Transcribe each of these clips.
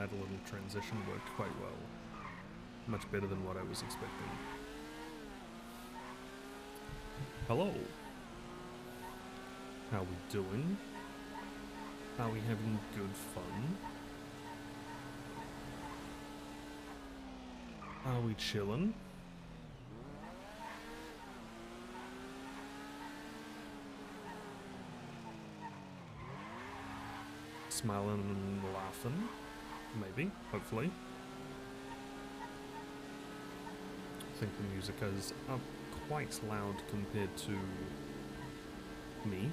that little transition worked quite well. Much better than what I was expecting. Hello. How we doing? Are we having good fun? Are we chillin'? Smiling and laughing? Maybe, hopefully. I think the music is up quite loud compared to me.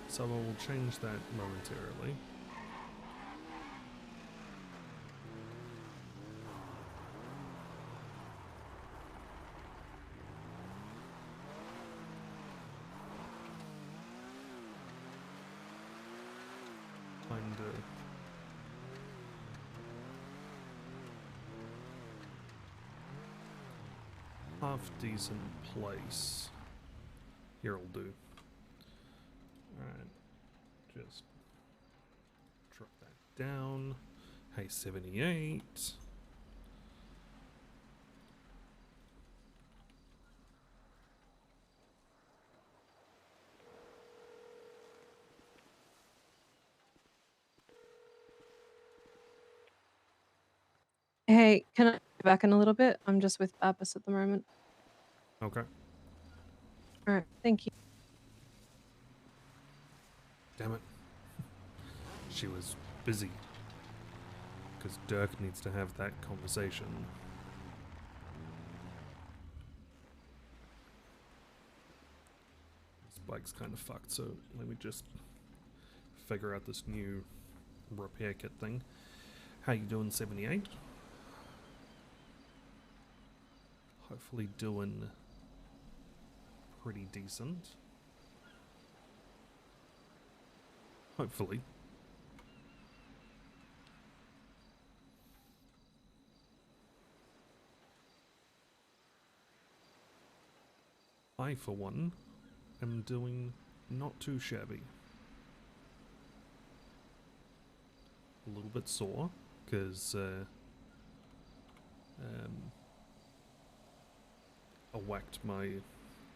So I will change that momentarily. Find a half-decent place. Here will do. Alright, just drop that down. Hey, 78. Hey, can I go back in a little bit? I'm just with Bappas at the moment. Okay. Alright, thank you. Damn it. She was busy. Because Dirk needs to have that conversation. This bike's kind of fucked, so let me just figure out this new repair kit thing. How you doing, 78? Hopefully doing pretty decent. Hopefully. I, for one, am doing not too shabby. A little bit sore, because I whacked my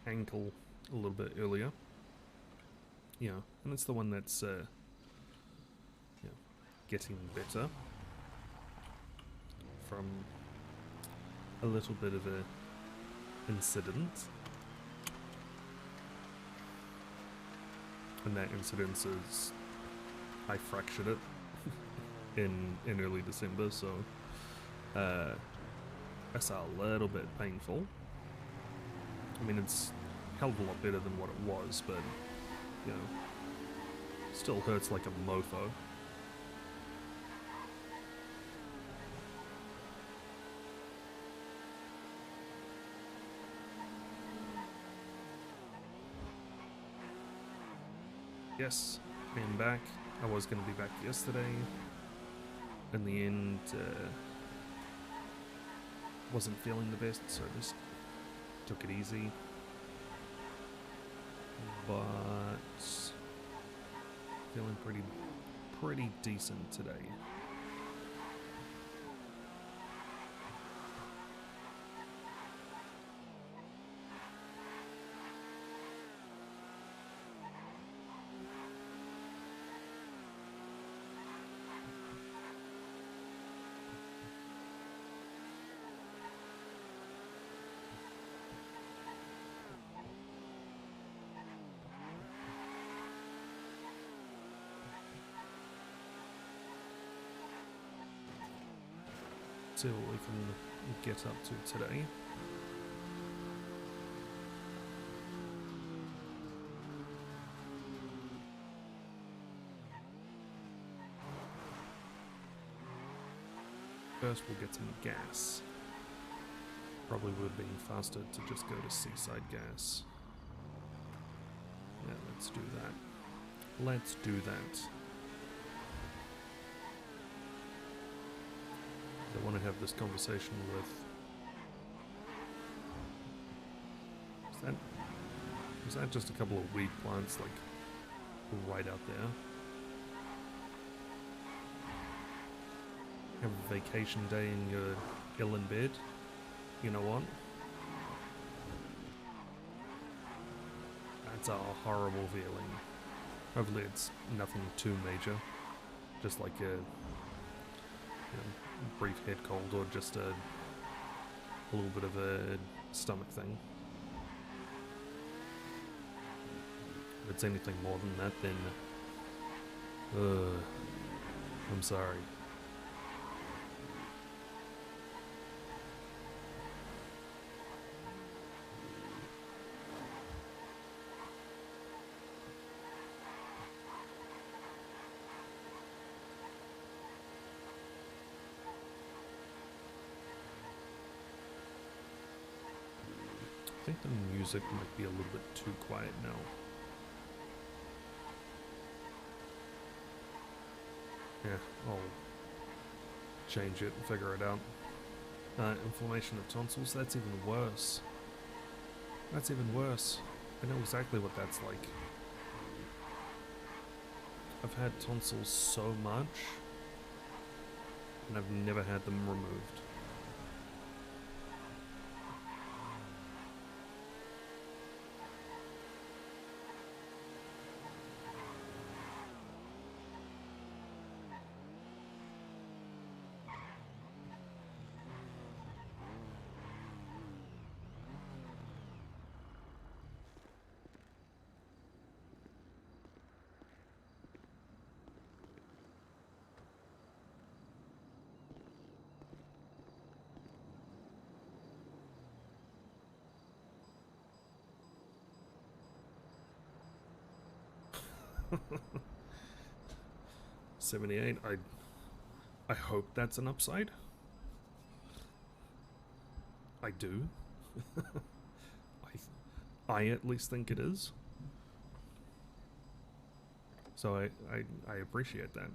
ankle a little bit earlier. Yeah, and it's the one that's getting better from a little bit of a incident. And that incident is I fractured it in early December, so that's a little bit painful. I mean, it's a hell of a lot better than what it was, but you know, still hurts like a mofo. Yes, I am back. I was going to be back yesterday. In the end, wasn't feeling the best, so I just took it easy. But feeling pretty decent today. See what we can get up to today. First we'll get some gas. Probably would have been faster to just go to Seaside Gas. Yeah, let's do that. Let's do that. I want to have this conversation with... Is that just a couple of weed plants, like, right out there? have a vacation day and you're ill in bed, you know what? That's a horrible feeling. Hopefully it's nothing too major. Just like a brief head cold or just a little bit of a stomach thing. If it's anything more than that, then I'm sorry. I think the music might be a little bit too quiet now. Yeah, I'll change it and figure it out. Inflammation of tonsils, that's even worse. That's even worse. I know exactly what that's like. I've had tonsils so much, and I've never had them removed. $78. I hope that's an upside. I do. I at least think it is. So I appreciate that.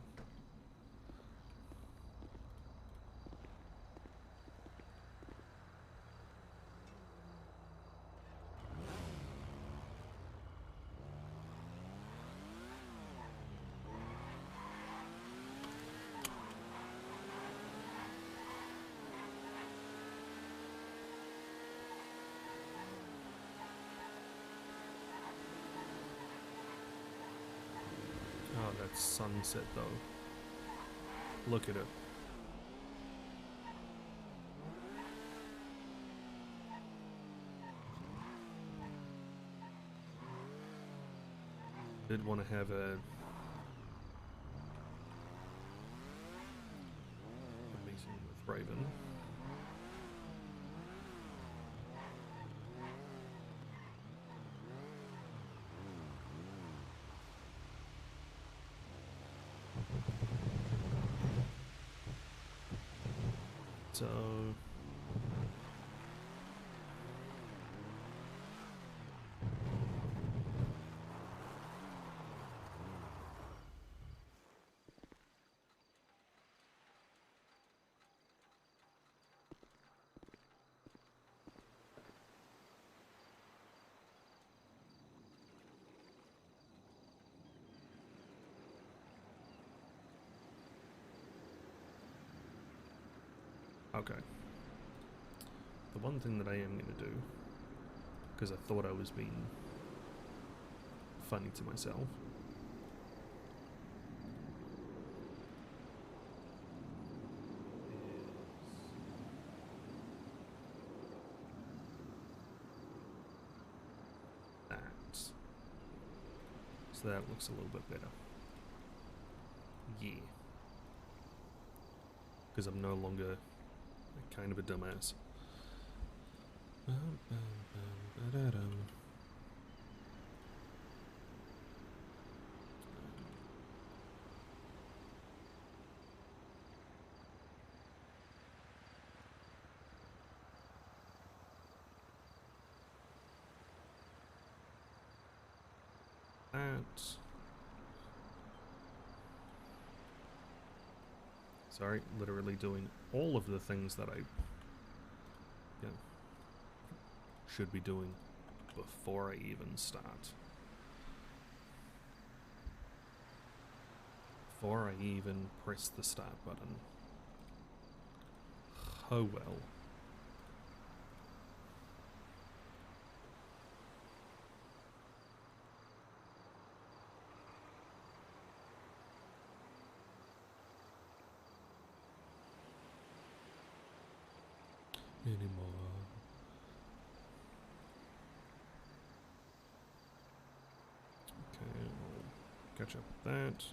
Oh, that sunset though. Look at it. Did want to have a meeting with Raven. So okay. The one thing that I am going to do, because I thought I was being funny to myself, is that. So that looks a little bit better. Yeah. Because I'm no longer kind of a dumbass. Sorry, literally doing all of the things that I should be doing before I even start. Before I even press the start button. so well. Anymore. Okay, I'll catch up with that.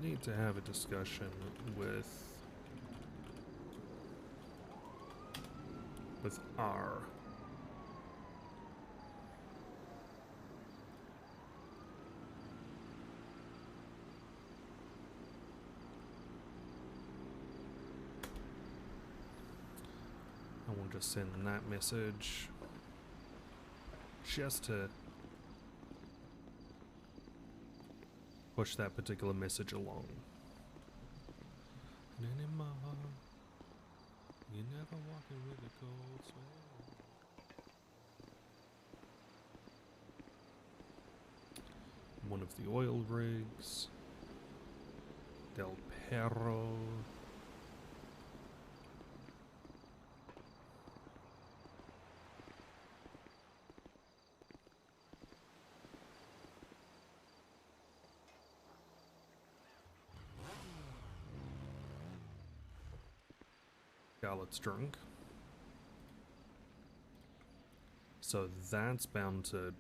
Need to have a discussion with R. I will just send that message just to push that particular message along. Anymore. You're never walking with a cold sweat. One of the oil rigs. Del Perro. Scarlet's drunk. So that's bound to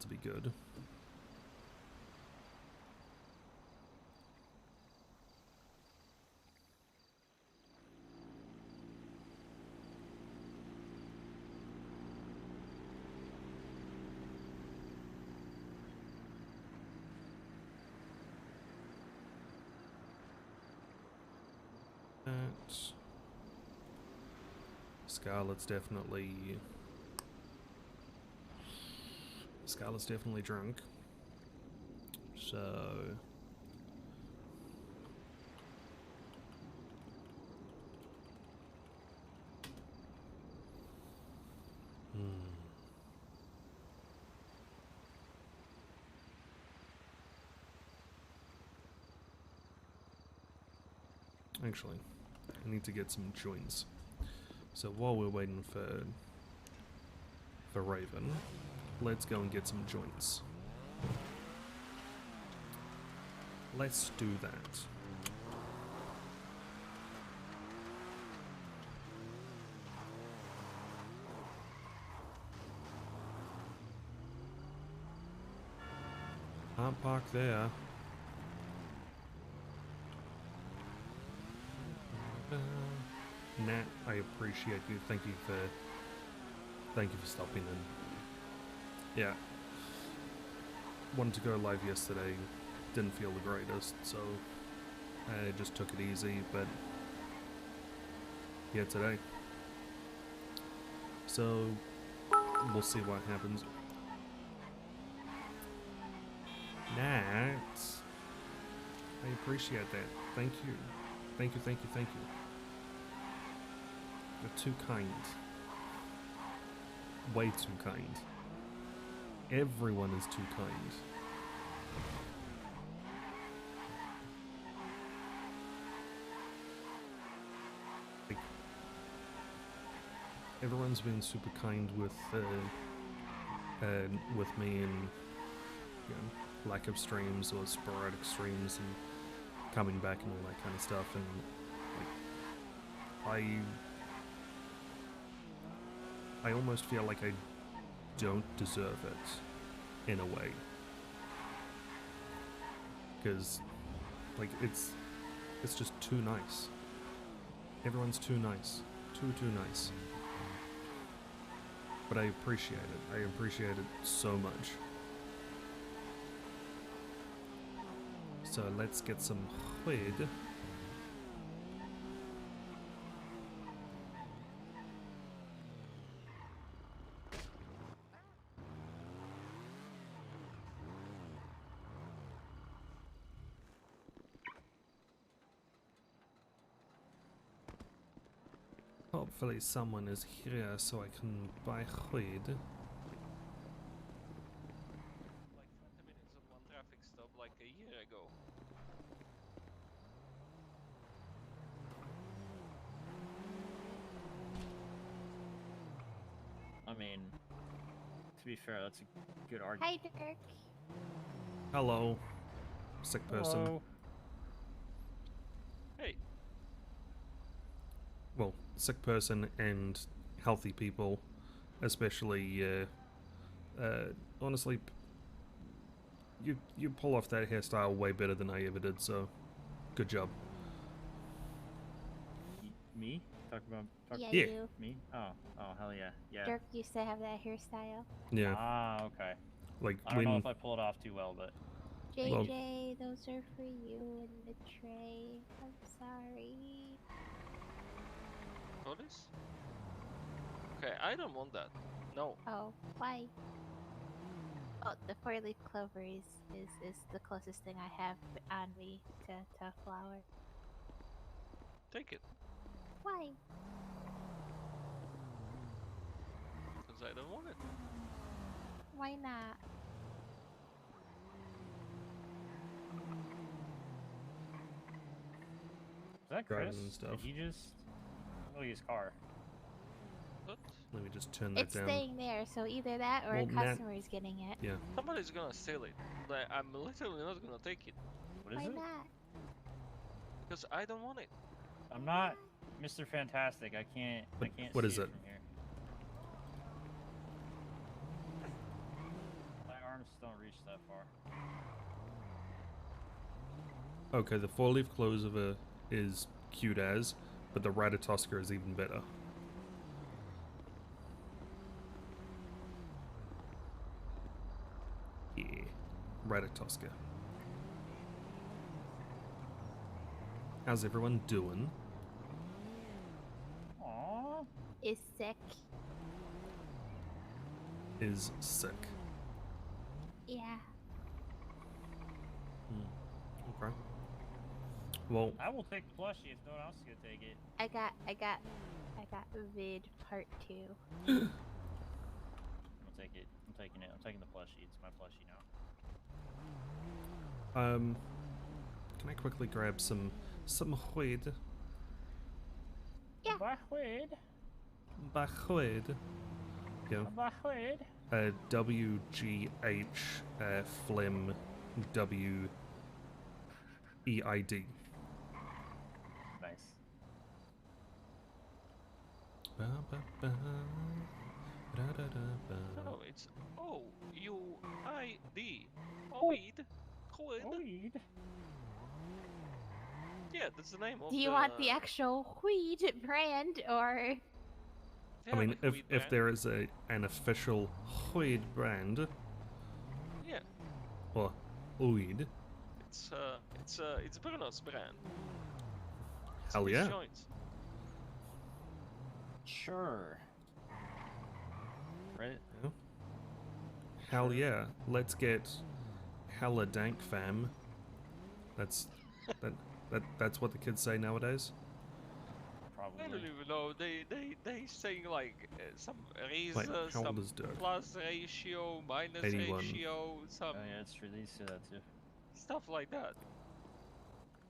be good. That Scarlet's definitely drunk. So actually, I need to get some joints. So while we're waiting for Raven, let's go and get some joints. Let's do that. Can't park there. Nat, I appreciate you. Thank you for stopping in. Yeah. Wanted to go live yesterday. Didn't feel the greatest, so I just took it easy, but yeah, today. So we'll see what happens. Nat, I appreciate that. Thank you. Thank you, thank you, thank you. You're too kind. Way too kind. Everyone is too kind. Like, everyone's been super kind with me and, you know, lack of streams or sporadic streams and coming back and all that kind of stuff, and like, I almost feel like I don't deserve it in a way, because like it's just too nice. Everyone's too nice, too nice. But I appreciate it. I appreciate it so much. So let's get some weed. Hopefully someone is here so I can buy weed. Like 20 minutes on one traffic stop like a year ago. I mean, to be fair, that's a good argument. Hi, Dirk. Hello, sick person. Hello. Hey, Well, sick person and healthy people, especially, honestly, you pull off that hairstyle way better than I ever did, so good job. Me? Yeah, Yeah. you. Me? Oh, hell yeah. Yeah. Dirk used to have that hairstyle. Yeah, Ah, okay. like I don't know when if I pull it off too well, but JJ, those are for you in the tray. I'm sorry. what is? Okay, I don't want that. No. Oh, why? Oh, the four-leaf clover is the closest thing I have on me to flower. Take it. Why? Because I don't want it. Why not? is that Driving Chris? and stuff. Did he just look at his car? What? let me just turn that It's down. staying there, so either that or Well, a Nat- customer is getting it. Yeah, Somebody's gonna steal it. Like, I'm literally not gonna take it. What is Why it? not? Because I don't want it. I'm not Mr. Fantastic. I can't what see is it? from here. My arms don't reach that far. okay, the four-leaf clover is cute as, but the Ratatoska is even better. Yeah, Ratatoska. How's everyone doing? Aww. Is sick. Is sick. Yeah. Okay. Well, I will take the plushie if no one else is gonna take it. I got vid part 2. I'm gonna take it. I'm taking it. I'm taking the plushie. It's my plushie now. can I quickly grab some weed? Yeah. Bahweed. Weed. Yeah. Bahweed. WGH Phlegm WEID. Nice. Ba, ba, ba. Da, da, da, ba. No, it's O-U-I-D. Oid. Oid. Weed. Yeah, that's the name of Do you want the actual weed brand or? They I have mean, a weed if brand. there is an official weed brand, Yeah, or weed, it's Bruno's brand. It's hell his yeah. joints. Sure. Right? Yeah. Hell yeah. Let's get hella dank, fam. That's that's what the kids say nowadays. I don't Probably. even know. They saying like some Wait, razor, how old some is Dirk? plus ratio, minus 81. ratio, some Oh yeah, it's true. They used to do that too. stuff like that.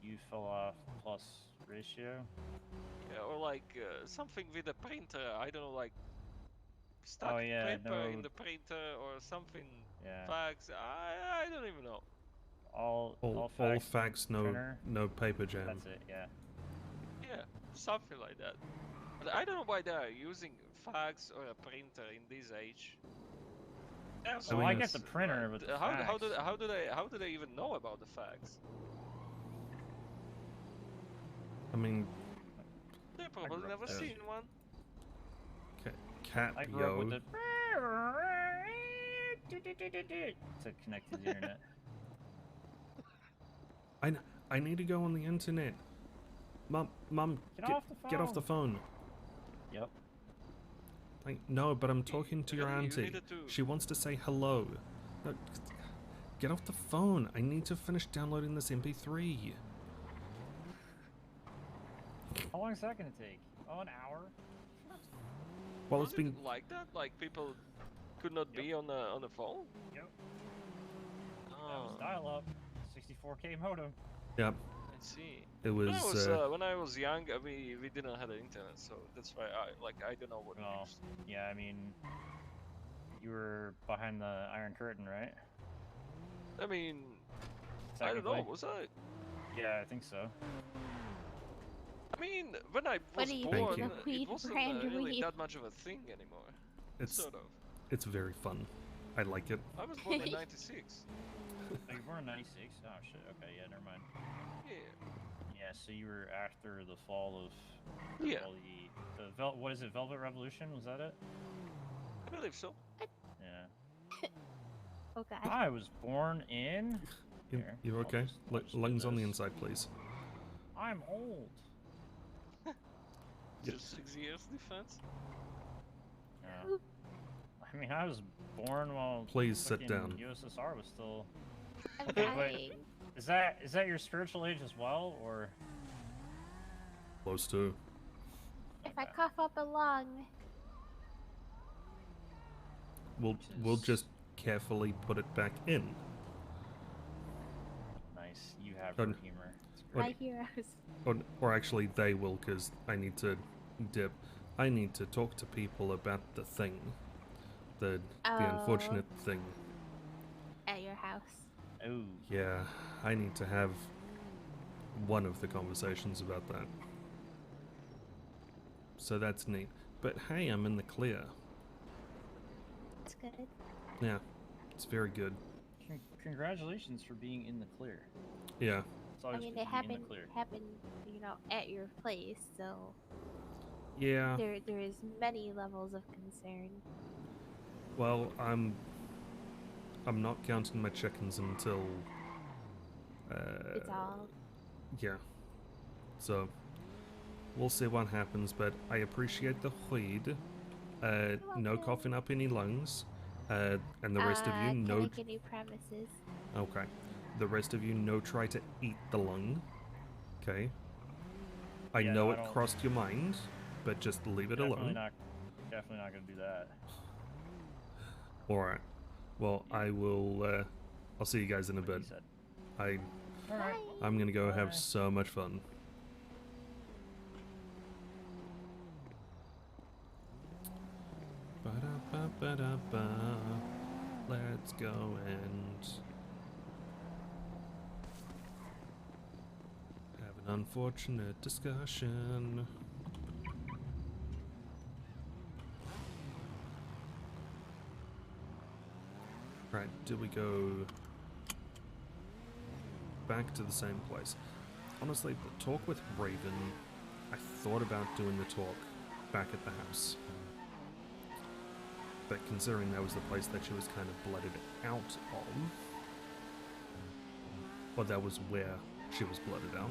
You fell off plus ratio. Yeah, or like something with a printer. I don't know, like stuck Oh, yeah, paper in no- the printer or something. Yeah. Fax. I don't even know. All All fax, facts, no printer. paper jam. That's it. Yeah. Yeah, something like that. But I don't know why they are using fax or a printer in this age. There's Well, I mean, get the printer, but the how fax. do they even know about the fax? I mean, They probably grew up never with those. seen one. cat I grew up with yo. the to connect to the internet. I need to go on the internet. Mom, Get off the get off the phone. Yep. No, but I'm talking to your Really, you auntie. needed to- She wants to say hello. No, get off the phone. I need to finish downloading this MP3. How long is that gonna take? Oh, an hour. Well, Was it's been it like that? Like people could not be on the phone? Yep. That was Oh, dial-up. 64K modem. yeah. I see. It When I was was when I was young, we didn't have the internet, so that's why I don't know what it Well, is. yeah, I mean, you were behind the Iron Curtain, right? I mean, I don't know. Technically. Was I? Yeah, I think so. I mean, when I What was do you Thank born, you. think of weed, it wasn't brand really weed? that much of a thing anymore. it's Sort of. it's very fun. I like it. I was born in '96. Oh, you were born in 96? Oh, shit. Okay, yeah, never mind. Yeah. Yeah, so you were after the fall of... Yeah. Well, what is it, Velvet Revolution? Was that it? I believe so. Yeah. Oh god. I was born in... You, Here, you I'll okay? I'll do Lungs on the this. inside, please. I'm old. Yep. Just 6 years difference. Yeah. I mean, I was born while Please sit fucking down. USSR was still... I'm Okay, dying. wait. Is that your spiritual age as well, or... Close to. If I Okay. cough up a lung, We'll just carefully put it back in. Nice, you have Done. good humor. It's What- my great. heroes. Or actually, they will, because I need to dip. I need to talk to people about the thing. The unfortunate thing. At your house. Oh, Yeah, I need to have one of the conversations about that. So that's neat. But hey, I'm in the clear. It's good. Yeah, it's very good. congratulations for being in the clear. Yeah, It's I always mean, good it to be in happened, the clear. at your place, so yeah. there is many levels of concern. Well, I'm not counting my chickens until. It's all. Yeah. So we'll see what happens, but I appreciate the weed. No welcome. coughing up any lungs. And the rest of you, Can no. I give you promises? Okay. The rest of you, no try to eat the lung. Okay. I Yeah, know no, I it don't- crossed your mind, but just leave it Definitely alone. definitely not gonna do that. Alright. Well, I will, I'll see you guys in a Like you bit. said. I, All right. I'm gonna go Bye. have so much fun. Ba-da-ba-ba-da-ba. Let's go and have an unfortunate discussion. Right, do we go back to the same place? Honestly, the talk with Raven, I thought about doing the talk back at the house. But considering that was the place that she was kind of blooded out of, or that was where she was blooded out,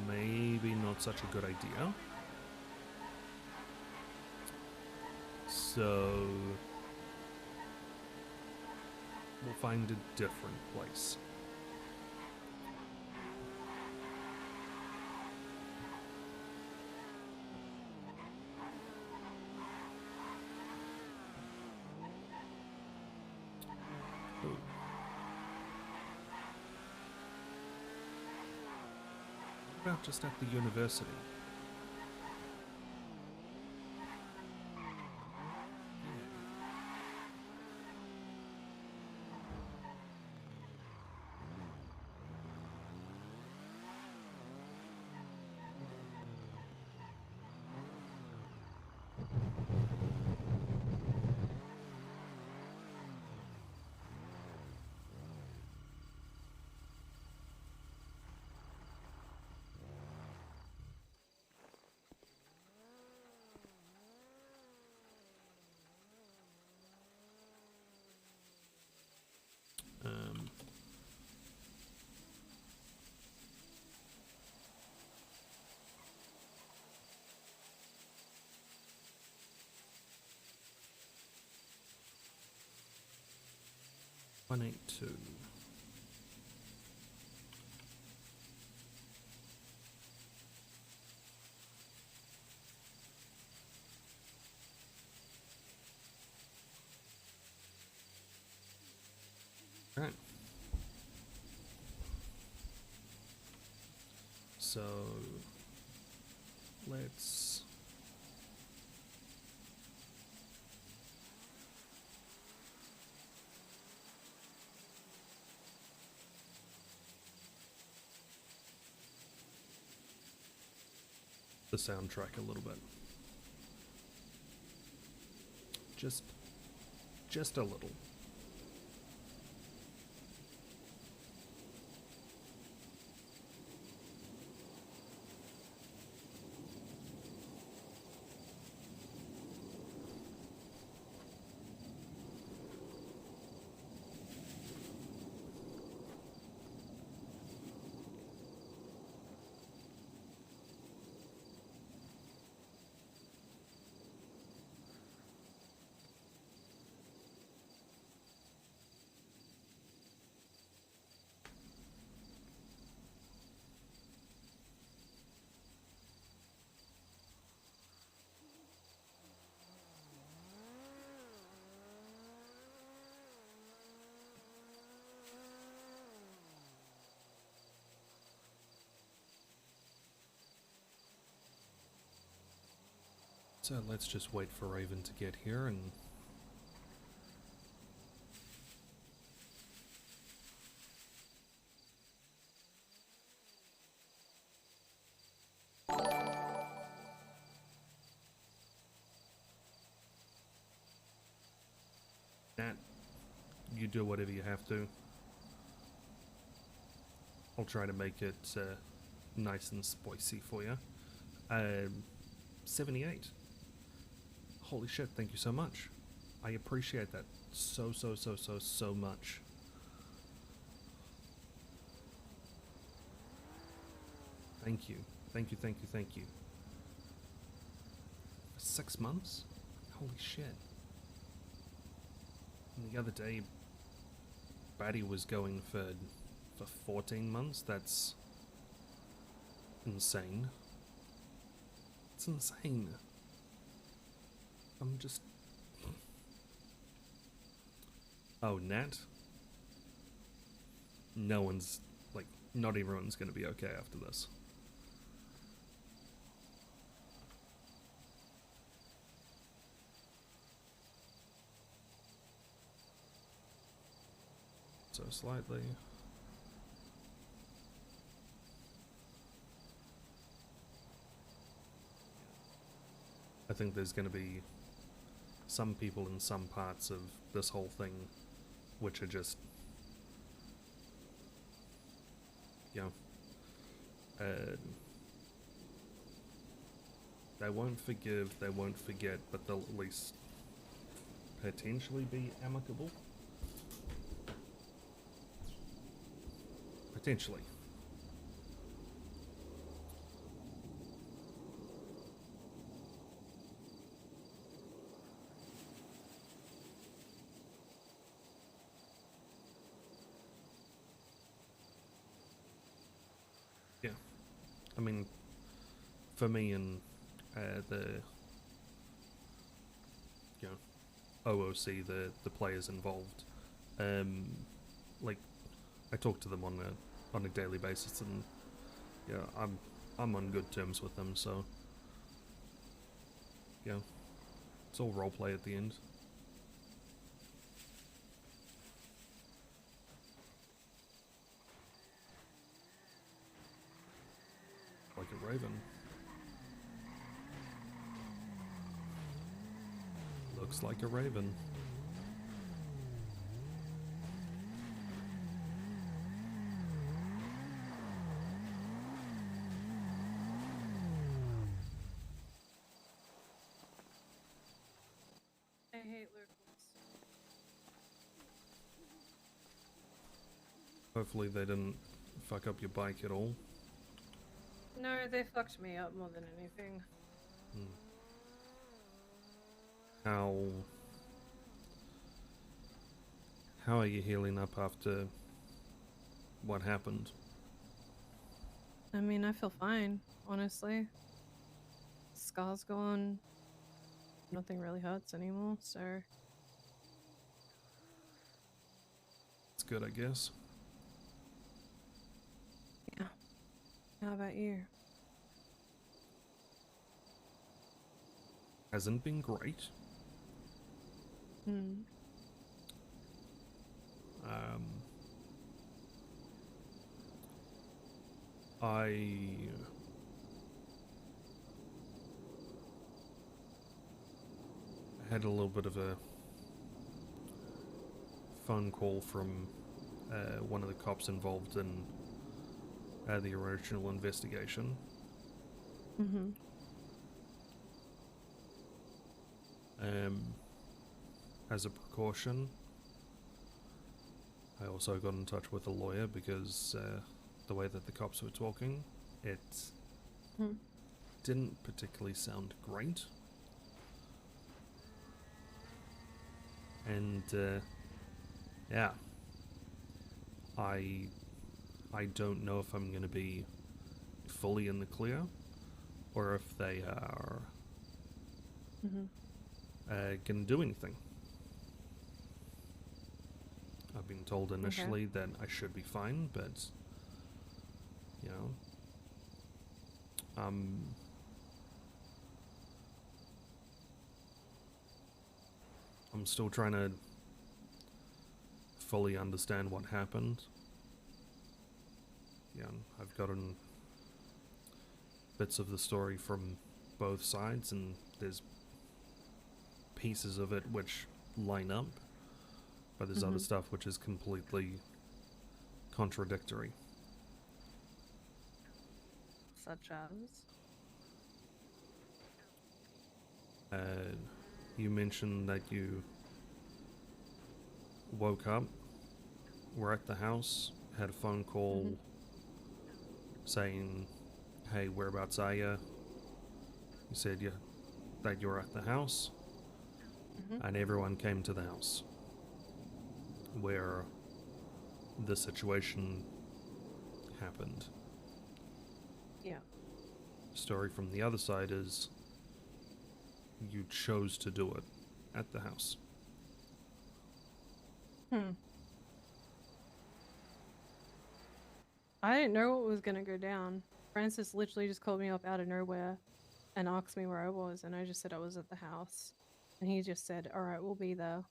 maybe not such a good idea. So we'll find a different place. Ooh. What about just at the university? Um, One 182. Alright. So let's the soundtrack a little bit. Just a little. So let's just wait for Raven to get here and Nat, you do whatever you have to. I'll try to make it nice and spicy for you. 78. Holy shit, thank you so much. I appreciate that so much. Thank you. Thank you. 6 months? Holy shit. And the other day, Batty was going for 14 months. That's insane. It's insane. I'm just... Oh, Nat? No one's, like, not everyone's gonna be okay after this. So slightly. I think there's gonna be some people in some parts of this whole thing which are just, you know, they won't forgive, they won't forget, but they'll at least potentially be amicable. Potentially. Yeah. I mean, for me and the, you know, OOC, the players involved, like, I talk to them on a daily basis, and yeah, I'm on good terms with them, so yeah, it's all roleplay at the end. Like a raven. Looks like a raven. I hate lurkers. Hopefully they didn't fuck up your bike at all. No, they fucked me up more than anything. How are you healing up after what happened? I mean, I feel fine, honestly. Scar's gone. Nothing really hurts anymore, so... It's that's good, I guess. Yeah. How about you? Hasn't been great. Hmm. I had a little bit of a phone call from one of the cops involved in the original investigation. Mm-hmm. As a precaution, I also got in touch with a lawyer because the way that the cops were talking, it Hmm. didn't particularly sound great. And yeah, I don't know if I'm going to be fully in the clear or if they are Mm-hmm. going to do anything. I've been told initially that I should be fine, but you know, I'm still trying to fully understand what happened. Yeah, I've gotten bits of the story from both sides, and there's pieces of it which line up, but there's other stuff which is completely contradictory. Such as? You mentioned that you woke up, were at the house, had a phone call saying, hey, whereabouts are you? You said that you were at the house, and everyone came to the house where the situation happened. Yeah. Story from the other side is you chose to do it at the house. I didn't know what was gonna go down. Francis literally just called me up out of nowhere and asked me where I was, and I just said I was at the house. And he just said, alright, we'll be there.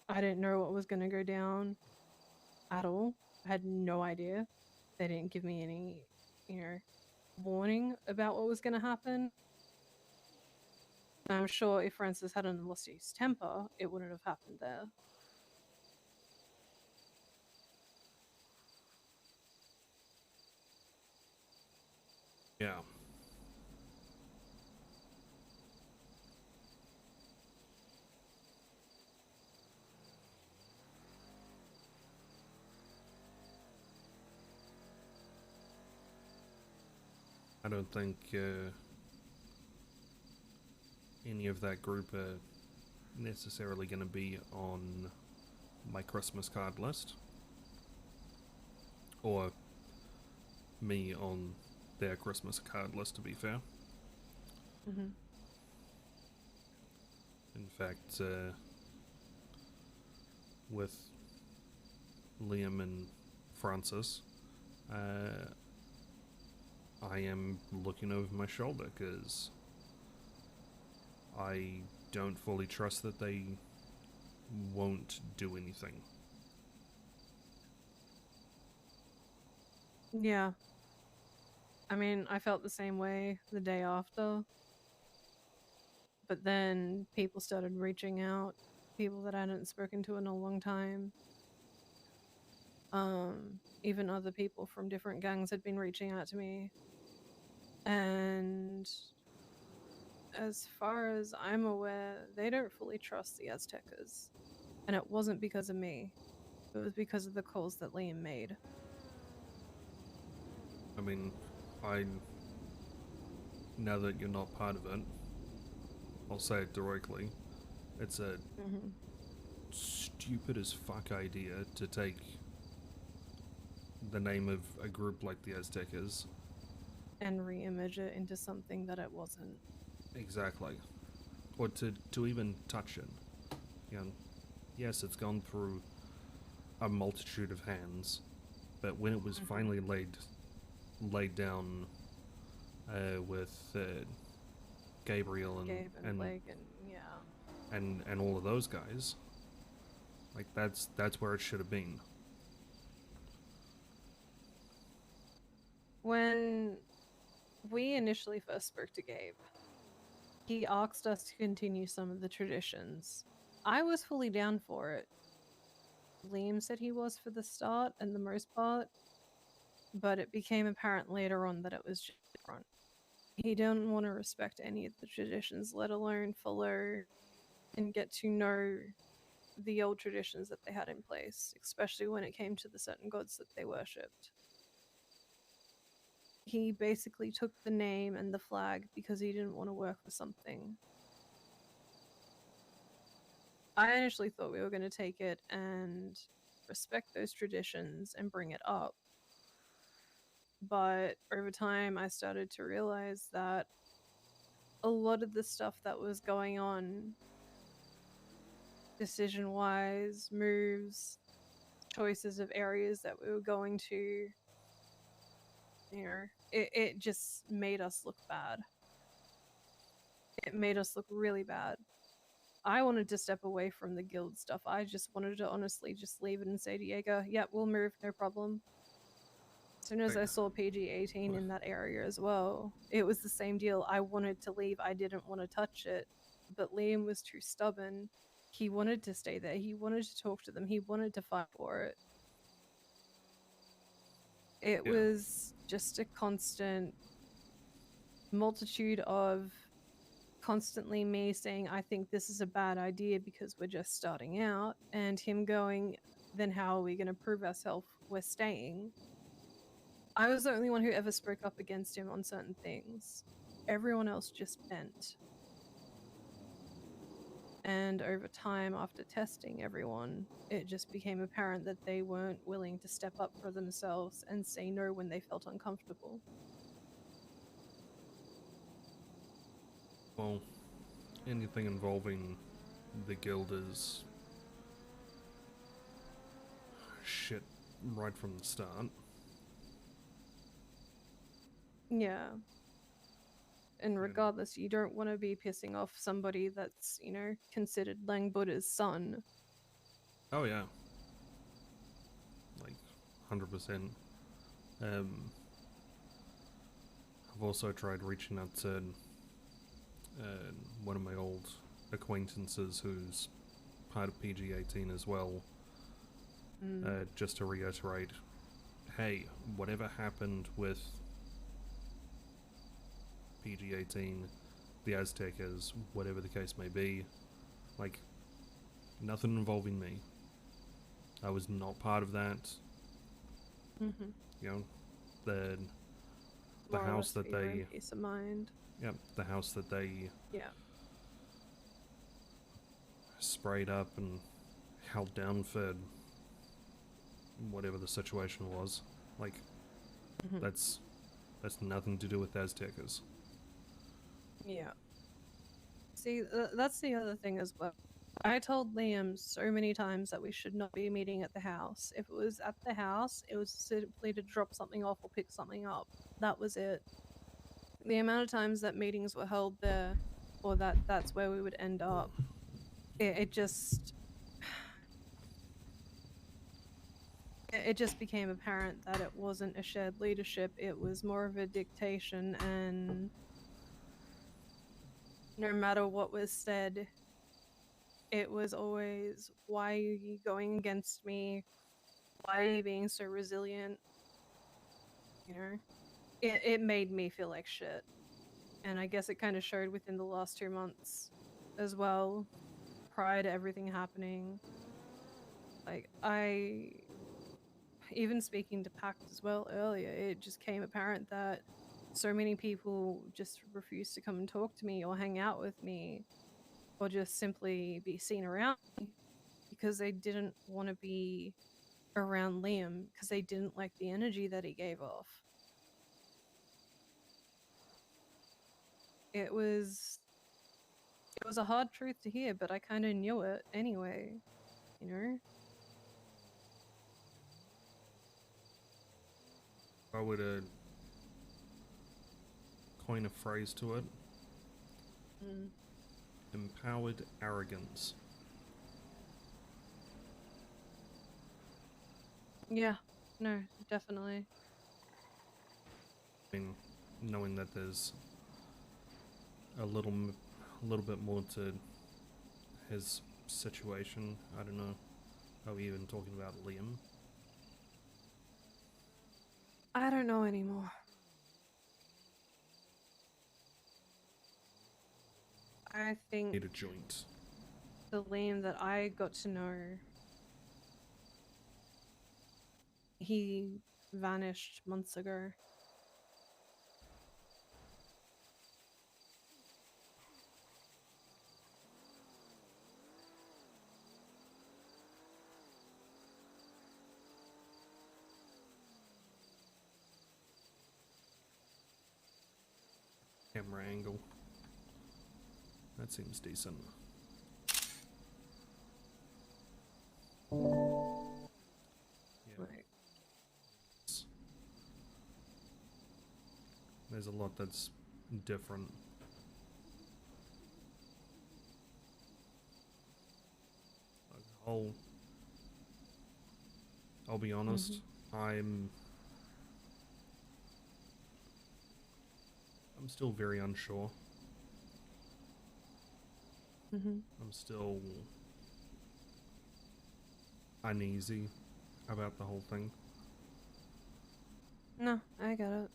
I didn't know what was gonna go down at all. I had no idea. They didn't give me any, warning about what was gonna happen. And I'm sure if Francis hadn't lost his temper, it wouldn't have happened there. Yeah. I don't think any of that group are necessarily going to be on my Christmas card list. Or me on their Christmas card list, to be fair. Mm-hmm. In fact, with Liam and Francis, I am looking over my shoulder because I don't fully trust that they won't do anything. Yeah. I mean, I felt the same way the day after. But then people started reaching out, people that I hadn't spoken to in a long time. Even other people from different gangs had been reaching out to me. And as far as I'm aware, they don't fully trust the Aztecas. And it wasn't because of me. It was because of the calls that Liam made. I mean, now that you're not part of it, I'll say it directly. It's a stupid as fuck idea to take the name of a group like the Aztecas and re-image it into something that it wasn't. exactly, or to even touch it. You know, yes, it's gone through a multitude of hands, but when it was Mhm. finally laid down with Gabriel Gabe and Blake, and yeah. and all of those guys, like that's where it should have been. When we initially first spoke to Gabe, he asked us to continue some of the traditions. I was fully down for it. Liam said he was for the start and the most part, but it became apparent later on that it was just different. He didn't want to respect any of the traditions, let alone follow and get to know the old traditions that they had in place, especially when it came to the certain gods that they worshipped. He basically took the name and the flag because he didn't want to work for something. I initially thought we were going to take it and respect those traditions and bring it up. But over time, I started to realize that a lot of the stuff that was going on, decision wise, moves, choices of areas that we were going to, it just made us look bad. It made us look really bad. I wanted to step away from the guild stuff. I just wanted to honestly just leave it and say to Jaeger, yeah, we'll move, no problem. As soon as I saw PG-18 in that area as well, it was the same deal. I wanted to leave. I didn't want to touch it. But Liam was too stubborn. He wanted to stay there. He wanted to talk to them. He wanted to fight for it. It Yeah. was just a constant multitude of constantly me saying, I think this is a bad idea because we're just starting out, and him going, then how are we going to prove ourselves we're staying? I was the only one who ever spoke up against him on certain things. Everyone else just bent. And over time, after testing everyone, it just became apparent that they weren't willing to step up for themselves and say no when they felt uncomfortable. Well, anything involving the guild is shit right from the start. Yeah. And Yeah. regardless, you don't want to be pissing off somebody that's, considered Lang Buddha's son. Oh yeah, like 100%. I've also tried reaching out to one of my old acquaintances who's part of PG-18 as well, just to reiterate, hey, whatever happened with PG-18, the Aztecas, whatever the case may be, like, nothing involving me. I was not part of that. Mm-hmm. You know, the More or house less that for your own they, peace of mind. yep, the house that they Yeah. sprayed up and held down for whatever the situation was. Like, Mm-hmm. that's nothing to do with Aztecas. Yeah. See, that's the other thing as well. I told Liam so many times that we should not be meeting at the house. If it was at the house, it was simply to drop something off or pick something up. That was it. The amount of times that meetings were held there, or that's where we would end up, it just it just became apparent that it wasn't a shared leadership. It was more of a dictation, and no matter what was said, it was always, why are you going against me? Why are you being so resilient? It made me feel like shit. And I guess it kind of showed within the last 2 months as well, prior to everything happening. Like, even speaking to Pact as well earlier, it just came apparent that so many people just refused to come and talk to me or hang out with me or just simply be seen around me because they didn't want to be around Liam because they didn't like the energy that he gave off. It was a hard truth to hear, but I kind of knew it anyway. you know? If I were to coin a phrase to it, Mm. empowered arrogance. Yeah, no, definitely. I mean, knowing that there's a little bit more to his situation. I don't know. Are we even talking about Liam? I don't know anymore. I think Need a joint. the Liam that I got to know, he vanished months ago. Camera angle. That seems decent. Yeah. Like, There's a lot that's different. Like, I'll be honest. I'm still very unsure. mm-hmm. I'm still uneasy about the whole thing. No, I get it.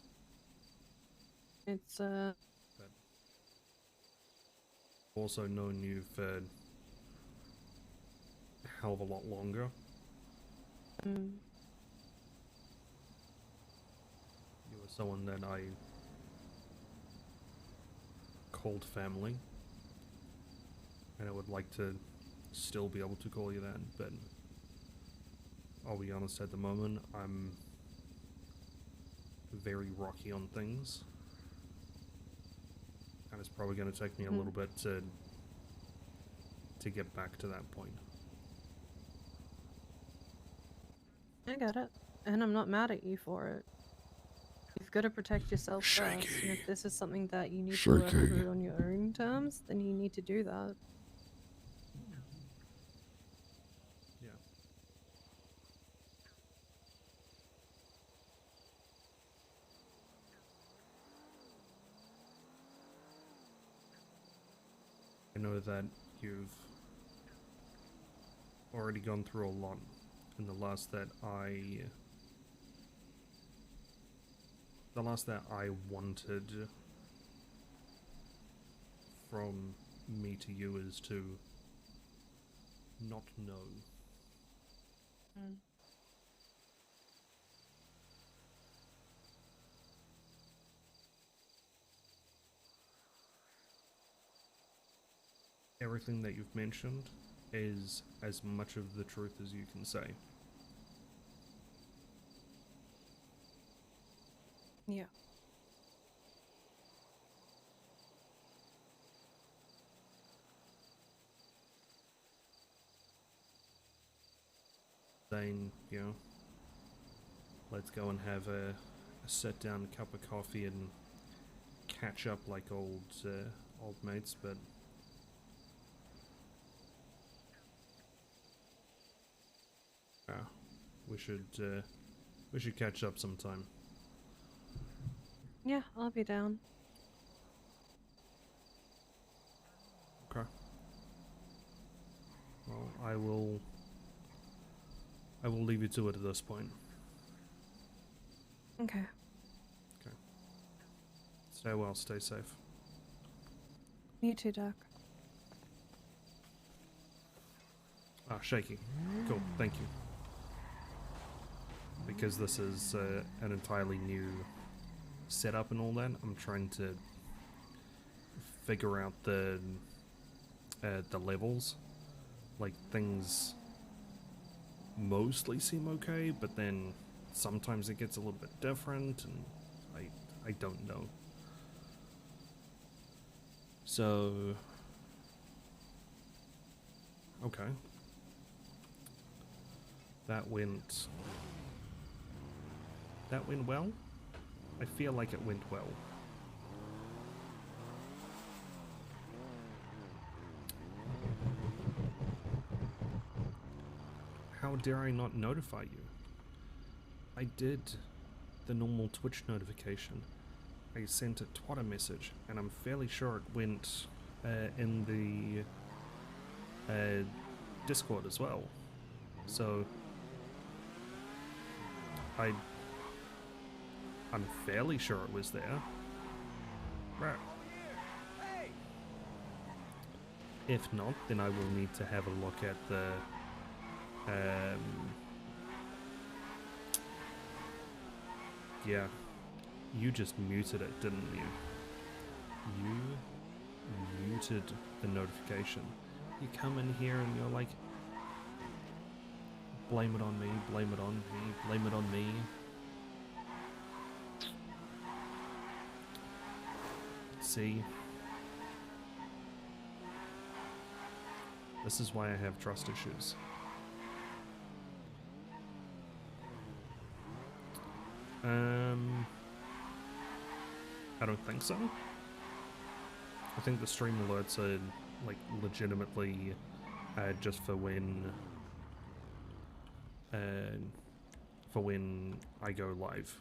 It's But also known you for a hell of a lot longer. mm, You were someone that I called family, and I would like to still be able to call you that, but I'll be honest, at the moment I'm very rocky on things, and it's probably going to take me a little bit to get back to that point. I get it. And I'm not mad at you for it. You've got to protect yourself first. And if this is something that you need to work through on your own terms, then you need to do that. Yeah. I know that you've already gone through a lot, and the last that I wanted from me to you is to not know. Mm. Everything that you've mentioned is as much of the truth as you can say. Yeah. Saying, you know, let's go and have a sit down cup of coffee and catch up like old mates, but we should catch up sometime. Yeah, I'll be down. Okay. Well, I will leave you to it at this point. Okay. Stay well, stay safe. You too, Dirk. Ah, shaky. Cool, thank you. Because this is an entirely new setup and all that, I'm trying to figure out the levels. Like, things mostly seem okay, but then sometimes it gets a little bit different, and I don't know. So, okay. That went well? I feel like it went well. How dare I not notify you? I did the normal Twitch notification. I sent a Twitter message, and I'm fairly sure it went in the Discord as well. So I'm fairly sure it was there. Right. If not, then I will need to have a look at the yeah, you just muted it, didn't you? You muted the notification. You come in here and you're like, blame it on me, blame it on me, blame it on me. See? This is why I have trust issues. I don't think so. I think the stream alerts are like legitimately just for when I go live.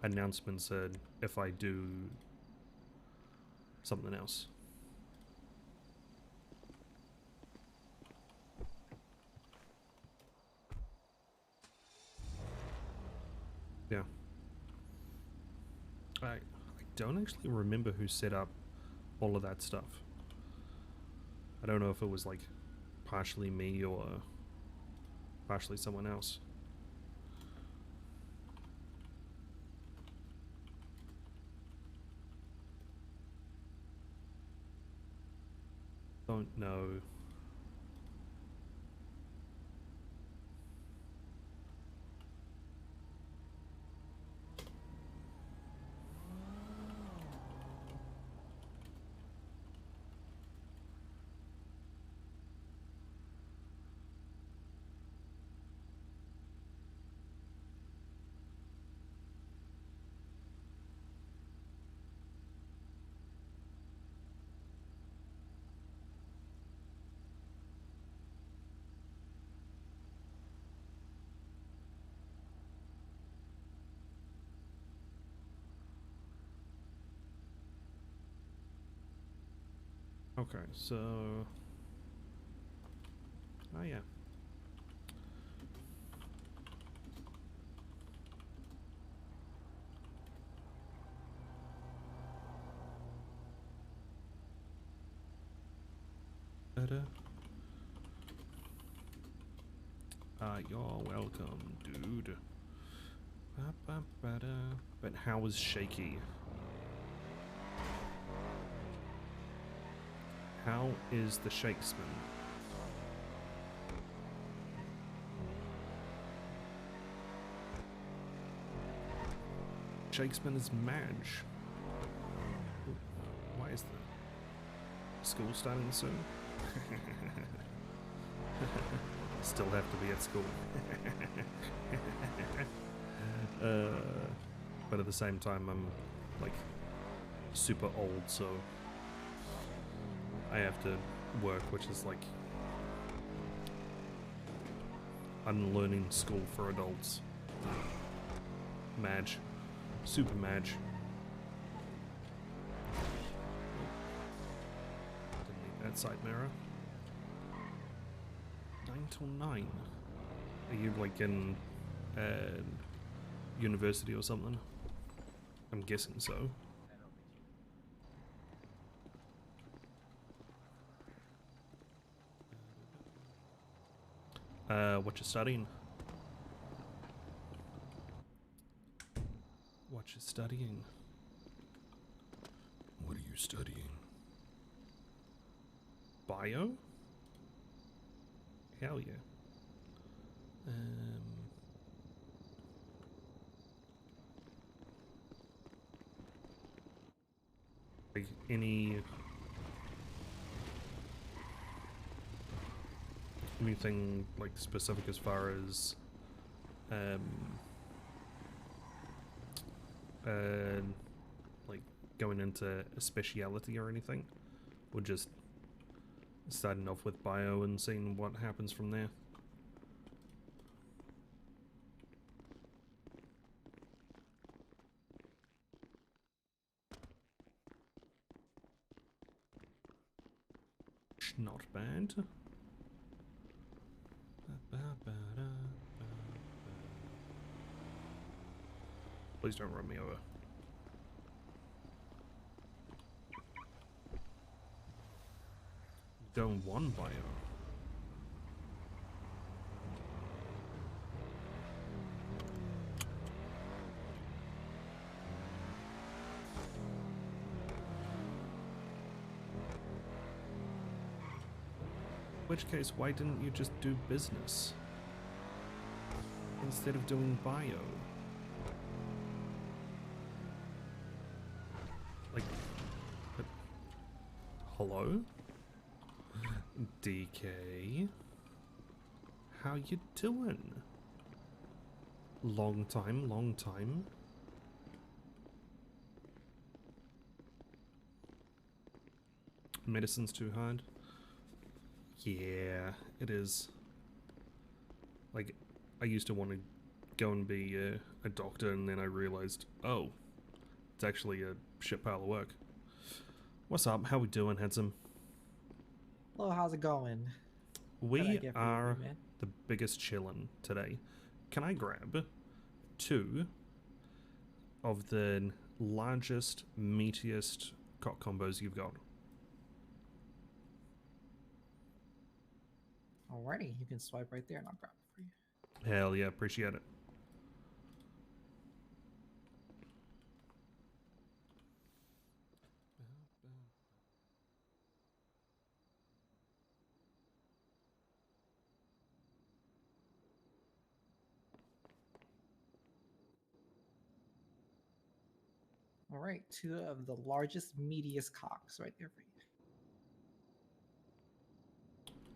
Announcements are if I do something else. Yeah. I don't actually remember who set up all of that stuff. I don't know if it was like partially me or partially someone else. Don't know. Okay, so... Oh yeah. Better. You're welcome, dude. But how was Shaky? How is the Shakesman? Shakesman is Madge. Why is the school starting soon? Still have to be at school. But at the same time, I'm like super old, so I have to work, which is like unlearning school for adults. Madge. Super Madge. Didn't need that side mirror. 9 till 9. Are you like in university or something? I'm guessing so. What you studying? What you studying? What are you studying? Bio? Hell yeah. Like any anything like specific as far as like going into a speciality or anything? Or just starting off with bio and seeing what happens from there? Not bad. Please don't run me over. Zone 1 bio. In which case, why didn't you just do business instead of doing bio? Like, hello? DK? How you doing? Long time, long time. Medicine's too hard. Yeah, it is. Like, I used to want to go and be a doctor, and then I realized, oh, it's actually a shit pile of work. What's up? How we doing, handsome? Hello, how's it going? We get for you, are man? the biggest chillin' today. Can I grab 2 of the largest, meatiest cock combos you've got? Alrighty, you can swipe right there and I'll grab it for you. Hell yeah, appreciate it. Alright, 2 of the largest, meatiest cocks right there for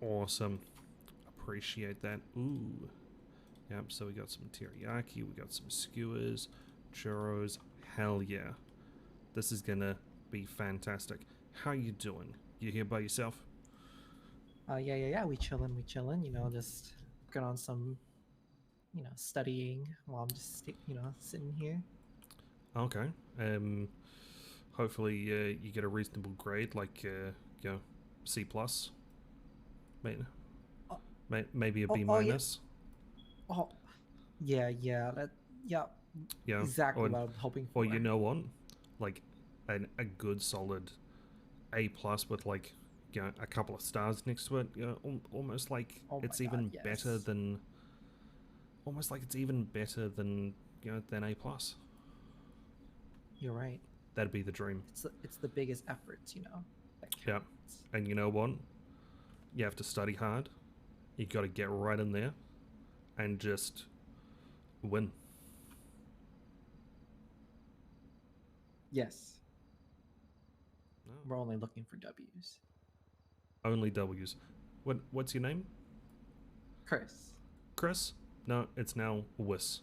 you. Awesome. Appreciate that. Ooh. Yep, so we got some teriyaki, we got some skewers, churros. Hell yeah. This is gonna be fantastic. How you doing? You here by yourself? Yeah, we chillin', you know, just working on some, you know, studying while I'm just, you know, sitting here. Okay. Hopefully you get a reasonable grade, like you know, C plus. Maybe, Oh. maybe a Oh, B oh, yeah. minus. Oh, yeah, yeah, Yeah. exactly Or, what I'm hoping for. or you know what? Like a good solid A plus with like, you know, a couple of stars next to it. You know, almost like Oh it's my even God, better yes. than. Almost like it's even better than, you know, than A plus. You're right. That'd be the dream. It's the biggest efforts, you know, that Yeah. counts. And you know what? You have to study hard. You got to get right in there and just win. Yes, No. we're only looking for W's. Only W's. What's your name? Chris. Chris? No, it's now Wiss.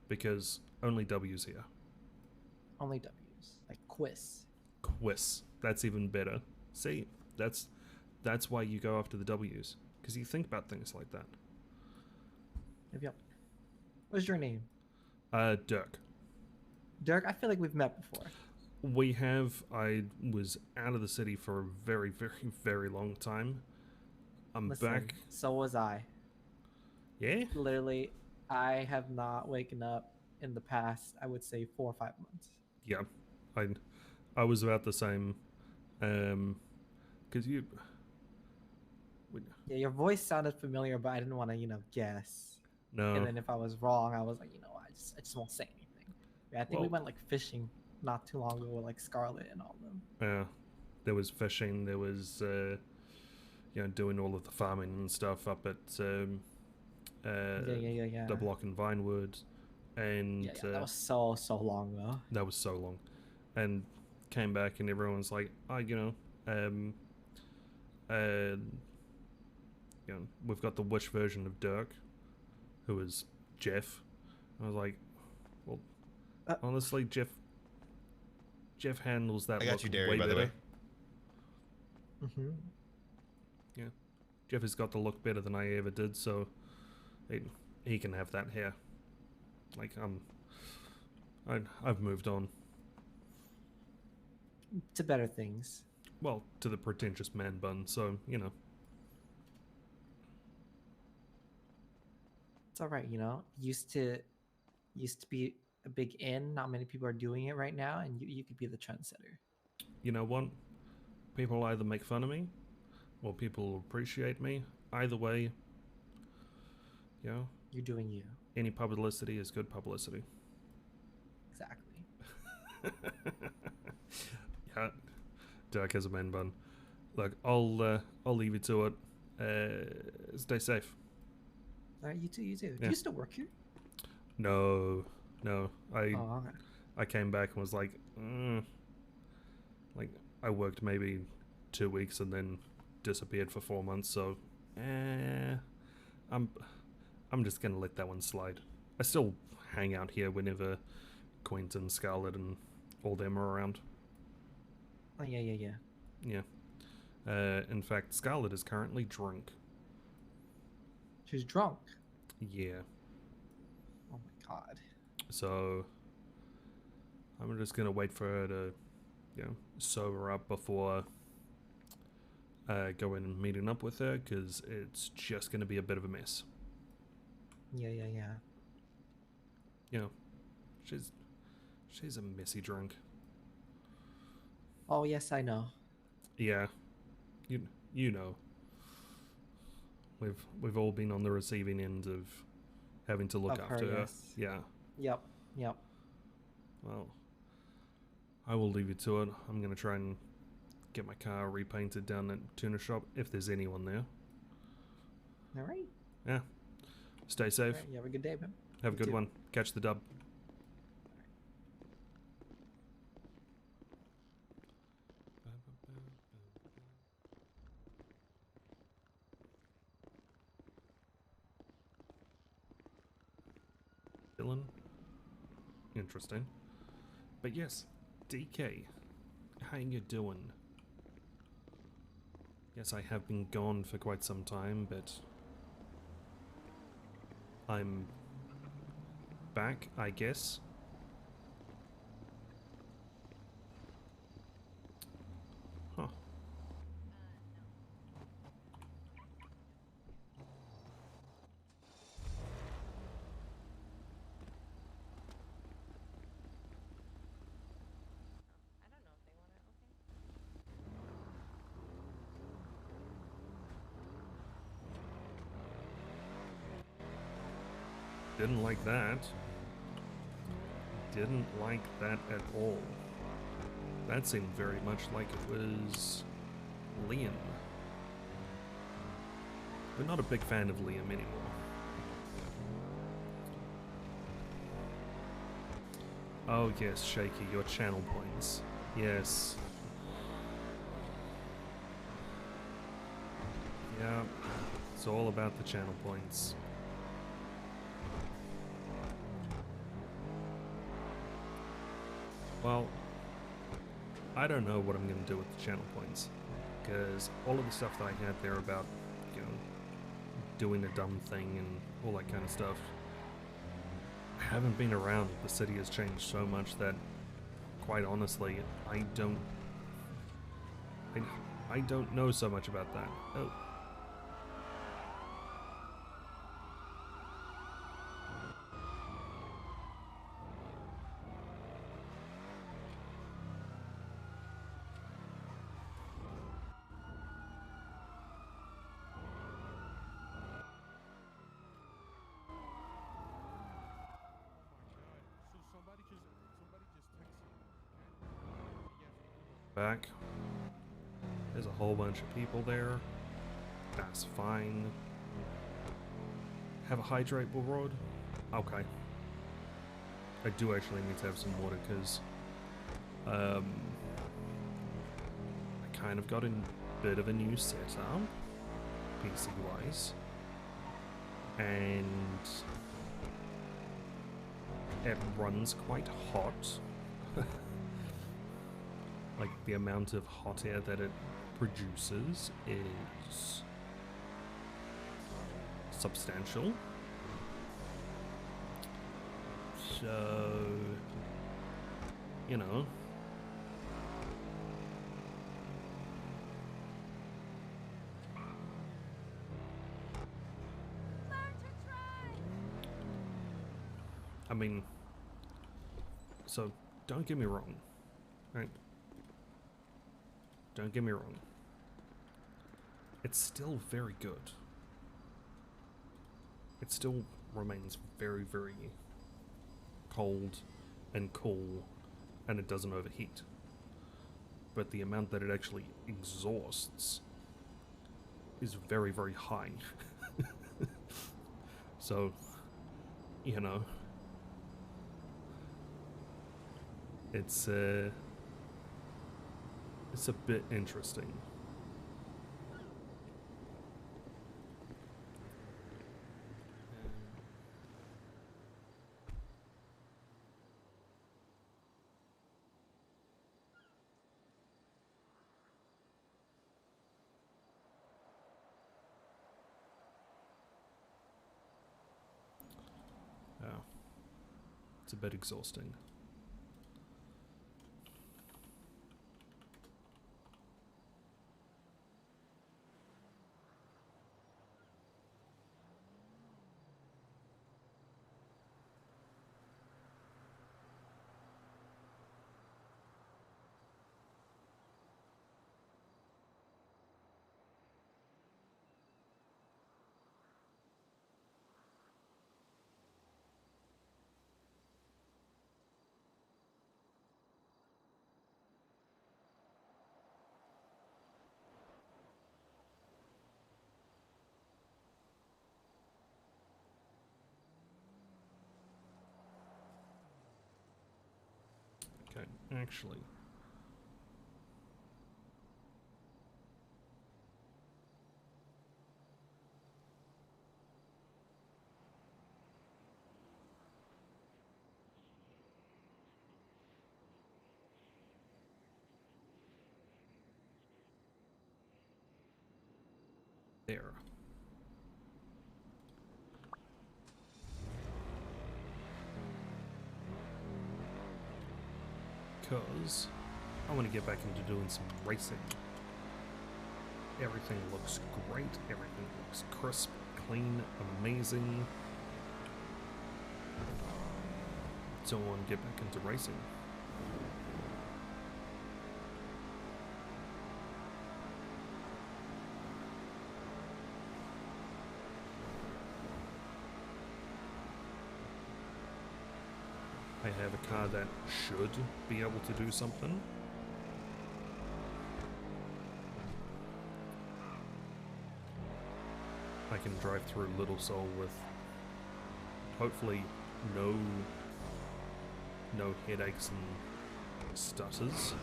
Because only W's here. Only W's. Like quiz. Quiss. That's even better. See, that's why you go after the W's. Because you think about things like that. Yep. What's your name? Dirk. Dirk, I feel like we've met before. We have. I was out of the city for a very, very, very long time. I'm Listen, back. so was I. Yeah? Literally, I have not waken up in the past, I would say 4 or 5 months. Yeah. I was about the same. Because you. Yeah, your voice sounded familiar, but I didn't want to, you know, guess. No. And then if I was wrong, I was like, you know, I just won't say anything. Yeah, I think we Well- went like fishing not too long ago with like Scarlet and all of them. Yeah. There was fishing. There was, you know, doing all of the farming and stuff up at Yeah. the block in Vinewood, and Yeah, that was so long ago. that was so long, and came back and everyone's like, oh, you know, we've got the Wish version of Dirk, who is Jeff. I was like, well, honestly, Jeff handles that I got look you, Derry, way by the better. way. Mm-hmm. Yeah, Jeff has got the look better than I ever did, so he can have that hair. Like I've moved on. To better things. Well, to the pretentious man bun, so It's all right, Used to be a big in. Not many people are doing it right now, and you could be the trendsetter. You know what? People either make fun of me, or people appreciate me. Either way, You're doing you. any publicity is good publicity. Exactly. Yeah, Dirk has a man bun. Look, I'll leave you to it. Stay safe. All right, you too. Yeah. Do you still work here? No. Oh, okay. I came back and was like, like I worked maybe 2 weeks and then disappeared for 4 months. So, I'm just gonna let that one slide. I still hang out here whenever Quentin, Scarlett, and all them are around. Oh, yeah. Yeah. In fact, Scarlett is currently drunk. She's drunk. Yeah. Oh my god. So I'm just gonna wait for her to, sober up before going and meeting up with her, because it's just gonna be a bit of a mess. Yeah. She's a messy drunk. Oh yes, I know. Yeah, you know. We've all been on the receiving end of having to look Of after her. yes. Yeah. Yep. Well, I will leave you to it. I'm gonna try and get my car repainted down at tuner shop if there's anyone there. All right. Yeah. Stay safe. All right, you have a good day, man. Have a You good too. one. Catch the dub. Dylan. Interesting. But yes, DK, how you doing? Yes, I have been gone for quite some time, but I'm back, I guess. Huh. Didn't like that. Didn't like that at all. That seemed very much like it was Liam. We're not a big fan of Liam anymore. Oh yes, Shaky, your channel points. Yes. Yeah, it's all about the channel points. Well, I don't know what I'm going to do with the channel points, because all of the stuff that I had there about, doing a dumb thing and all that kind of stuff, I haven't been around. The city has changed so much that, quite honestly, I don't know so much about that. Oh. Back. There's a whole bunch of people there. That's fine. Have a hydratable rod? Okay. I do actually need to have some water because I kind of got a bit of a new setup. PC wise, and it runs quite hot. Like, the amount of hot air that it produces is substantial. So, you know, I mean, so don't get me wrong, right? Don't get me wrong. It's still very good. It still remains very, very cold and cool, and it doesn't overheat. But the amount that it actually exhausts is very, very high. So, you know, it's a bit interesting. It's a bit exhausting. Okay, actually. There. Because I want to get back into doing some racing. Everything looks great, everything looks crisp, clean, amazing. So I want to get back into racing. I have a car that should be able to do something. I can drive through Little Seoul with hopefully no headaches and stutters.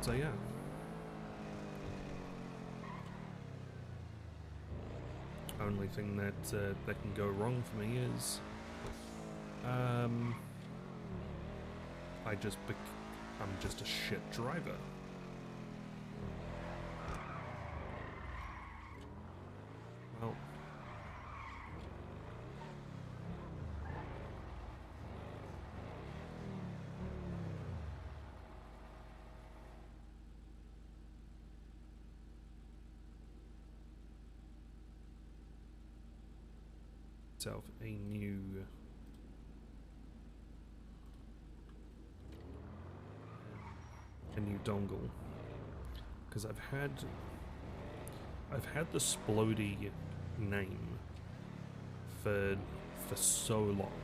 So yeah. Only thing that that can go wrong for me is I'm just a shit driver. Well, itself a new dongle, because I've had the Splody name for so long,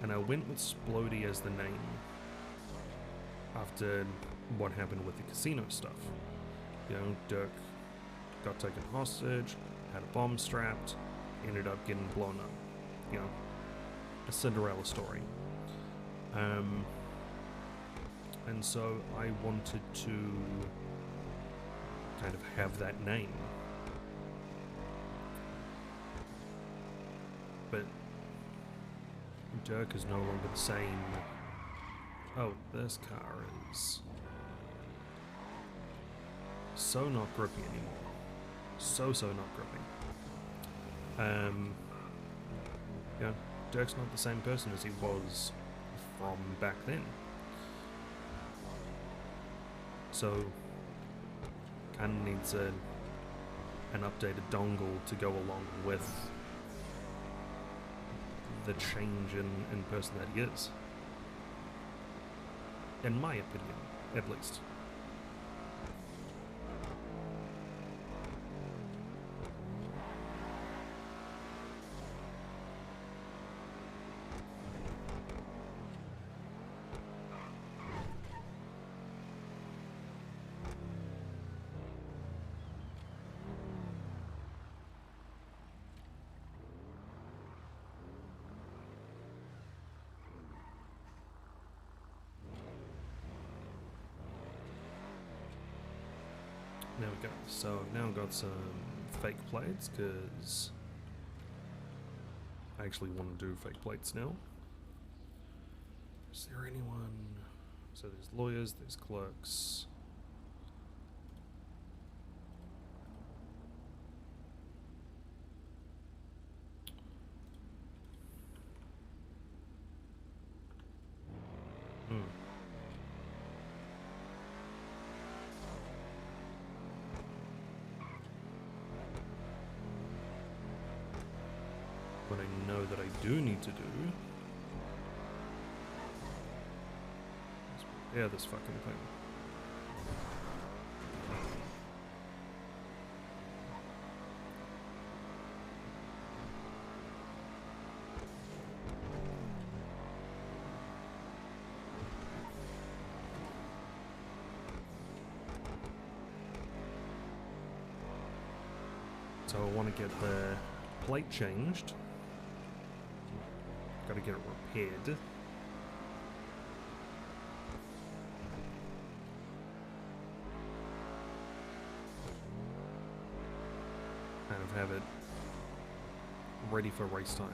and I went with Splody as the name after what happened with the casino stuff. You know, Dirk got taken hostage, had a bomb strapped, ended up getting blown up. You know, a Cinderella story. And so I wanted to kind of have that name. But Dirk is no longer the same. Oh, this car is so not grippy anymore. So not grippy. Yeah, Dirk's not the same person as he was from back then. So, kind of needs an updated dongle to go along with the change in person that he is. In my opinion, at least. There we go. So I've now got some fake plates because I actually want to do fake plates now. Is there anyone? So there's lawyers, there's clerks. What I know that I do need to do is prepare this fucking thing. So I want to get the plate changed. Got to get it repaired. Kind of have it ready for race time.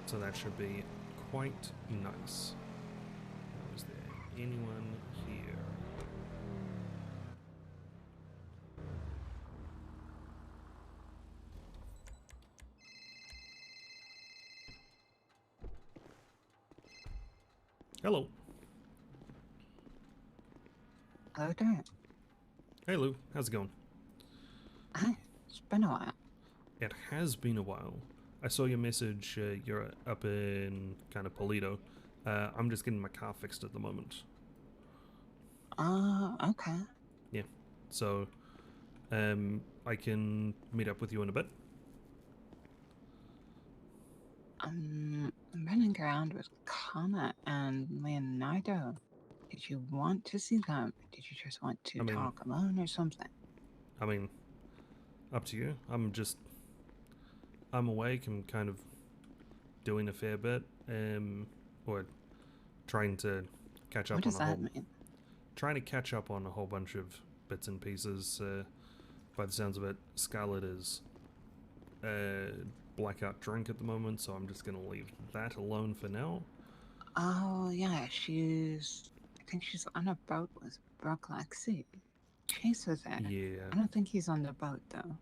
So that should be quite nice. Now, is there anyone here? Hello. Hello there. Hey Lou, how's it going? Hi, it's been a while. It has been a while. I saw your message, you're up in kind of Polito. I'm just getting my car fixed at the moment. Okay. Yeah, so I can meet up with you in a bit. I'm running around with Kana and Leonardo. Did you want to see them? Or did you just want to talk alone or something? I mean, up to you. I'm awake. I'm kind of doing a fair bit, or trying to catch up What does on a that whole. mean? Trying to catch up on a whole bunch of bits and pieces. By the sounds of it, Scarlet is blackout drunk at the moment, so I'm just gonna leave that alone for now. Oh, yeah, I think she's on a boat with Brooke Lexi. Chase was there. Yeah. I don't think he's on the boat, though.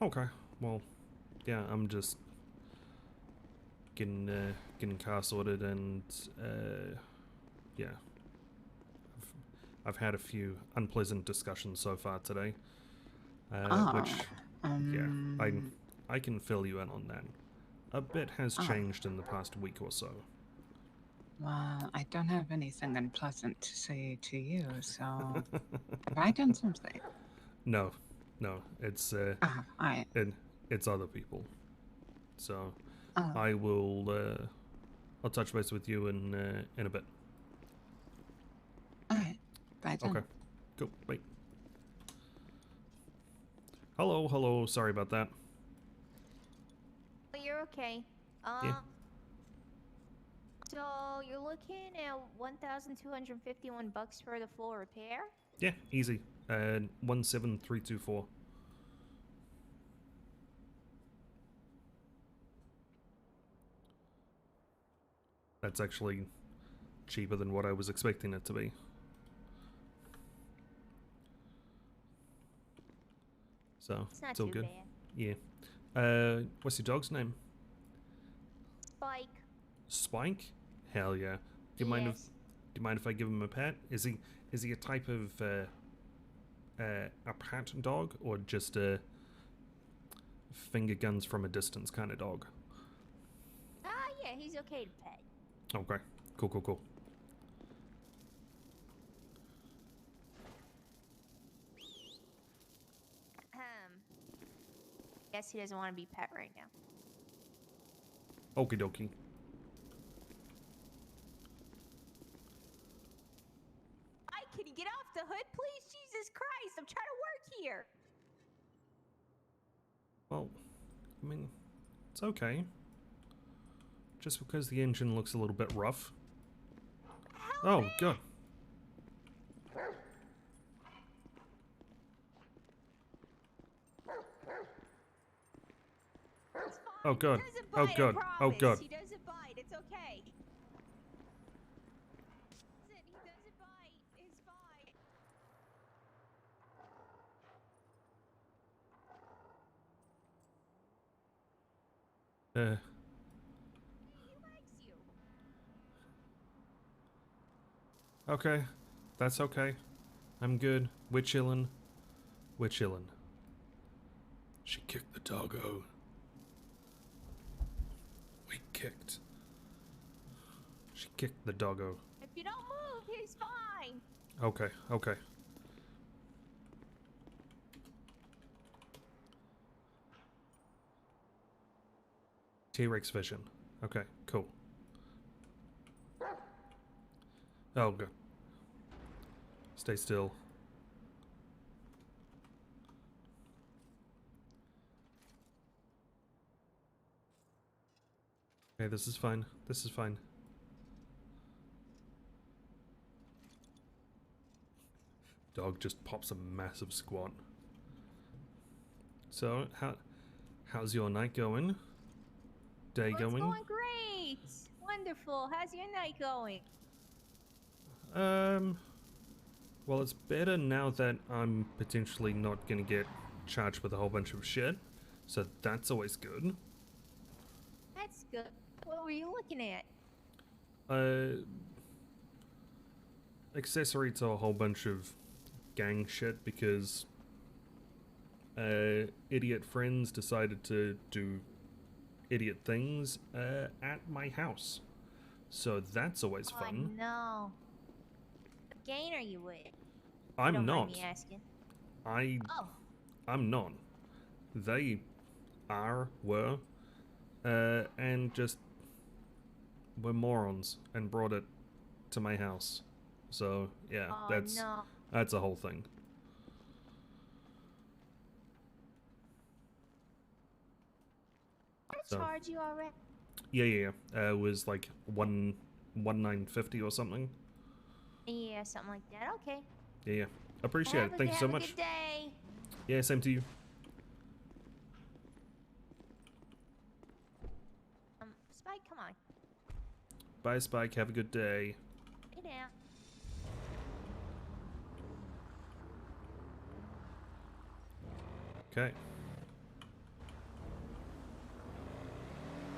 Okay. Well, yeah, I'm just getting car sorted, and yeah, I've had a few unpleasant discussions so far today, which yeah, I can fill you in on that. A bit has changed in the past week or so. Well, I don't have anything unpleasant to say to you, so have I done something? No, it's alright. it's other people. So Oh. I will I'll touch base with you in a bit. Alright. Bye then. Okay. Cool. Bye. Hello, hello. Sorry about that. Oh, you're okay. Yeah. So you're looking at 1,251 bucks for the full repair? Yeah, easy. 17324. That's actually cheaper than what I was expecting it to be. So, It's not it's all too good. bad. Yeah. What's your dog's name? Spike. Spike? Hell yeah. Do you mind if I give him a pet? Is he a type of a pet dog or just a finger guns from a distance kind of dog? Yeah, he's okay to pet. Okay. Cool, cool, cool. Guess he doesn't want to be pet right now. Okie dokie. Can you get off the hood, please? Jesus Christ, I'm trying to work here. Well, I mean, it's okay. Just because the engine looks a little bit rough. Oh, God. Oh, God. Oh, God. Oh, God. He doesn't bite. It's okay. Listen, he doesn't bite. It's fine. Uh, He likes you. okay. That's okay. I'm good. We're chillin'. We're chillin'. She kicked the doggo. We kicked. She kicked the doggo. If you don't move, he's fine. Okay, okay. T-Rex vision. Okay, cool. Oh, good. Stay still. Okay, this is fine. This is fine. Dog just pops a massive squat. So, how's your night going? Day It's going? going great. Wonderful. How's your night going? Well, it's better now that I'm potentially not gonna get charged with a whole bunch of shit. So that's always good. That's good. What were you looking at? Accessory to a whole bunch of gang shit because idiot friends decided to do idiot things at my house. So that's always fun. No. What gang are you with? I'm Don't not. mind me asking. I'm not. They were, and just were morons and brought it to my house. So yeah, that's a whole thing. Did I charge you already? Yeah. It was like 1,950 or something. Yeah, something like that. Okay. Yeah. Appreciate it. Thank you so much. Have a good day. Yeah, same to you. Spike, come on. Bye, Spike. Have a good day. Get out. Okay.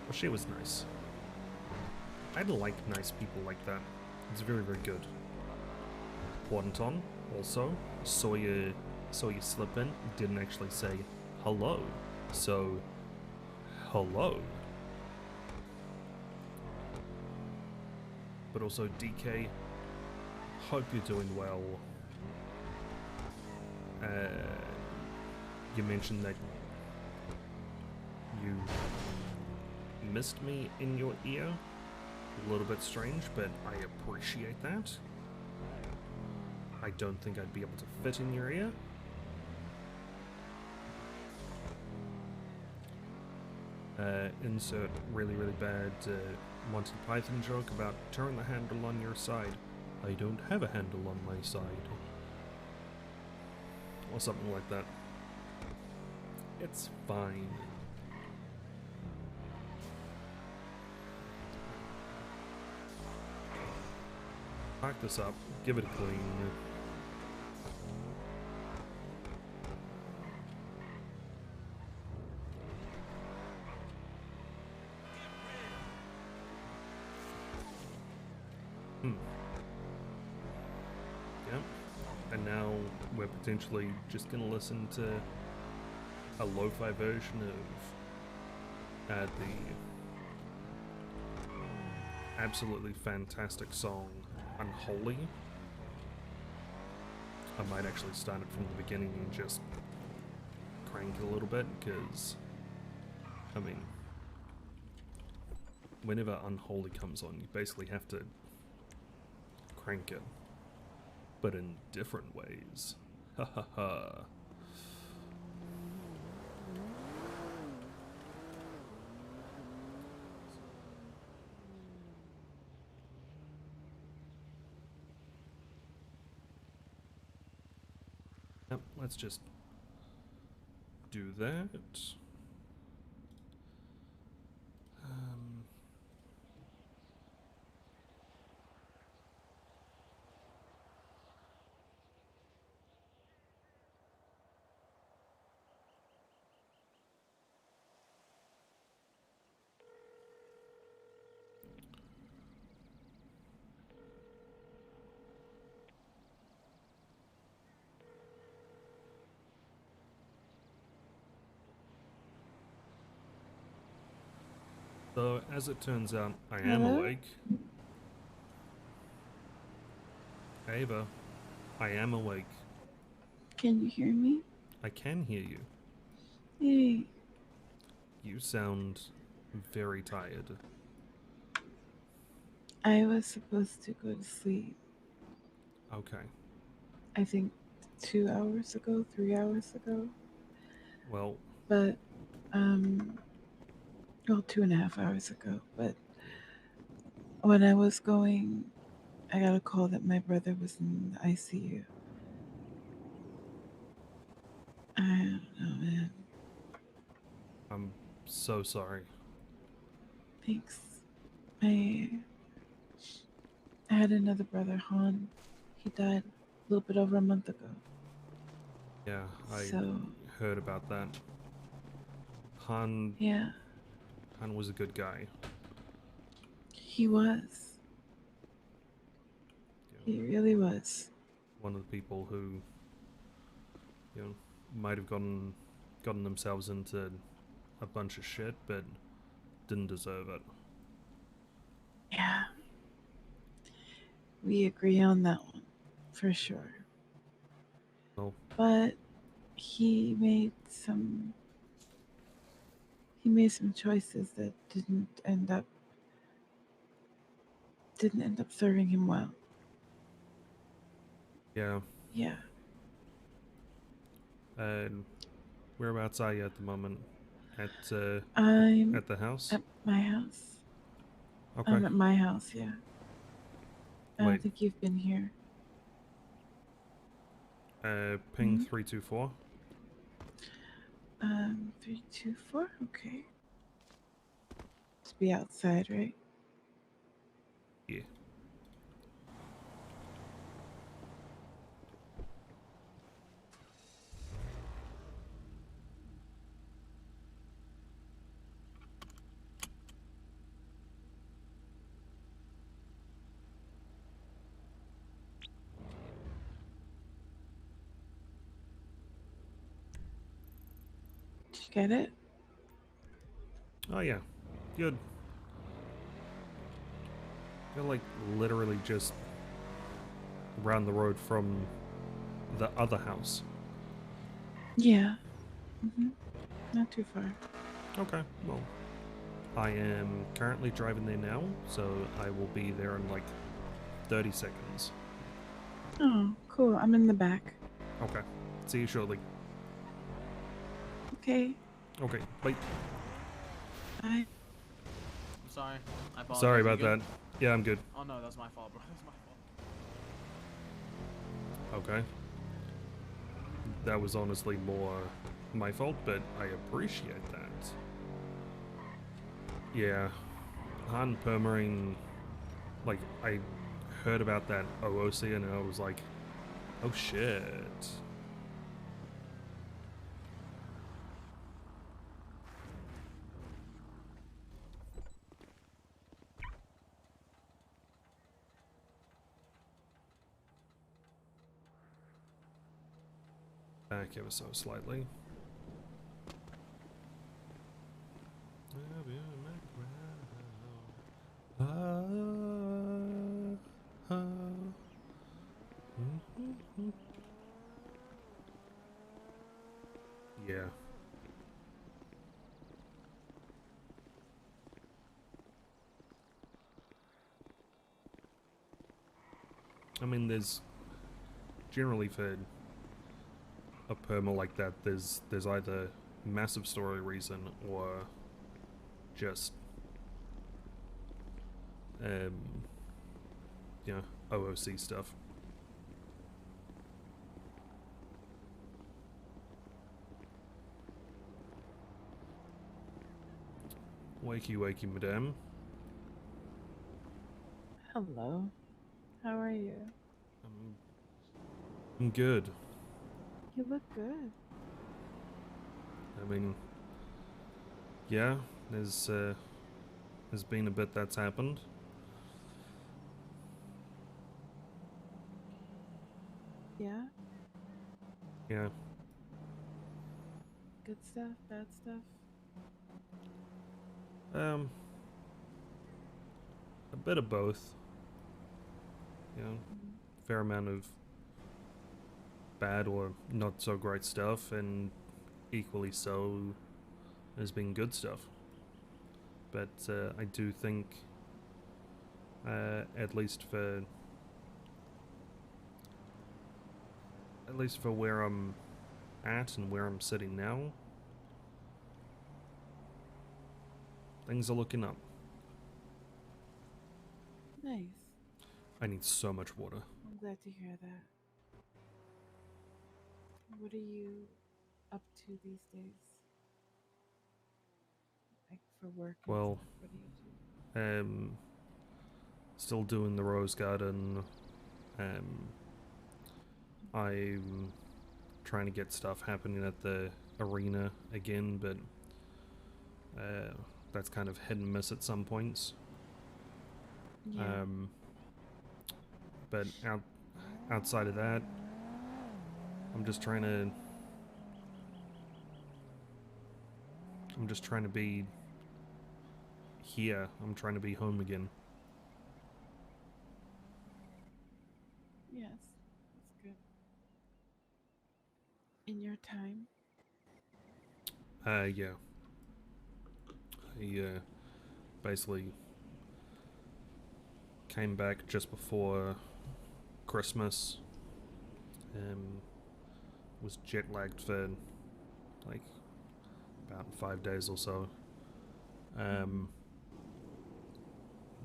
Well, she was nice. I like nice people like that. It's very, very good. Wonton, also, saw you slip in. Didn't actually say hello. So, hello. But also, DK, hope you're doing well. You mentioned that you missed me in your ear. A little bit strange, but I appreciate that. I don't think I'd be able to fit in your ear. insert really, really bad Monty Python joke about turn the handle on your side. I don't have a handle on my side. Or something like that. It's fine. Pack this up, give it a clean. Yep. And now we're potentially just gonna listen to a lo-fi version of the absolutely fantastic song Unholy. I might actually start it from the beginning and just crank it a little bit, because I mean, whenever Unholy comes on, you basically have to crank it, but in different ways. Ha ha ha. Yep, let's just do that. So, as it turns out, I am Hello? awake. Ava, I am awake. Can you hear me? I can hear you. Hey. You sound very tired. I was supposed to go to sleep, Okay. I think 2 hours ago, 3 hours ago. Well, But, well, 2.5 hours ago. But when I was going, I got a call that my brother was in the ICU. I don't know, man. I'm so sorry. Thanks. I had another brother, Han. He died a little bit over a month ago. Yeah, I So, heard about that. Han yeah, was a good guy. he was. You know, He really was. one of the people who, you know, might have gotten themselves into a bunch of shit, but didn't deserve it. Yeah. We agree on that one, for sure. Well, But he made some choices that didn't end up serving him well. yeah. Yeah. Whereabouts are you at the moment? At I'm at the house? at my house. Okay. I'm at my house, yeah. I don't Wait. think you've been here. Ping Mhm. 324. 324? Okay. Just be outside, right? Yeah. Did you get it? Oh yeah. Good. You're like literally just around the road from the other house. Yeah. Not too far. Okay, well, I am currently driving there now, so I will be there in like 30 seconds. Oh, cool. I'm in the back. Okay, see you shortly. Okay. Okay, bye. Hi. I'm sorry. I apologize. Sorry You about good? that. Yeah, I'm good. Oh no, that's my fault, bro. That's my fault. Okay. That was honestly more my fault, but I appreciate that. Yeah. Han permaring, like, I heard about that OOC and I was like, oh shit. Back ever so slightly. Yeah. I mean, there's generally for a perma like that, there's either massive story reason or just you know, OOC stuff. Wakey wakey, madame. Hello. How are you? I'm good. You look good. I mean, yeah, there's been a bit that's happened. Yeah? Yeah. Good stuff, bad stuff? A bit of both. You know, fair amount of bad or not so great stuff, and equally so has been good stuff. But I do think, at least for where I'm at and where I'm sitting now, things are looking up. Nice. I need so much water. I'm glad to hear that. What are you up to these days? Like for work and Well, stuff, what do you do? Still doing the Rose Garden. I'm trying to get stuff happening at the arena again, but that's kind of hit and miss at some points. Yeah. But outside of that, I'm just trying to be here. I'm trying to be home again. Yes, that's good. In your time? Yeah. I basically came back just before Christmas. Was jet lagged for like about 5 days or so.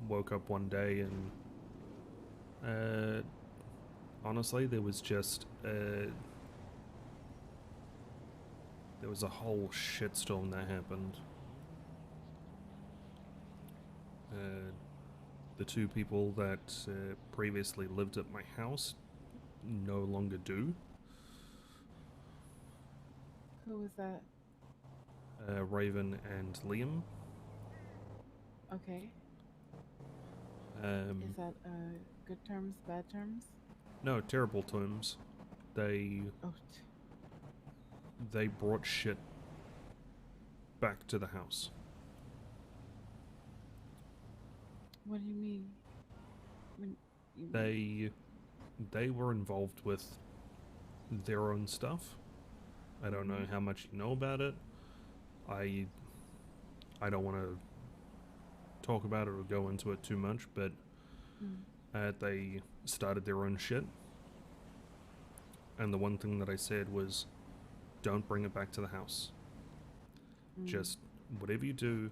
Woke up one day and honestly there was just there was a whole shitstorm that happened. The two people that previously lived at my house no longer do. Who was that? Raven and Liam. Okay. Is that good terms, bad terms? No, terrible terms. They Oh, brought shit back to the house. what do you mean? When you They were involved with their own stuff. I don't know how much you know about it. I don't want to talk about it or go into it too much, but they started their own shit. And the one thing that I said was, don't bring it back to the house. Just whatever you do,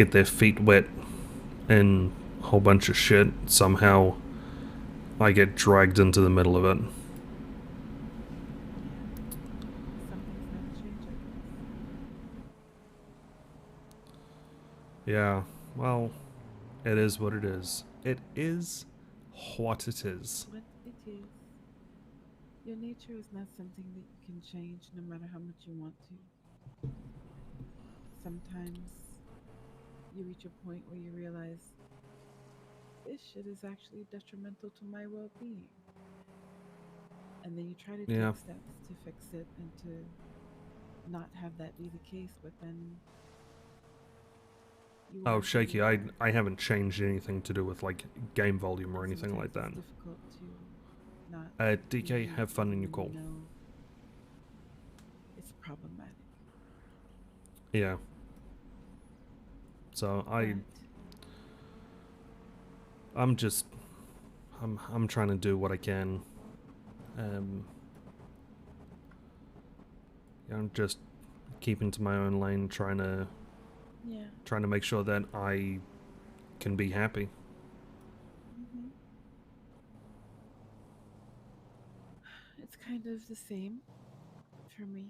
get their feet wet in a whole bunch of shit, somehow I get dragged into the middle of it. Something's gotta change, I guess. Yeah, well, it is what it is. It is what it is. What it is. Your nature is not something that you can change no matter how much you want to. Sometimes you reach a point where you realize this shit is actually detrimental to my well being. And then you try to Yeah. take steps to fix it and to not have that be the case, but then you Oh, are who Shaky, you I are. haven't changed anything to do with, like, game volume or And anything like that. sometimes it's difficult to not be DK, you have fun in even your when you call. know it's problematic. Yeah. So, But I'm trying to do what I can. Yeah, I'm just keeping to my own lane, trying to make sure that I can be happy. hmm it's kind of the same for me.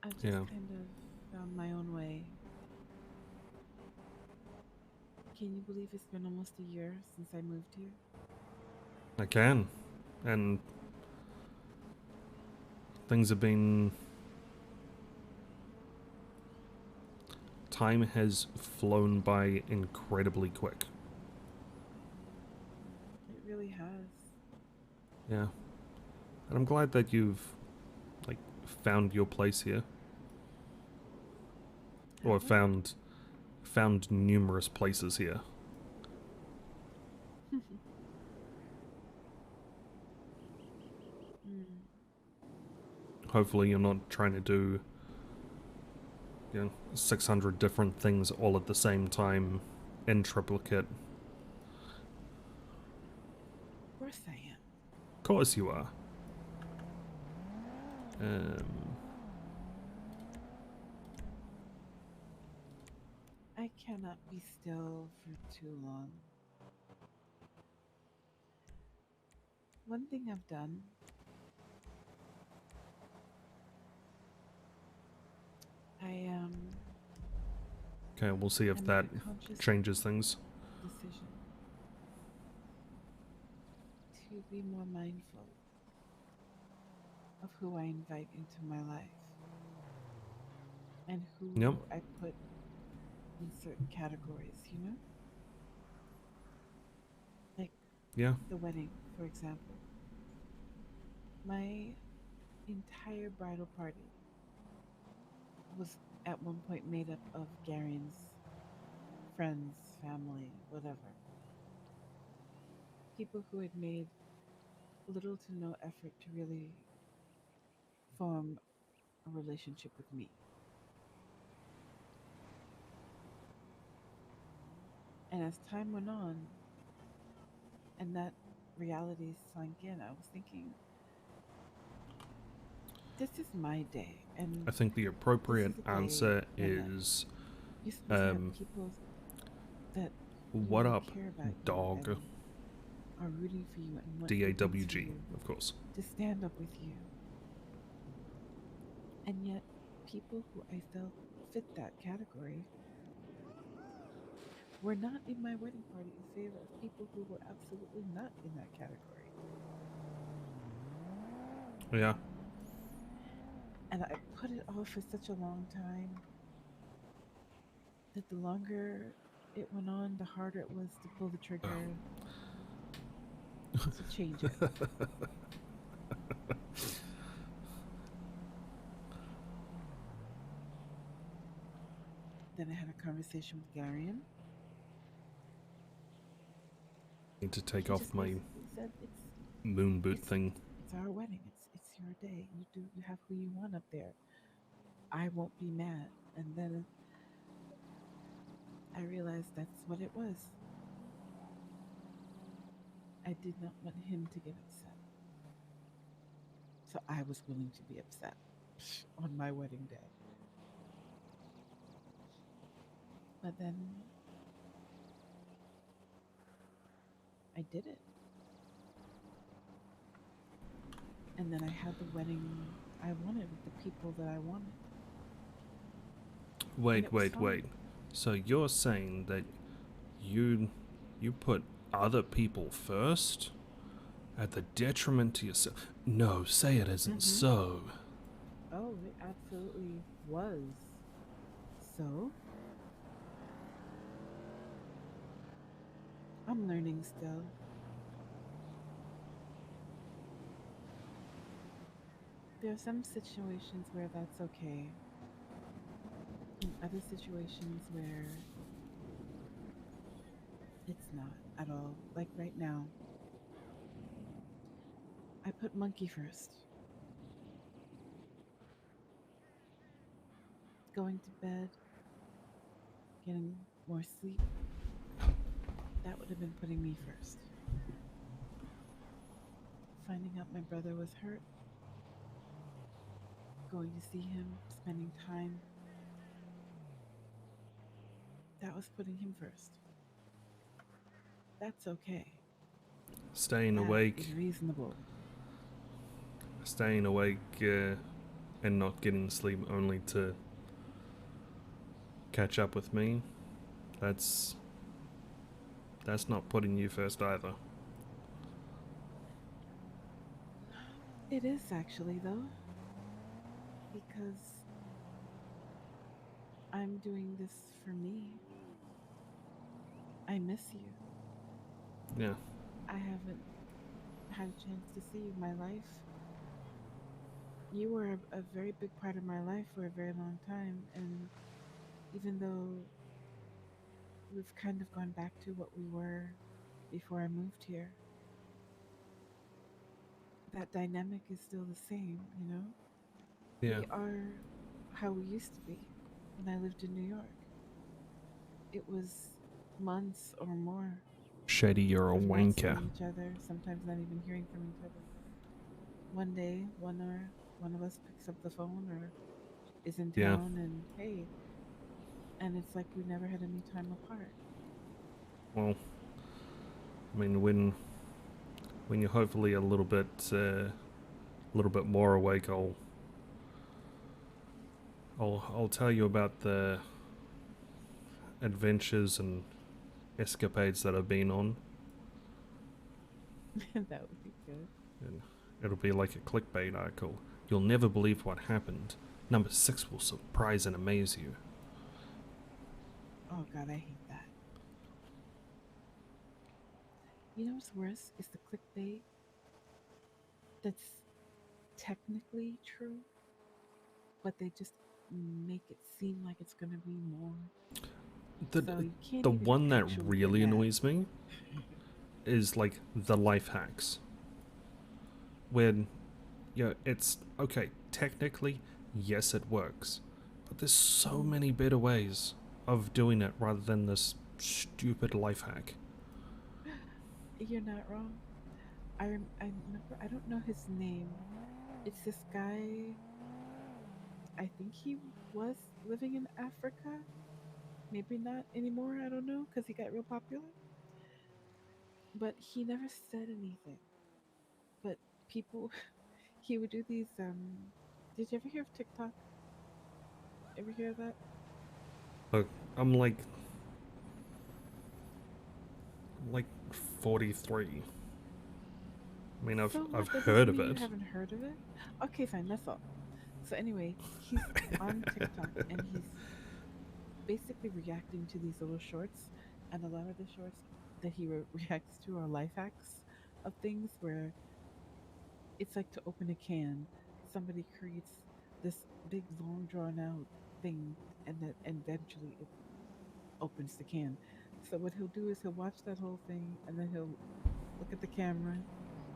I've just Yeah. kind of found my own way. Can you believe it's been almost a year since I moved here? I can. And things have been... Time has flown by incredibly quick. It really has. Yeah. And I'm glad that you've, like, found your place here. Or Have I? found numerous places here. Mm. Hopefully you're not trying to do, 600 different things all at the same time in triplicate. Of course I am. Of course you are. I cannot be still for too long. One thing I've done, I Okay, we'll see if I made that a conscious changes things. decision to be more mindful of who I invite into my life and who Yep. I put in certain categories, you know? Like Yeah. the wedding, for example. My entire bridal party was at one point made up of Garen's friends, family, whatever. People who had made little to no effort to really form a relationship with me. And as time went on and that reality sunk in, I was thinking, this is my day. And I think the this appropriate is a day answer when is, you're supposed to have people that you what know up, care about you dog? and are rooting for you and want DAWG, of course. to stand up with you. And yet, people who I felt fit that category were not in my wedding party in favor of people who were absolutely not in that category. Yeah. And I put it off for such a long time that the longer it went on, the harder it was to pull the trigger to change it. Then I had a conversation with Garion. Need to take He off just my basically said moon boot thing. it's our wedding. It's your day. You have who you want up there. I won't be mad. And then I realized that's what it was. I did not want him to get upset. So I was willing to be upset on my wedding day. But then I did it. And then I had the wedding I wanted with the people that I wanted. Wait. So you're saying that you put other people first at the detriment to yourself? No, say it isn't so. Oh, it absolutely was. So, I'm learning still. There are some situations where that's okay, and other situations where it's not at all. Like right now, I put Monkey first. Going to bed, getting more sleep, that would have been putting me first. Finding out my brother was hurt, going to see him, spending time, that was putting him first. That's okay. Staying That awake. is reasonable. Staying awake and not getting sleep only to catch up with me. That's not putting you first either. It is actually, though, because I'm doing this for me. I miss you. Yeah. I haven't had a chance to see you. My life. You were a very big part of my life for a very long time, and even though we've kind of gone back to what we were before I moved here, that dynamic is still the same, you know? Yeah. We are how we used to be when I lived in New York. It was months or more Shady, you're a of not wanker. seeing each other, sometimes not even hearing from each other. One day, one of us picks up the phone or is in Yeah. town and hey, and it's like we never had any time apart. Well, I mean, when you're hopefully a little bit more awake, I'll tell you about the adventures and escapades that I've been on. That would be good. And it'll be like a clickbait article. You'll never believe what happened. Number 6 will surprise and amaze you. Oh God, I hate that. You know what's worse is the clickbait that's technically true, but they just make it seem like it's gonna be more. So you can't The even one that actually really get mad. annoys me is like the life hacks. When, it's okay, technically, yes, it works, but there's so many better ways of doing it rather than this stupid life hack. You're not wrong. I remember. I don't know his name. It's this guy. I think he was living in Africa. Maybe not anymore. I don't know because he got real popular. But he never said anything. But people, he would do these. Did you ever hear of TikTok? Ever hear of that? Look, I'm like 43. I mean, I've So what, that heard doesn't of mean it. you haven't heard of it? Okay, fine. That's all. So anyway, he's on TikTok and he's basically reacting to these little shorts, and a lot of the shorts that he reacts to are life hacks of things where it's like to open a can. Somebody creates this big, long, drawn out thing, and that eventually it opens the can. So what he'll do is he'll watch that whole thing, and then he'll look at the camera,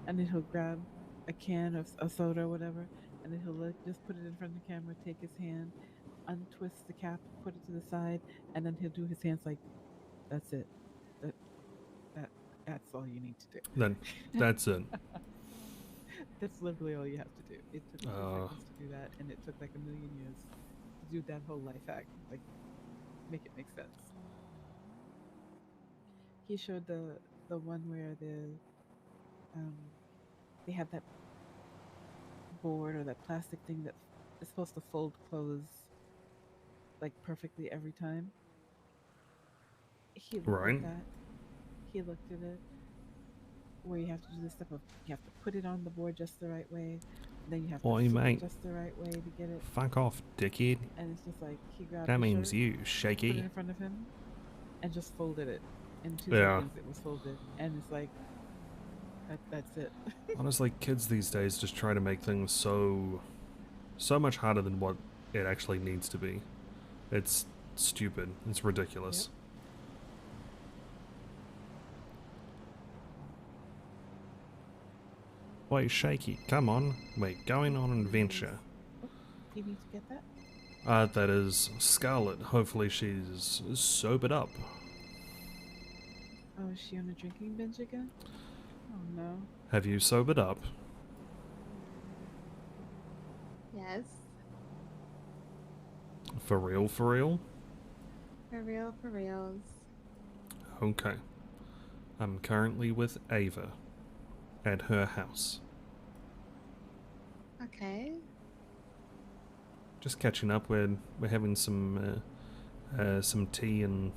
and then he'll grab a can of a soda or whatever, and then he'll just put it in front of the camera, take his hand, untwist the cap, put it to the side, and then he'll do his hands like, "That's it. That that's all you need to do." Then that's it. That's literally all you have to do. It took 2 seconds to do that, and it took like a million years to do that whole life hack. Like, make it make sense. He showed the one where um they have that board or that plastic thing that is supposed to fold clothes like perfectly every time. He looked Right. at that. He looked at it where you have to do this step of you have to put it on the board just the right way, then you have to Oi, flip mate. it just the right way to get it. Fuck off, dickhead. And it's just like he grabbed That the means shirt, you, put it shaky. in front of him, and just folded it. In 2 Yeah. seconds, it was folded, and it's like that's it. Honestly, kids these days just try to make things so much harder than what it actually needs to be. It's stupid. It's ridiculous. Wait, shaky, come on. We're going on an adventure. You need to get that. That is Scarlet. Hopefully she's sobered up. Oh, is she on a drinking binge again? Oh no. Have you sobered up? Yes. For real, for real? For real, for reals. Okay. I'm currently with Ava at her house. Okay. Just catching up. We're having some tea and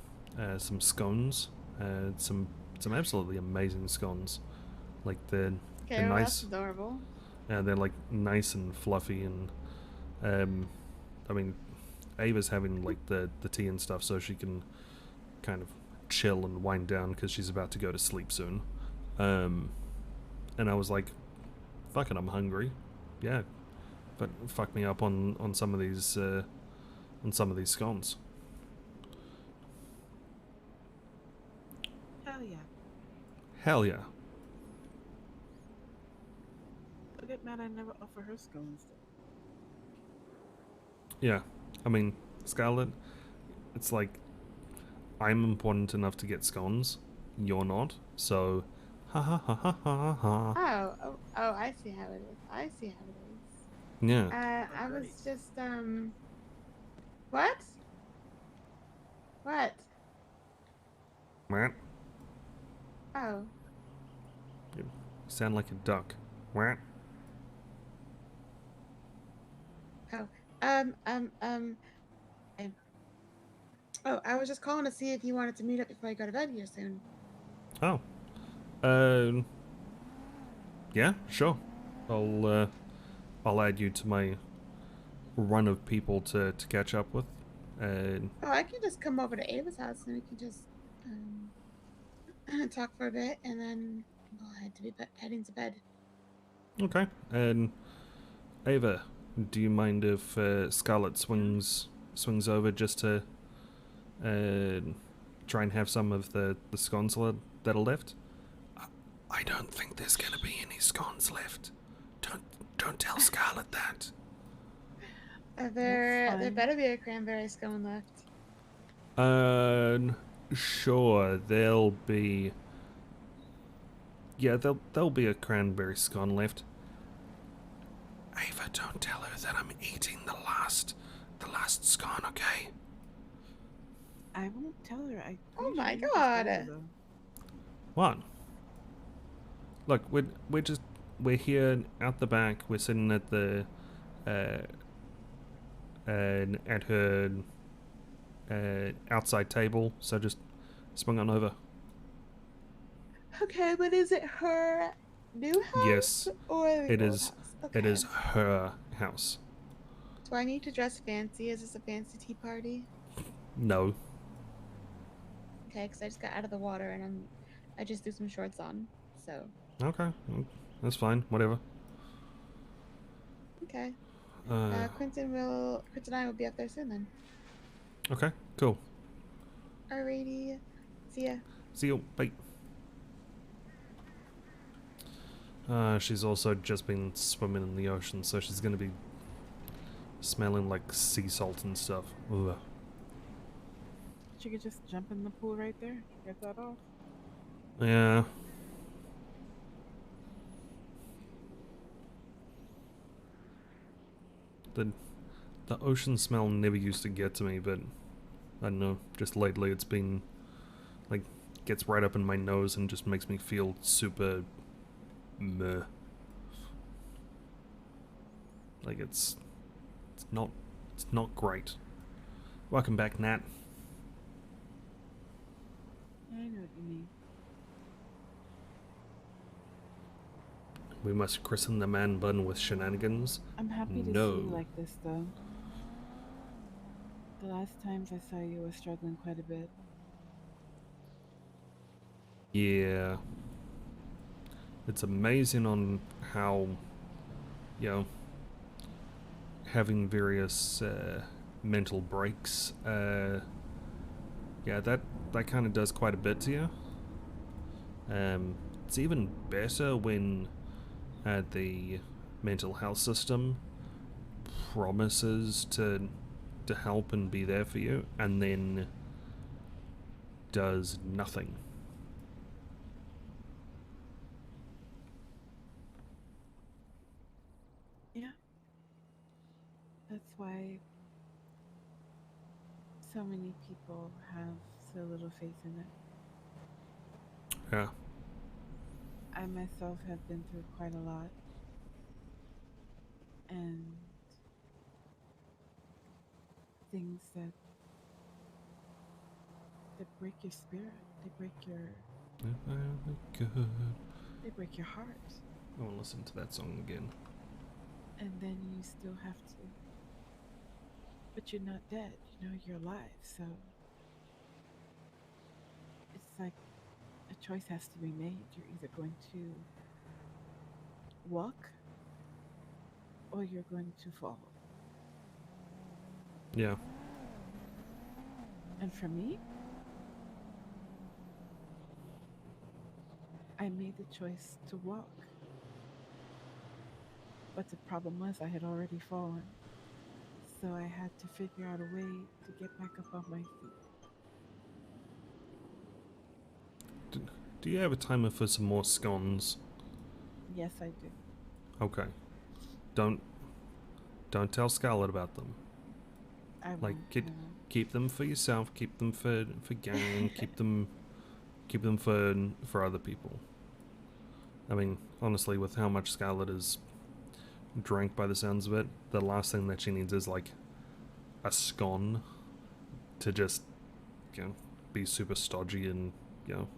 some scones. Some absolutely amazing scones. Like they're Okay, they're well, nice. that's adorable. They're like nice and fluffy and I mean, Ava's having like the tea and stuff so she can kind of chill and wind down because she's about to go to sleep soon. And I was like, fuck it, I'm hungry. Yeah, but fuck me up on some of these scones. Hell yeah. Hell yeah. Don't get mad I never offer her scones. Yeah, I mean, Scarlet, it's like I'm important enough to get scones, you're not, so ha ha ha ha ha ha. Oh, I see how it is. I see how it is. Yeah. I was just, what? What? What? Oh. You sound like a duck. What? Oh. Oh, I was just calling to see if you wanted to meet up before I go to bed here soon. Oh. Yeah, sure. I'll add you to my run of people to catch up with. Oh, I can just come over to Ava's house and we can just talk for a bit and then we'll heading to bed. Okay. And Ava, do you mind if Scarlet swings over just to try and have some of the scones that are left? I don't think there's gonna be any scones left. Don't tell Scarlet that. There better be a cranberry scone left. Sure, there'll be. Yeah, there'll be a cranberry scone left. Ava, don't tell her that I'm eating the last scone, okay? I won't tell her. Oh my god. What? Look, we're here out the back. We're sitting at the at her outside table. So just swing on over. Okay, but is it her new house? Yes, or the it old is. house? Okay. It is her house. Do I need to dress fancy? Is this a fancy tea party? No. Okay, because I just got out of the water and I just threw some shorts on, so. Okay, that's fine. Whatever. Okay. Quentin and I will be up there soon then. Okay, cool. Alrighty. See ya. See you. Bye. She's also just been swimming in the ocean, so she's gonna be smelling like sea salt and stuff. Ugh. She could just jump in the pool right there. Get that off. Yeah. the ocean smell never used to get to me, but I don't know, just lately it's been like gets right up in my nose and just makes me feel super meh. Like it's not great. Welcome back, Nat. I know what you mean. We must christen the man bun with shenanigans. I'm happy to see you like this, though. The last times I saw you were struggling quite a bit. Yeah. It's amazing on how, you know, having various mental breaks, yeah, that kind of does quite a bit to you. It's even better when the mental health system promises to help and be there for you, and then does nothing. Yeah. That's why so many people have so little faith in it. Yeah. I myself have been through quite a lot. And things that break your spirit. They break your They break your heart. I want to listen to that song again. And then you still have to. But you're not dead, you know, you're alive, so it's like a choice has to be made. You're either going to walk or you're going to fall. Yeah. And for me, I made the choice to walk. But the problem was I had already fallen. So I had to figure out a way to get back up on my feet. Do you have a timer for some more scones? Yes, I do. Okay. Don't tell Scarlett about them. I Like won't. keep them for yourself. Keep them for gang. keep them for other people. I mean, honestly, with how much Scarlett is drank by the sounds of it, the last thing that she needs is like a scone to just, you know, be super stodgy, and, you know,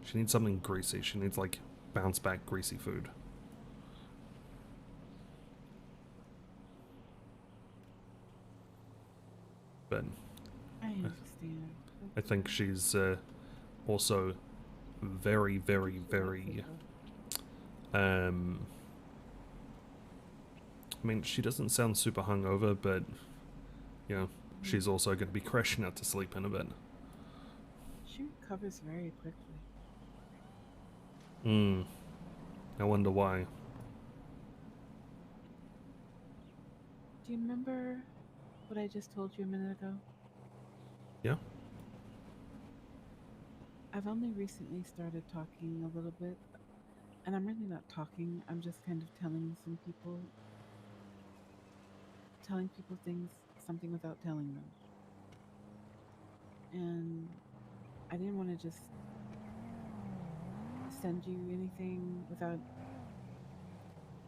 she needs something greasy. She needs like bounce back greasy food. But I understand. I think she's also very, very, very I mean, she doesn't sound super hungover, but, you know, she's also going to be crashing out to sleep in a bit. She recovers very quickly. I wonder why. Do you remember what I just told you a minute ago? Yeah? I've only recently started talking a little bit, and I'm really not talking, I'm just kind of telling people things, something without telling them. And I didn't want to just send you anything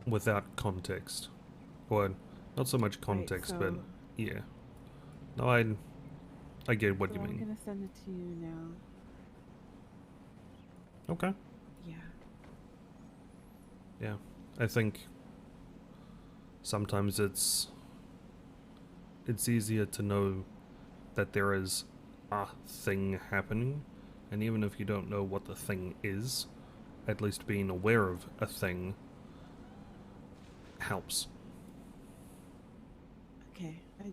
Without context. Or, not so much context, right, but, so, yeah. No, I get what you mean. I'm gonna send it to you now. Okay. Yeah. Yeah. I think sometimes it's easier to know that there is a thing happening, and even if you don't know what the thing is, at least being aware of a thing helps. Okay, I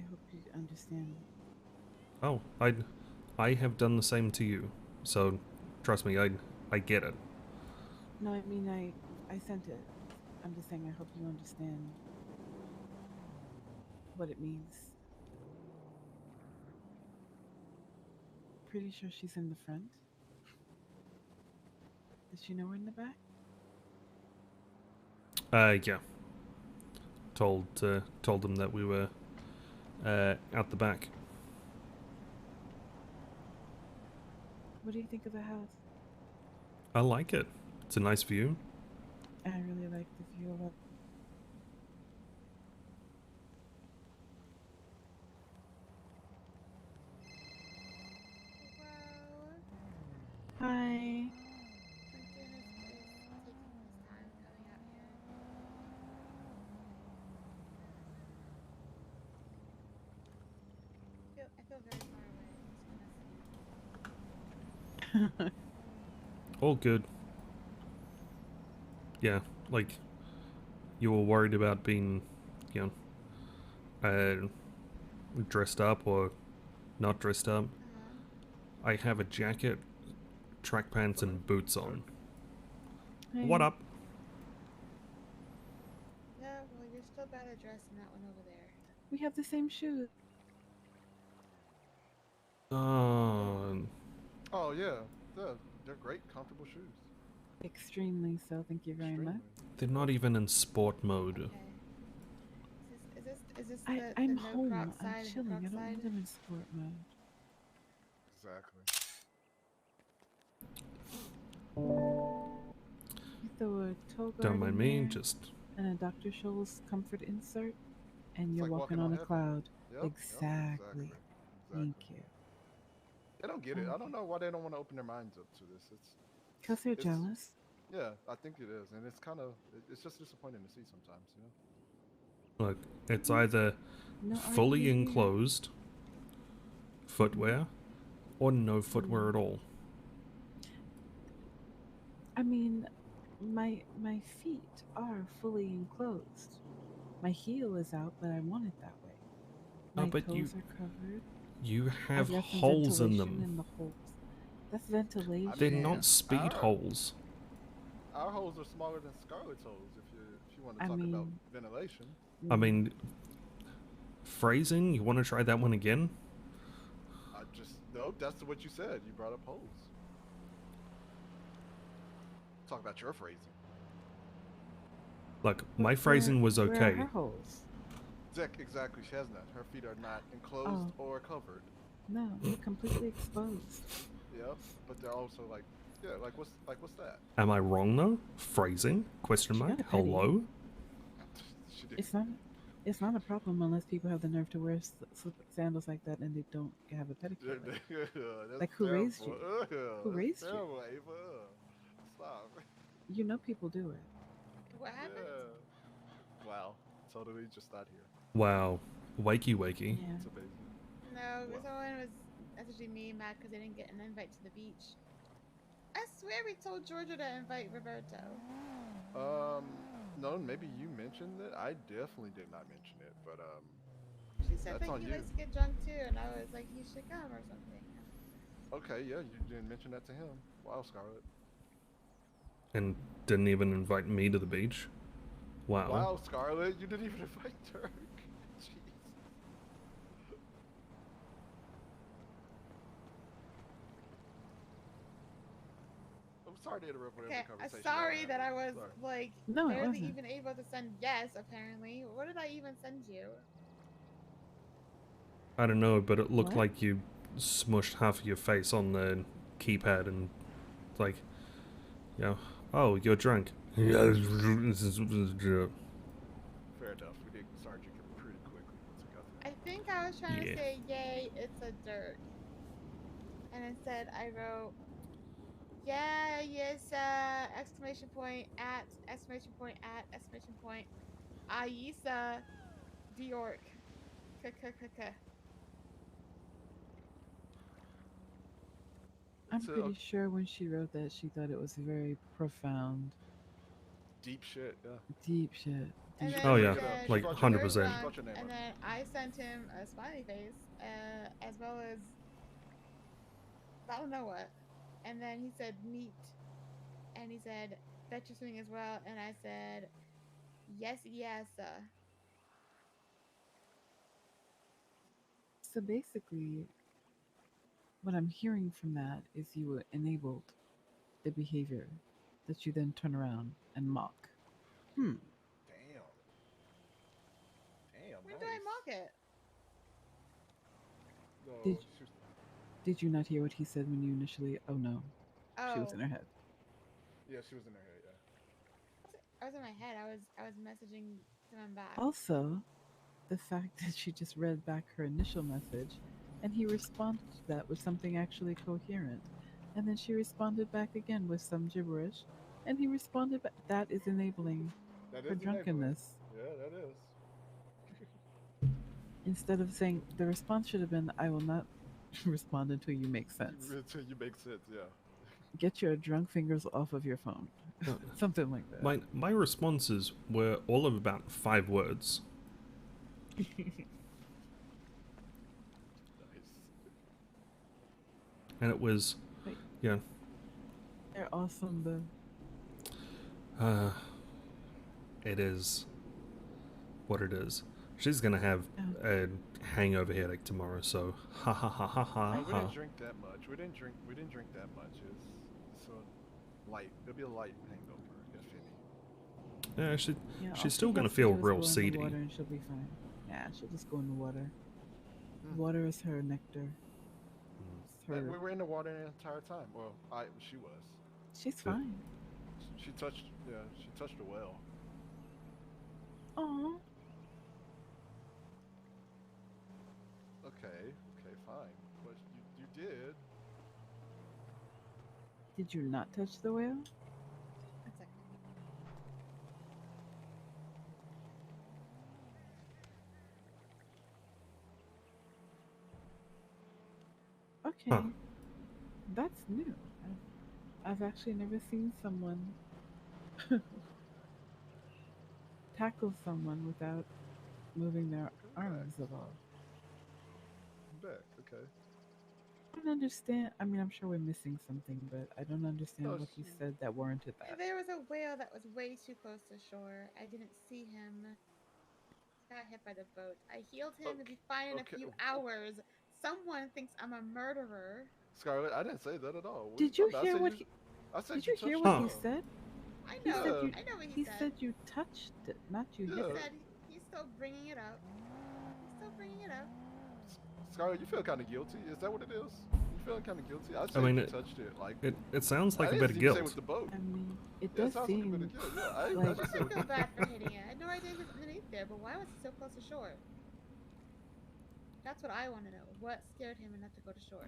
hope you understand. Oh, I have done the same to you, so trust me, I get it. No, I mean, I sent it. I'm just saying I hope you understand what it means. Pretty sure she's in the front. Does she know we're in the back? Yeah. told them that we were out the back. What do you think of the house? I like it. It's a nice view. I really like the view of it. Hi. I feel very far away. All good. Yeah, like you were worried about being, you know, dressed up or not dressed up. I have a jacket, track pants, and boots on. What up? Yeah, well, you're still better dressed than that one over there. We have the same shoes. Oh yeah, they're great, comfortable shoes. Extremely so. Thank you very much. They're not even in sport mode. Okay. Is this I'm the no home. Croc I'm side and the chilling. Croc I don't side? need them in sport mode. Exactly. You throw a toe guard Don't mind in me, there just and a Dr. Scholl's comfort insert, and It's you're like walking walking on on a heaven. cloud. Yep, Exactly. Thank you. They don't get it. I don't know why they don't want to open their minds up to this. Because they're jealous. Yeah, I think it is, and it's kind of it's just disappointing to see sometimes, you know. look. It's either No fully argument here. enclosed footwear or no footwear at all. I mean, my feet are fully enclosed. My heel is out, but I want it that way. No, My but toes are covered. you have I've got some holes in ventilation them. in the holes. That's ventilation. They're not speed holes. Our holes are smaller than Scarlett's holes. If you want to I talk about mean- ventilation. I mean, phrasing. You want to try that one again? No, that's what you said. You brought up holes. Talk about your phrasing. Look, my phrasing was Where are okay. her holes? Exactly, she has not. Her feet are not enclosed or covered. No, they're completely exposed. Yep, but they're also like, yeah, like what's that? Am I wrong though? Phrasing? Question She mark? got a petty. Hello? It's not a problem unless people have the nerve to wear sandals like that and they don't have a pedicure. Like who raised you? Who raised you? Terrible, Ava. Stop. You know people do it. What happened? Yeah. Wow. Totally just not here. Wow. Wakey wakey. Yeah. It's amazing. No, someone was messaging me mad because they didn't get an invite to the beach. I swear we told Georgia to invite Roberto. No, maybe you mentioned it. I definitely did not mention it, but She said that's that on he you. likes to get drunk too, and I was like, he should come or something. Okay, yeah, you didn't mention that to him. Wow, Scarlett. And didn't even invite me to the beach. Wow. Wow, Scarlett, you didn't even invite Dirk. Jeez. I'm sorry to interrupt whatever Okay, conversation. sorry that I was like No, it barely wasn't. even able to send yes. Apparently, what did I even send you? I don't know, but it looked What? like you smushed half of your face on the keypad and like, you know, oh, you're drunk. Fair enough. We did Sergeant pretty quickly once we got I think I was trying Yeah. to say, "Yay, it's a Dirk," and instead I wrote, "Yeah, yes, exclamation point at exclamation point at exclamation point, Aisa Diork, k. I'm pretty sure when she wrote that, she thought it was very profound. Deep shit, yeah. Deep shit. And Deep then Oh, he yeah, said, like, "You're 100%. drunk," and then I sent him a smiley face, as well as I don't know what. And then he said meat, and he said bet you're swimming as well, and I said yes, So basically, what I'm hearing from that is you enabled the behavior that you then turn around and mock. Damn. Damn, When did I nice. mock it? No, Did- she was, Did you not hear what he said when you initially? Oh no, she was Oh, in her head. yeah, she was in her head. Yeah. I was in my head. I was messaging someone back. Also, the fact that she just read back her initial message, and he responded to that with something actually coherent, and then she responded back again with some gibberish, and he responded back. That is enabling That her is enabling. drunkenness. Yeah, that is. Instead of saying the response should have been, "I will not respond until you make sense." Until you make sense, yeah. Get your drunk fingers off of your phone. Something like that. My responses were all of about 5 words. Nice. And it was, Wait. yeah, They're awesome though. it is what it is. She's gonna have a hangover headache tomorrow, so ha ha ha ha ha We ha. didn't drink that much. We didn't drink that much. It's so light. It'll be a light hangover, if any. Yeah, Yeah, all she's still she gonna has to feel do is real go in the seedy. water and she'll be fine. Yeah, she'll just go in the water. Water is her nectar. It's her. We were in the water the entire time. Well, she was. She's fine. She touched the well. Aww. Okay, fine. But you did. Did you not touch the whale? 1 second. Okay. Huh. That's new. I've actually never seen someone tackle someone without moving their arms at all. Back, okay. I don't understand. I mean, I'm sure we're missing something, but I don't understand what he said that warranted that. There was a whale that was way too close to shore. I didn't see him. He got hit by the boat. I healed him to be fine in a few hours. Someone thinks I'm a murderer. Scarlett, I didn't say that at all. Did you hear what he? I said Did you hear touched what the he well. said? I He know. said you. I know what He said you touched it, not you hit He it. said he's still bringing it up. He's still bringing it up. Scarlett, you feel kind of guilty? Is that what it is? You feeling kind of guilty? I mean, you it- touched it. Like It sounds like I a didn't bit of even say it guilt. was the boat. I mean, it Yeah, does sounds like a seem bit of guilt. Yeah, I like just I feel bad for hitting it. I had no idea he was underneath there, but why was he so close to shore? That's what I want to know. What scared him enough to go to shore?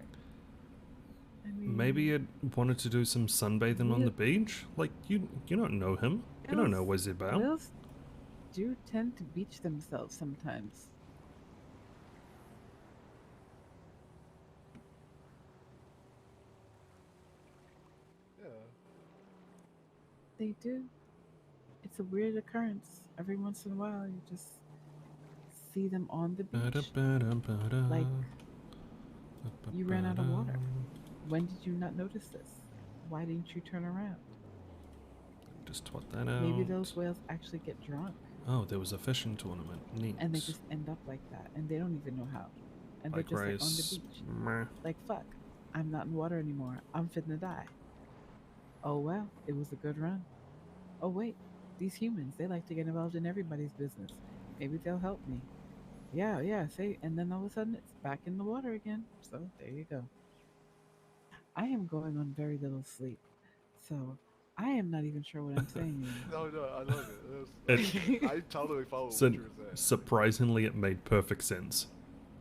I mean, Maybe it wanted to do some sunbathing on the beach. Like you don't know him. You don't know what's about. whales do tend to beach themselves sometimes. Yeah. They do. It's a weird occurrence. Every once in a while, you just see them on the beach. Like you ran out of water. When did you not notice this? Why didn't you turn around? Just twat that out. Maybe those whales actually get drunk Oh, there was a fishing tournament. Neat. and they just end up like that, and they don't even know how. And Like they're just like on race. the beach. Meh. Like, fuck, I'm not in water anymore. I'm finna die. Oh well, it was a good run. Oh wait, these humans, they like to get involved in everybody's business. Maybe they'll help me. Yeah, say, and then all of a sudden it's back in the water again. So there you go. I am going on very little sleep. So I am not even sure what I'm saying anymore. No, I love it. I totally follow what you were saying. Surprisingly, it made perfect sense.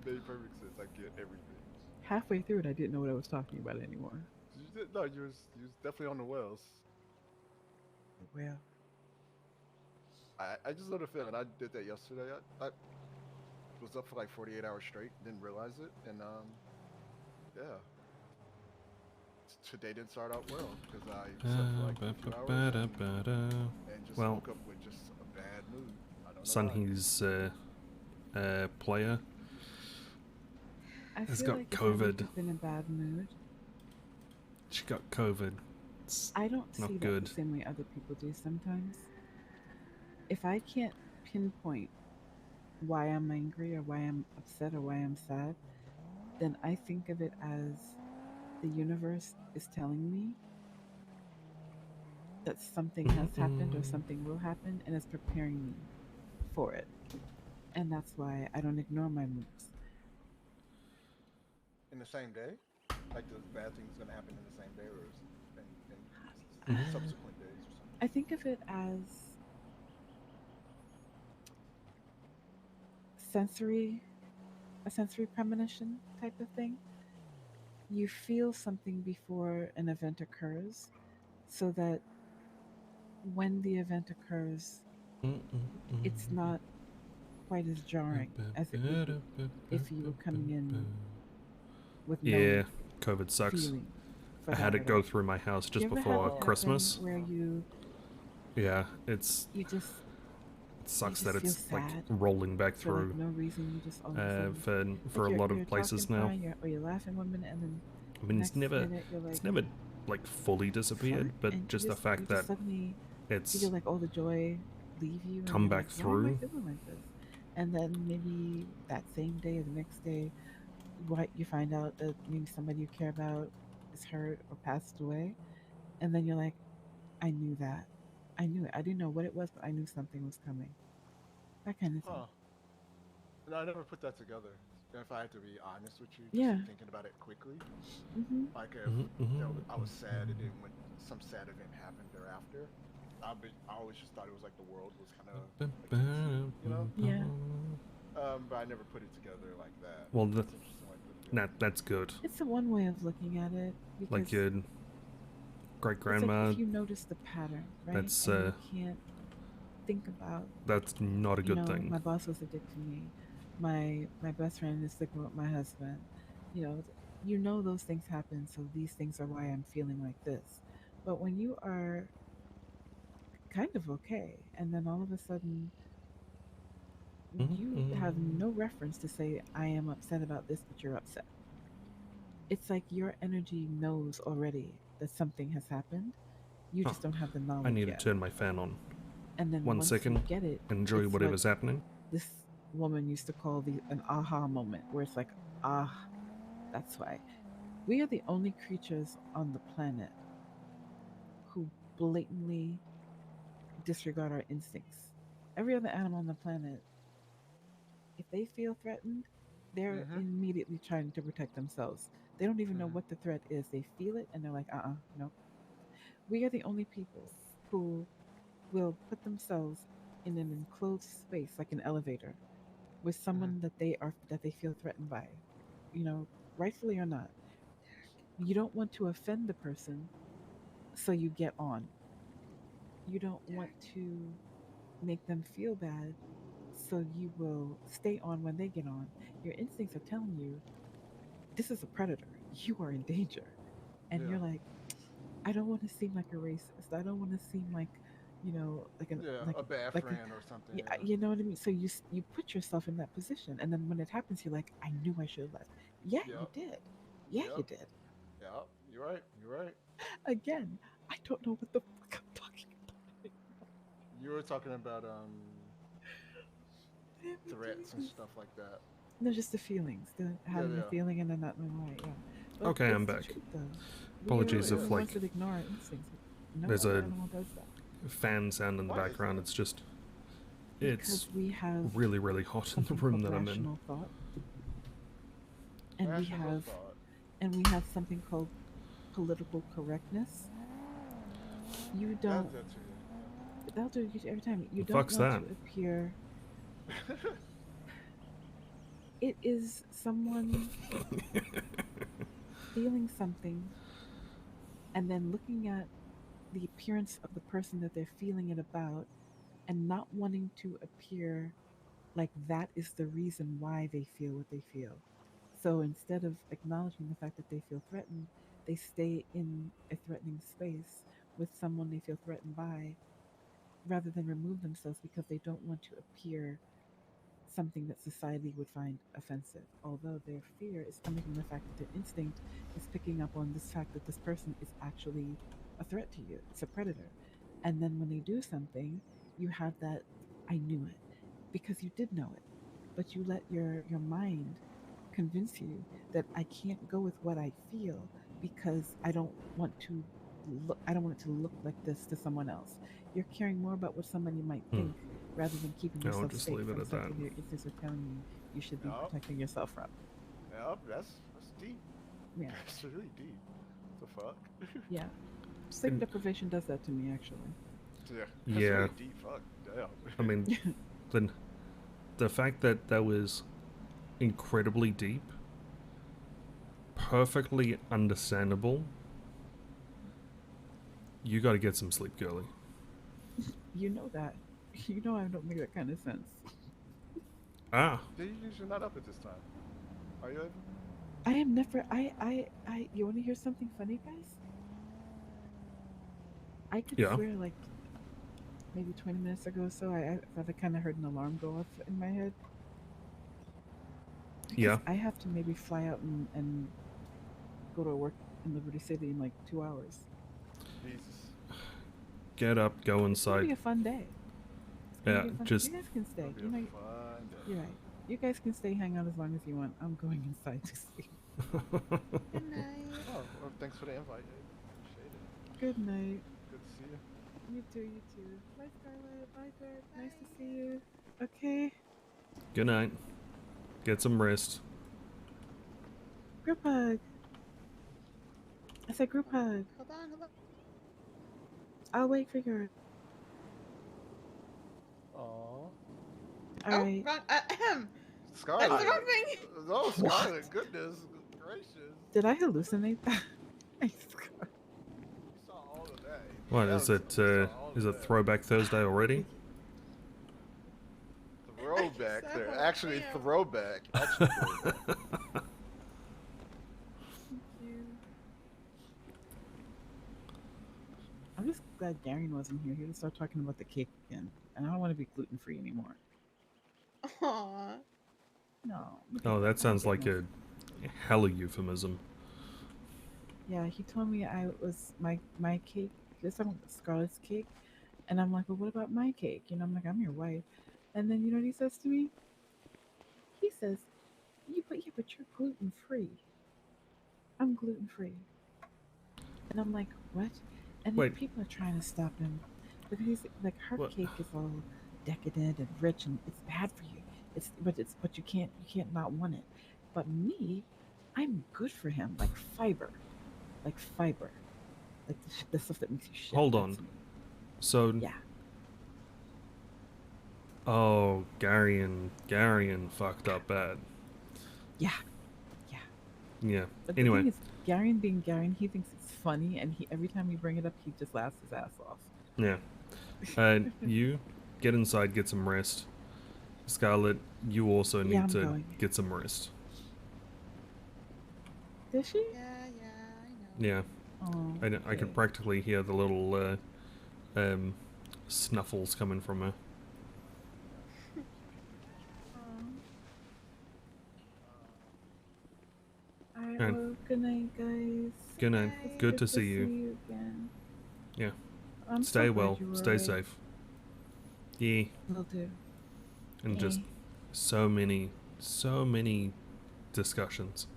Made perfect sense. I get everything. Halfway through it, I didn't know what I was talking about anymore. No, you was definitely on the wells. Well, I just know the feeling. I did that yesterday. I was up for like 48 hours straight, didn't realize it, and yeah. Today didn't start out well because I slept for like a few hours and just Well, woke up with just a bad mood. I don't know Sunhe's player I has feel got like if I wake COVID. up in a bad mood, She got COVID. It's I don't not see that good. the same way other people do sometimes. If I can't pinpoint why I'm angry or why I'm upset or why I'm sad, then I think of it as the universe is telling me that something has happened or something will happen and is preparing me for it. and that's why I don't ignore my moods. In the same day, like the bad thing's gonna happen in the same day, or in Mhm. subsequent days or something. I think of it as sensory, a sensory premonition type of thing. You feel something before an event occurs, so that when the event occurs, it's not quite as jarring as it would be if you were coming in with no Yeah, COVID sucks. feeling for I had that it at go all. through my house just You ever had before it happen Christmas. where you Yeah, it just sucks you that just feel it's like sad rolling back for like through no reason? You just all of a sudden for like a lot you're of places talking now. fine, or you're laughing one minute, and then I mean, next minute you're like it's never like fully disappeared, fart, but and just the you fact that just suddenly it's feel like all the joy leave you, and come you're back like, why am I through. feeling like this? And then maybe that same day or the next day, what you find out that maybe somebody you care about is hurt or passed away, and then you're like, I knew that. I knew it. I didn't know what it was, but I knew something was coming. That kind of thing. Huh. No, I never put that together. If I had to be honest with you, just Yeah. thinking about it quickly, Mm-hmm. like if I was sad and then when some sad event happened thereafter, I always just thought it was like the world was kind of against me, you know? Yeah. But I never put it together like that. Well, That's interesting way to put it. that's good. It's a one way of looking at it, because Like your great it's grandma. like if you notice the pattern, right? That's and you can't think about. that's not a good thing. My boss was a dick to me. My best friend is sleeping with my husband. You know those things happen, so these things are why I'm feeling like this. But when you are kind of okay, and then all of a sudden you have no reference to say I am upset about this, but you're upset. It's like your energy knows already that something has happened. You just don't have the knowledge I need yet. to turn my fan on. And then 1 once second. you get it, Enjoy it's whatever's happening. This woman used to call an aha moment, where it's like, that's why. We are the only creatures on the planet who blatantly disregard our instincts. Every other animal on the planet, if they feel threatened, they're immediately trying to protect themselves. They don't even know what the threat is. They feel it and they're like, no. We are the only people who will put themselves in an enclosed space, like an elevator, with someone that they feel threatened by, rightfully or not. You don't want to offend the person, so you get on. You don't want to make them feel bad, so you will stay on when they get on. Your instincts are telling you this is a predator. You are in danger. And you're like, I don't want to seem like a racist. I don't want to seem like, a bad friend or something. Yeah, you know what I mean? So you put yourself in that position, and then when it happens, you're like, I knew I should have left. Yeah, you did. Yeah, you did. Yeah, you're right. You're right. Again, I don't know what the fuck I'm talking about. You were talking about threats and stuff like that. No, just the feelings, having the feeling and then not knowing why. Yeah. But Okay, I'm it's the back. truth, though. Apologies We if are the ones that ignore our instincts. No there's other a animal does that. fan sound in the background. It's just it's Because we have really, really hot in the room that I'm in. rational thought, and we have something called political correctness. You don't. That'll do it every time. You The don't fuck's want that? to appear. It is someone feeling something and then looking at the appearance of the person that they're feeling it about and not wanting to appear like that is the reason why they feel what they feel. So instead of acknowledging the fact that they feel threatened, they stay in a threatening space with someone they feel threatened by rather than remove themselves because they don't want to appear something that society would find offensive, although their fear is coming from the fact that their instinct is picking up on this fact that this person is actually a threat to you. It's a predator. And then when they do something, you have that, I knew it, because you did know it. But you let your mind convince you that I can't go with what I feel because I don't want it to look like this to someone else. You're caring more about what somebody might think rather than keeping I'll yourself just safe leave it from at that. something your instincts are telling you should be Yup. protecting yourself from. Yep, that's deep. Yeah. That's really deep. What the fuck? Yeah. Sleep And- deprivation does that to me, actually. Yeah. That's Yeah. really deep. Fuck. Damn. I mean, then the fact that that was incredibly deep, perfectly understandable. You got to get some sleep, girly. You know that. You know I don't make that kind of sense. Ah, You're not up at this time. Are you able? I am never. You want to hear something funny, guys? I could Yeah. swear, like, maybe 20 minutes ago or so, I thought I kind of heard an alarm go off in my head. Because Yeah. I have to maybe fly out and go to work in Liberty City in like 2 hours. Jesus. get up, go It's gonna be inside. a fun day. It's gonna Yeah, be a fun just You guys can stay. It'll be You know, a fun day. you're right. You guys can stay, hang out as long as you want. I'm going inside to sleep. Good night. Oh, well, thanks for the invite. Appreciate it. Good night. Good to see you. You too, you too. Bye, Scarlett. Bye, Dirk. Nice to see you. Okay. good night. Get some rest. Group hug. I said group hug. Hold on, hold on. I'll wait for your. Aw. Alright. Wrong. Scarlet. That's the wrong thing. Oh, Scarlet. Goodness gracious. Did I hallucinate that? You saw all of that. What That is was- it? you saw all Is of it that. Throwback Thursday already? Throwback So there. Actually, damn. throwback. Actually, throwback. Thank you. I'm just glad Garen wasn't here. He would start talking about the cake again. And I don't want to be gluten free anymore. Aww. No. Oh, that sounds like a hella euphemism. Yeah, he told me I was my cake. He was talking about Scarlett's cake, and I'm like, well, what about my cake? You know, I'm like, I'm your wife, and then you know what he says to me? He says, but you're gluten free. I'm gluten free, and I'm like, what? And then Wait. people are trying to stop him because he's like, her What? cake is all decadent and rich, and it's bad for you. But you can't not want it. But me, I'm good for him, like fiber. Like the stuff that makes you shit. Hold that's on. me. So, Yeah. oh, Garion fucked up bad. Yeah. Yeah. But the Anyway, thing is, Garion being Garion, he thinks it's funny, and every time we bring it up, he just laughs his ass off. yeah. You get inside, get some rest. Scarlet, you also Yeah, I'm need to going. get some rest. Does she? Yeah, I know. Yeah. Oh, I could okay. practically hear the little snuffles coming from her. Alright, And- well, good night, guys. Good night. Bye. Good to see you. again. Yeah. I'm so Stay glad well. you were Stay alright. safe. Yeah. Will do. And just Okay. so many discussions.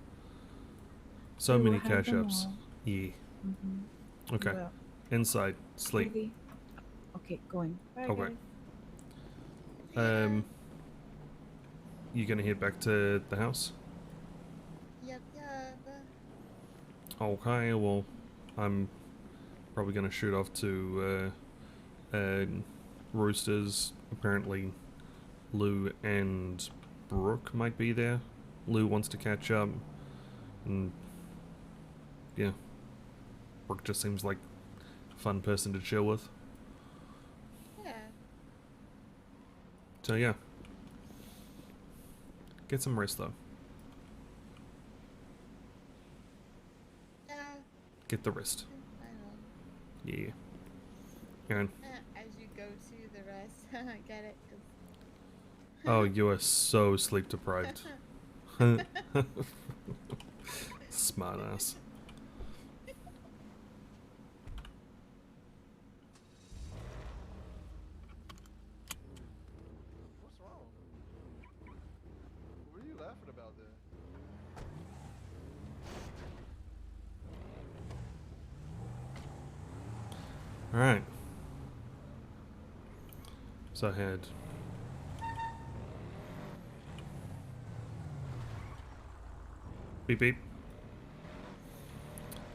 So We will many have catch them ups. all. Yeah. Mm-hmm. Okay. Well, Inside. Sleep. maybe. Okay, going. Bye, Okay. guys. You gonna head back to the house? Yep. Okay, well, I'm probably gonna shoot off to Roosters. Apparently, Lou and Brooke might be there. Lou wants to catch up, and yeah, Brooke just seems like a fun person to chill with. Yeah. So yeah, get some rest though. Yeah. Get the rest. I know. Yeah. Aaron. As you go to the rest, get it? 'Cause- Oh, you are so sleep deprived. Smart ass. What's wrong? What are you laughing about there? Alright. So I had Beep beep.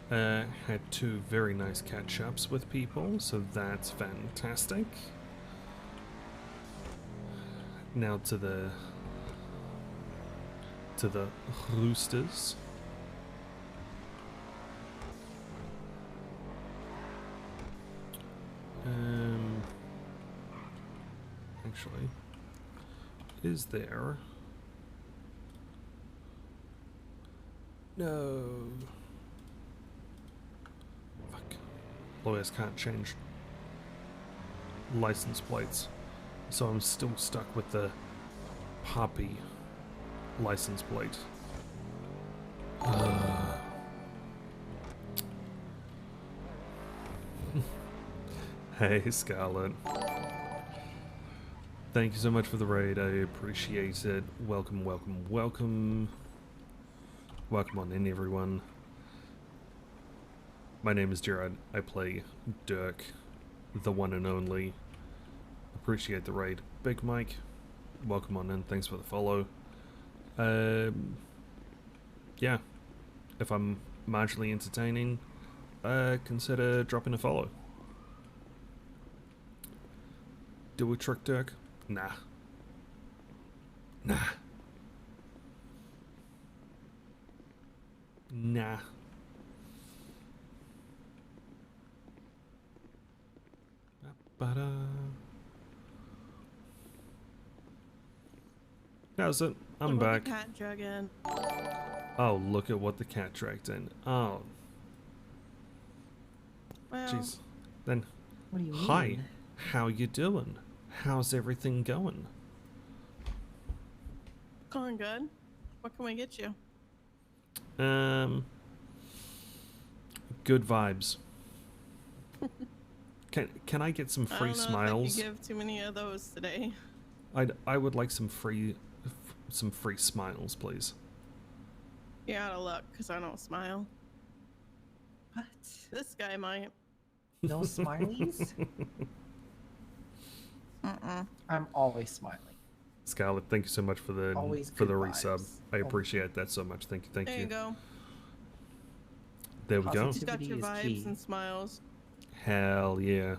Had 2 very nice catch-ups with people, so that's fantastic. Now to the roosters. Actually, is there? No. Fuck. Lawyers can't change license plates, so I'm still stuck with the puppy license plate. Hey, Scarlett. Thank you so much for the raid. I appreciate it. Welcome, welcome, welcome. Welcome on in, everyone. My name is Jared. I play Dirk, the one and only. Appreciate the raid. Big Mike, welcome on in. Thanks for the follow. Yeah, if I'm marginally entertaining, consider dropping a follow. Do a trick, Dirk? Nah. Nah. Nah. Ba-da. How's it? I'm back. The cat drug in. Oh, look at what the cat dragged in. Oh. Well, jeez. Then, What do you hi. mean? How you doing? How's everything going? going good. What can we get you? Good vibes. Can I get some free I don't know smiles? if I could give too many of those today. I would like some free smiles, please. You're out of luck because I don't smile. What? This guy might. No smileys? I'm always smiling. Scarlett, thank you so much for the Always for the good resub. vibes. I appreciate that so much. Thank you, thank There you. you go. There we go. He's got your is vibes key. and smiles. Hell yeah.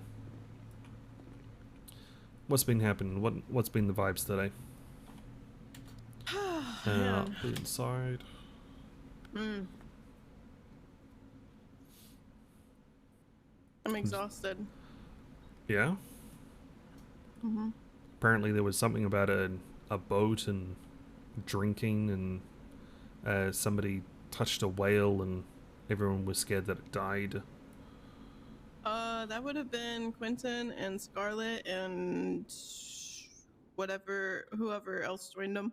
What's been happening? What's been the vibes today? Yeah. Inside. I'm exhausted. Yeah. Apparently there was something about a boat and drinking, and somebody touched a whale and everyone was scared that it died. That would have been Quentin and Scarlett and whoever else joined them.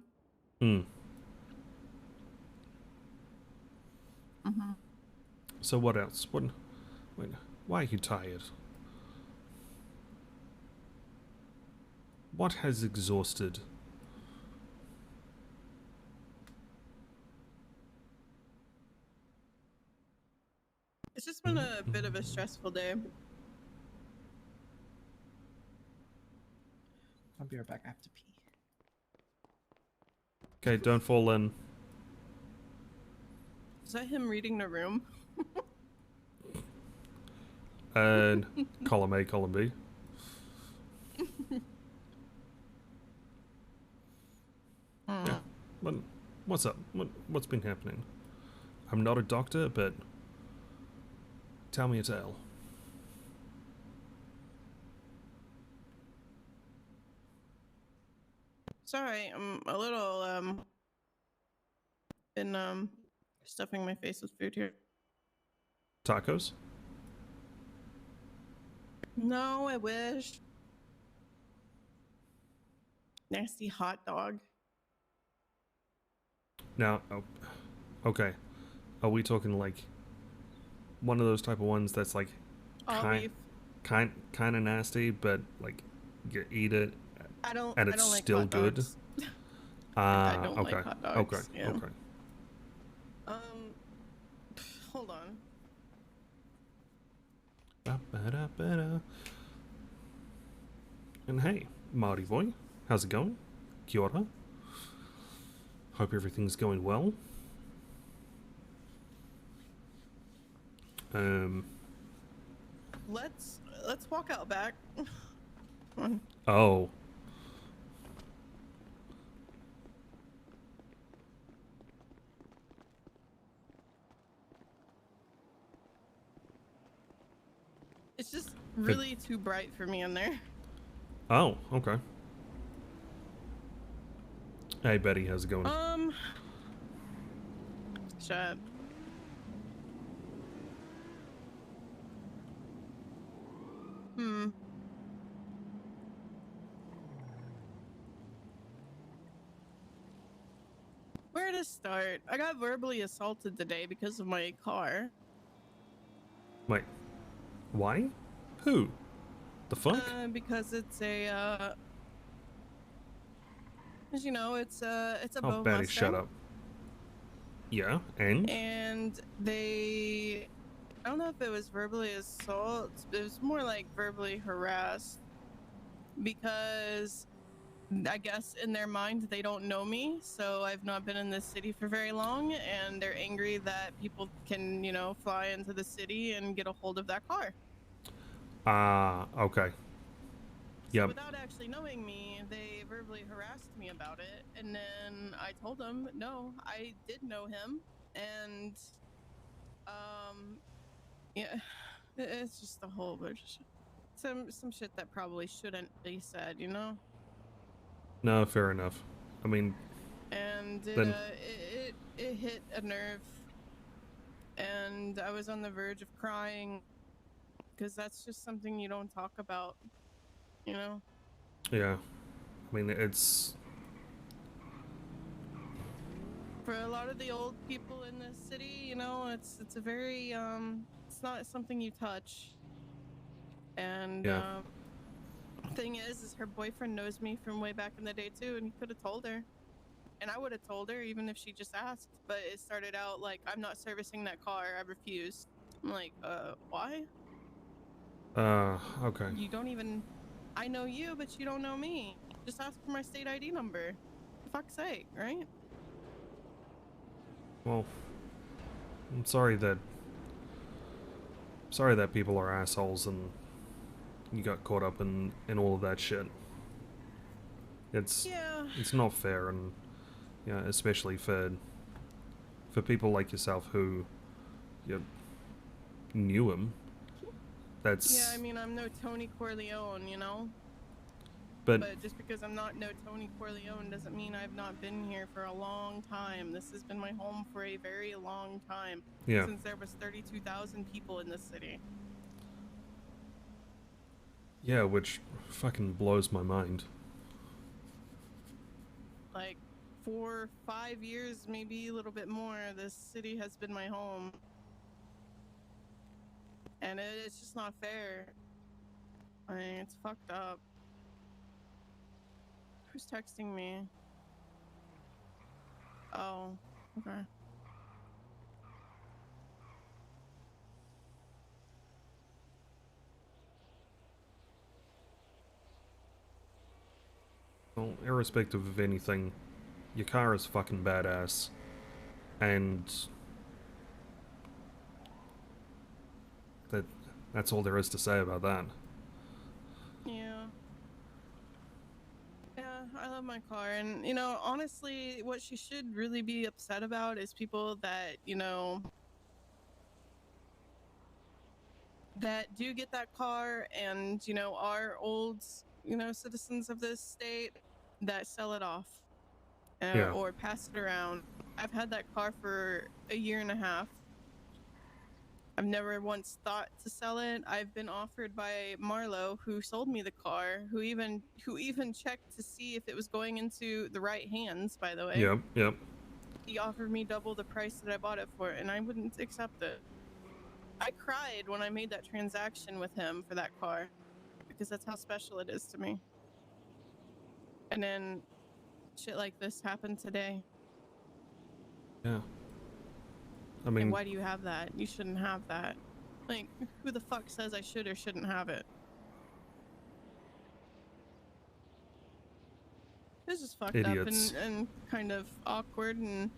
So what else? Wait, why are you tired? What has exhausted? It's just been a bit of a stressful day. I'll be right back. I have to pee. Okay, don't fall in. Is that him reading the room? And column A, column B. Yeah. What's up? What's been happening? I'm not a doctor, but tell me a tale. Sorry, I'm a little been stuffing my face with food here. Tacos? No, I wish. Nasty hot dog. Now, oh, okay. Are we talking like one of those type of ones that's like kind of nasty, but like you eat it and it's like still hot good? dogs. Ah, I don't okay, like hot dogs. okay, Yeah. okay. Hold on. Ba-ba-da-ba-da. And hey, Marty boy, how's it going? Kia ora. Hope everything's going well. Let's walk out back. Come on. Oh. It's just really too bright for me in there. Oh, okay. Hey, Betty, how's it going? Shut. Where to start? I got verbally assaulted today because of my car. Wait. Why? Who? The fuck? Because it's a, as you know, it's a Oh, Bow Betty, Mustang. shut up. Yeah, and? And they, I don't know if it was verbally assault, it was more like verbally harassed, because I guess in their mind they don't know me, so I've not been in this city for very long, and they're angry that people can, you know, fly into the city and get a hold of that car. Okay. So Yep. without actually knowing me, they verbally harassed me about it, and then I told them, no, I did know him, and yeah, it's just a whole bunch of shit. Some shit that probably shouldn't be said, you know? No, fair enough. I mean, And then it hit a nerve, and I was on the verge of crying, because that's just something you don't talk about, you know? yeah. I mean, it's... For a lot of the old people in this city, you know, it's a very, it's not something you touch. And, Yeah. thing is her boyfriend knows me from way back in the day too, and he could have told her. And I would have told her even if she just asked, but it started out like, I'm not servicing that car, I refuse. I'm like, why? Okay. You don't even, I know you, but you don't know me. Just ask for my state ID number. For fuck's sake, right? Well, I'm sorry that people are assholes and you got caught up in all of that shit. It's not fair, and yeah, especially for people like yourself who knew him. That's Yeah, I mean, I'm no Tony Corleone, you know? But just because I'm not no Tony Corleone doesn't mean I've not been here for a long time. This has been my home for a very long time. Yeah. Since there was 32,000 people in this city. Yeah, which fucking blows my mind. Like 4, 5 years, maybe a little bit more, this city has been my home. And it's just not fair. I mean, it's fucked up. Who's texting me? Oh, okay. Well, irrespective of anything, your car is fucking badass. And that's all there is to say about that. Yeah. Yeah, I love my car. And, you know, honestly, what she should really be upset about is people that, you know, that do get that car and, you know, are old, you know, citizens of this state that sell it off Yeah. or pass it around. I've had that car for a year and a half. I've never once thought to sell it. I've been offered by Marlo, who sold me the car, who even checked to see if it was going into the right hands, by the way. Yep. He offered me double the price that I bought it for, and I wouldn't accept it. I cried when I made that transaction with him for that car, because that's how special it is to me. And then shit like this happened today. Yeah. I mean, And why do you have that? You shouldn't have that. Like, who the fuck says I should or shouldn't have it? This is fucked idiots. up and kind of awkward, and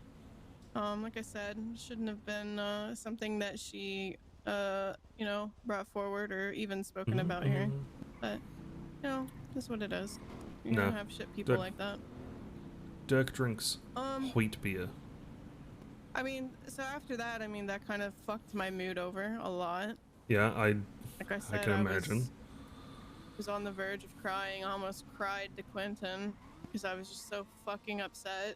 like I said, shouldn't have been something that she you know, brought forward or even spoken about here. But, you know, that's what it is. You're gonna have shit people like that. Dirk drinks wheat beer. I mean, so after that, I mean, that kind of fucked my mood over a lot. Yeah, Like I said, can imagine. Was on the verge of crying. I almost cried to Quentin because I was just so fucking upset.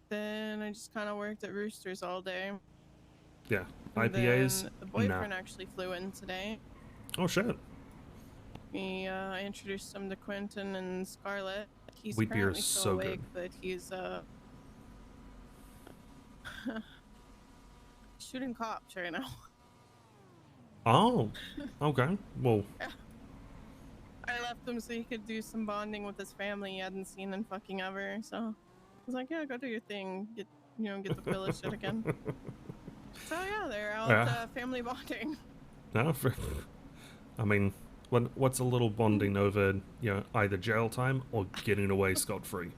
Then I just kind of worked at Roosters all day. Yeah, And IPAs. then the boyfriend Nah. actually flew in today. Oh shit. I introduced him to Quentin and Scarlett. He's Wheat beer currently is still so awake, good. but he's shooting cops right now. Oh, okay. Well, I left him so he could do some bonding with his family he hadn't seen in fucking ever. So I was like, yeah, go do your thing. Get the village shit again. So yeah, they're out family bonding. no, I mean, what's a little bonding over, you know, either jail time or getting away scot-free?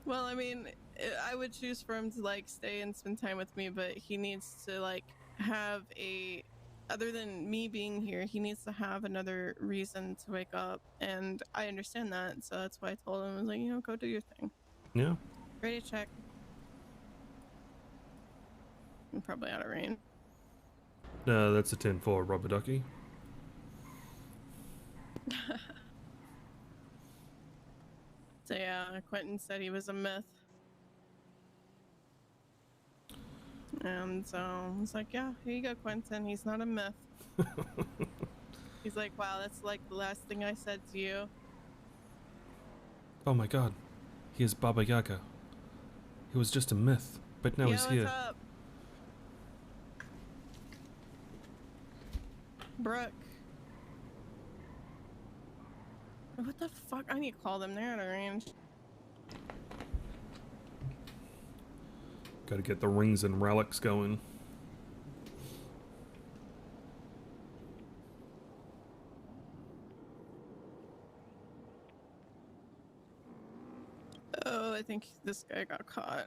Well, I mean, I would choose for him to like stay and spend time with me, but he needs to like have other than me being here, he needs to have another reason to wake up, and I understand that, so that's why I told him, I was like, you know, go do your thing. Yeah. Ready to check. I'm probably out of range. That's a 10-4, Rubber Ducky. So yeah, Quentin said he was a myth. And so I was like, yeah, here you go, Quentin. He's not a myth. He's like, wow, that's like the last thing I said to you. Oh my god. He is Baba Yaga. He was just a myth, but now he's here. What's up? Brooke. What the fuck? I need to call them. They're out of range. Gotta get the rings and relics going. Oh, I think this guy got caught.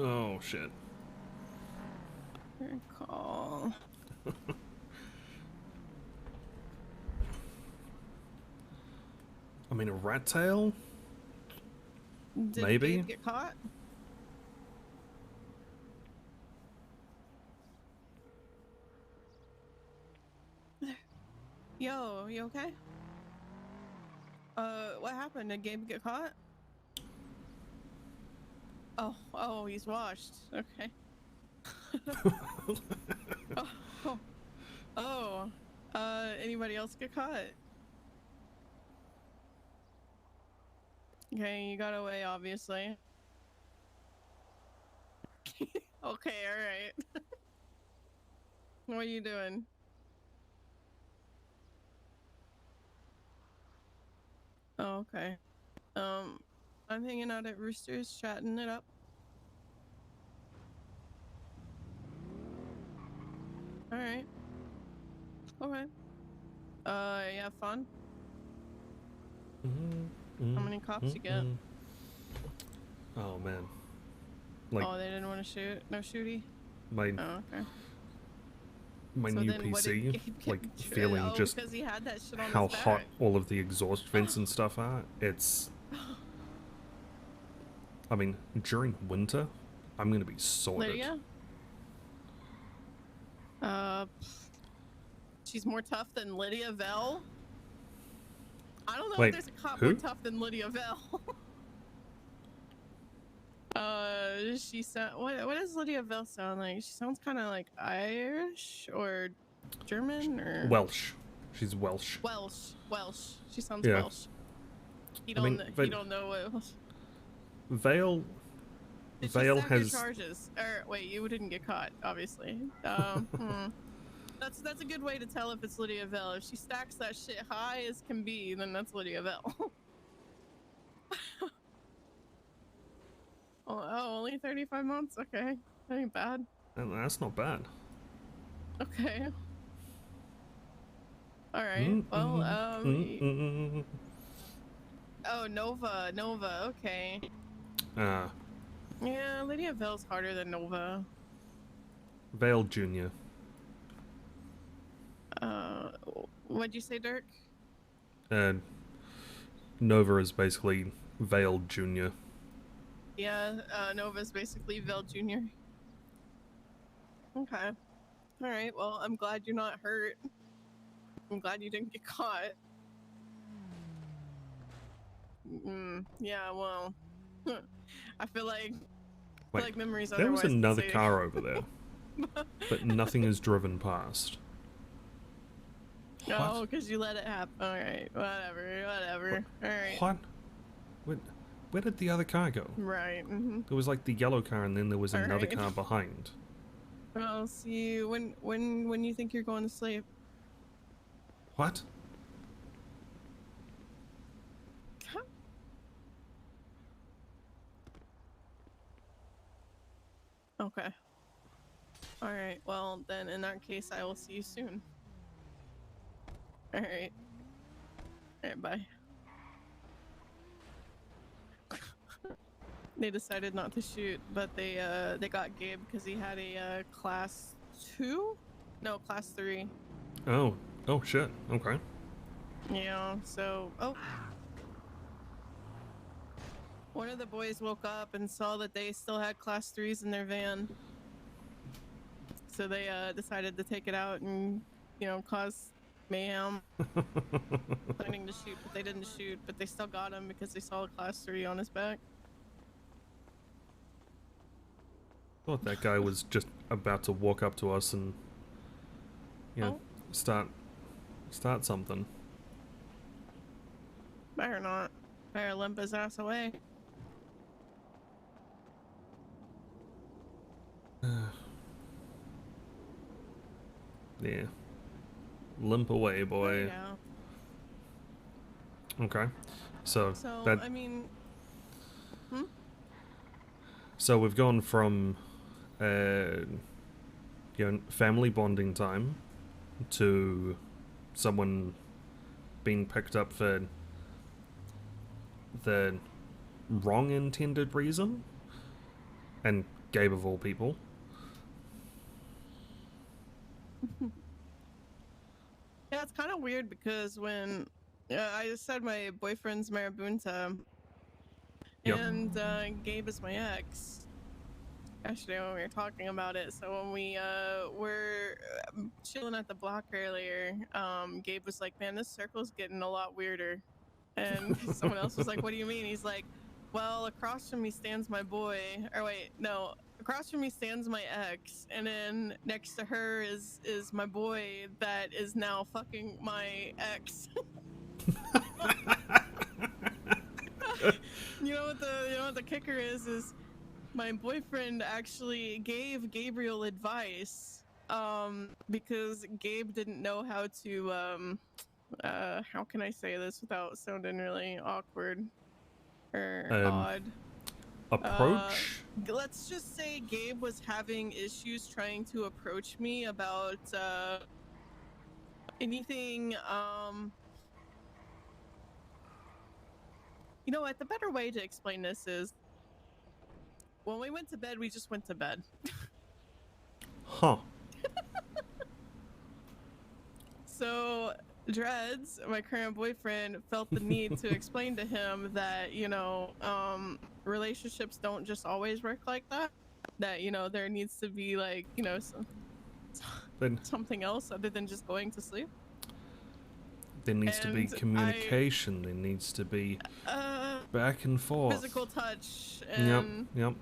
Oh shit. Good call. I mean, a rat tail? Did Maybe. Gabe get caught? Yo, you okay? What happened? Did Gabe get caught? Oh, he's washed. Okay. Anybody else get caught? Okay, you got away, obviously. Okay, alright. What are you doing? Oh, okay. I'm hanging out at Roosters, chatting it up. Alright. Okay. You have fun? How many cops you get? Oh man. Like, oh, they didn't want to shoot? No shooty? My, oh, okay. My so new then what PC, did Gabe like, get? feeling oh, just because he had that shit on how his hot back. all of the exhaust vents and stuff are. It's... I mean, during winter, I'm gonna be sorted. Lydia? She's more tough than Lydia Vell? I don't know Wait, if there's a cop who? more tough than Lydia Vell. She sound. What does Lydia Vell sound like? She sounds kind of like Irish or German or Welsh. She's Welsh. Welsh. She sounds Yeah. Welsh. He don't know what. Vale. Did Vale she stack your has. charges? Or wait, you didn't get caught, obviously. That's a good way to tell if it's Lydia Vell. If she stacks that shit high as can be, then that's Lydia Vell. oh, only 35 months? Okay. That ain't bad. That's not bad. Okay. Alright, well, Oh, Nova, okay. Yeah, Lydia Vale's harder than Nova. Vale Jr. What'd you say, Dirk? Nova is basically Vale Jr. Yeah, Nova's basically Vale Jr. Okay. Alright, well, I'm glad you're not hurt. I'm glad you didn't get caught. Yeah, well, I feel like memories there was otherwise another say- car over there, but nothing is driven past. Oh, because you let it happen. Alright, whatever. Alright. What? Where did the other car go? Right, There was like the yellow car and then there was another Alright. car behind. I'll see you when you think you're going to sleep. What? Okay. Alright, well then in that case I will see you soon. Alright. Alright, bye. They decided not to shoot, but they got Gabe because he had a class 2? No, class 3. Oh shit. Okay. Yeah, so one of the boys woke up and saw that they still had class 3s in their van. So they decided to take it out and, cause mayhem. Planning to shoot, but they didn't shoot, but they still got him because they saw a class 3 on his back. Thought that guy was just about to walk up to us and start something. Better not. Better limp his ass away. Yeah. Limp away, boy. Yeah. Okay. So that I mean, so we've gone from family bonding time to someone being picked up for the wrong intended reason, and Gabe of all people. Yeah, it's kind of weird because when I just said my boyfriend's Marabunta, Yep. and Gabe is my ex. Actually, when we were talking about it, so when we were chilling at the block earlier, Gabe was like, "Man, this circle's getting a lot weirder," and someone else was like, "What do you mean?" He's like, "Well, across from me stands my boy, or wait, no." Across from me stands my ex, and then next to her is my boy that is now fucking my ex. You know what the kicker is my boyfriend actually gave Gabriel advice, because Gabe didn't know how to how can I say this without sounding really awkward or odd? Approach? Let's just say Gabe was having issues trying to approach me about anything. You know what? The better way to explain this is when we went to bed, we just went to bed. Huh. So Dreads, my current boyfriend, felt the need to explain to him that, relationships don't just always work like that. That, there needs to be like, something else other than just going to sleep. There needs to be communication. There needs to be back and forth. Physical touch. And Yep.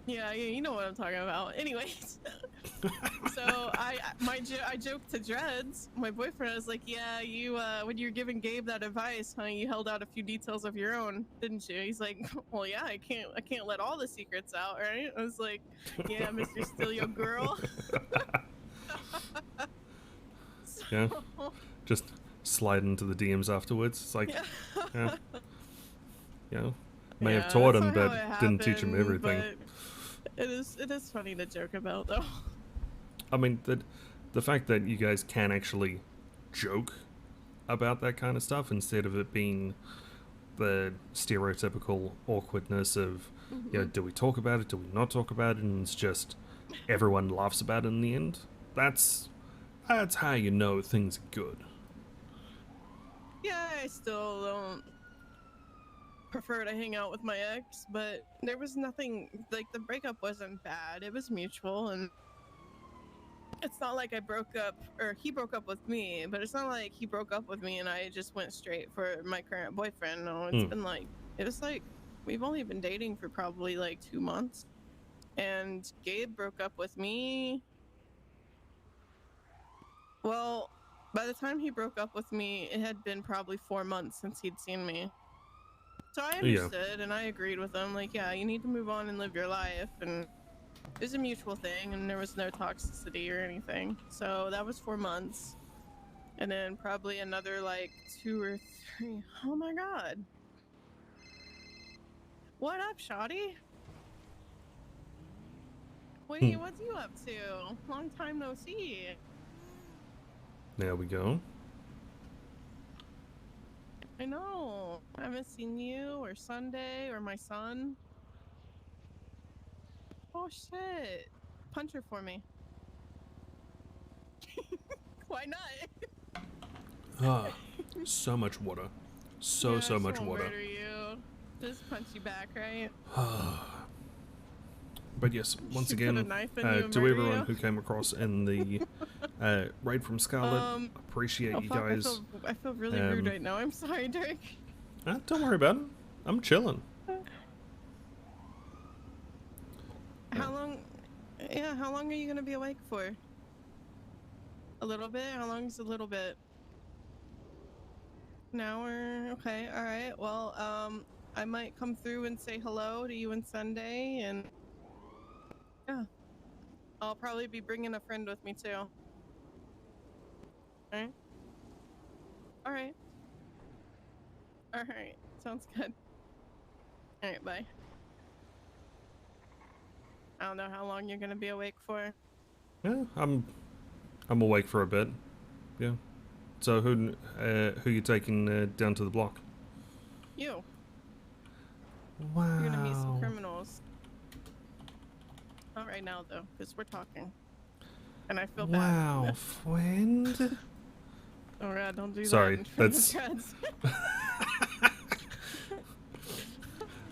Yeah, you know what I'm talking about. Anyways, so I joked to Dreads, my boyfriend. I was like, "Yeah, you when you're giving Gabe that advice, honey, you held out a few details of your own, didn't you?" He's like, "Well, yeah, I can't let all the secrets out, right?" I was like, "Yeah, Mr. Still Your Girl." Yeah. Just slide into the DMs afterwards. It's like, may have taught him, but didn't teach him everything. It is funny to joke about, though. I mean, the fact that you guys can actually joke about that kind of stuff instead of it being the stereotypical awkwardness of you know, do we talk about it? Do we not talk about it? And it's just everyone laughs about it in the end. That's how you know things are good. Yeah, I still don't prefer to hang out with my ex, but there was nothing, like, the breakup wasn't bad. It was mutual, and it's not like I broke up, or he broke up with me, but it's not like he broke up with me and I just went straight for my current boyfriend. No, it's been like, it was like, we've only been dating for probably like 2 months. And Gabe broke up with me. Well, by the time he broke up with me, it had been probably 4 months since he'd seen me. So I understood and I agreed with him, like, yeah, you need to move on and live your life. And it was a mutual thing, and there was no toxicity or anything. So that was 4 months. And then probably another like 2 or 3. Oh my god. What up, Shotty? What's you up to? Long time no see. There we go. I know. I haven't seen you or Sunday or my son. Oh shit. Punch her for me. Why not? Ah, so much water. So much water. Murder you. Just punch you back, right? But yes, once Should put a again, knife in you and to murder everyone you? who came across in the raid from Scarlet, appreciate oh, you fuck, guys. I feel really rude right now. I'm sorry, Dirk. Don't worry about it. I'm chilling. How long? Yeah, how long are you gonna be awake for? A little bit? How long is a little bit? An hour? Okay, alright. Well, I might come through and say hello to you on Sunday, and yeah. I'll probably be bringing a friend with me too. Alright? Alright. Alright, sounds good. Alright, bye. I don't know how long you're gonna be awake for. Yeah, I'm awake for a bit. Yeah. So who you taking down to the block? You. Wow. You're gonna meet some criminals. Not right now though, because we're talking. And I feel bad. Wow, friend. Oh god, don't do Sorry, that. Sorry, that's. that's.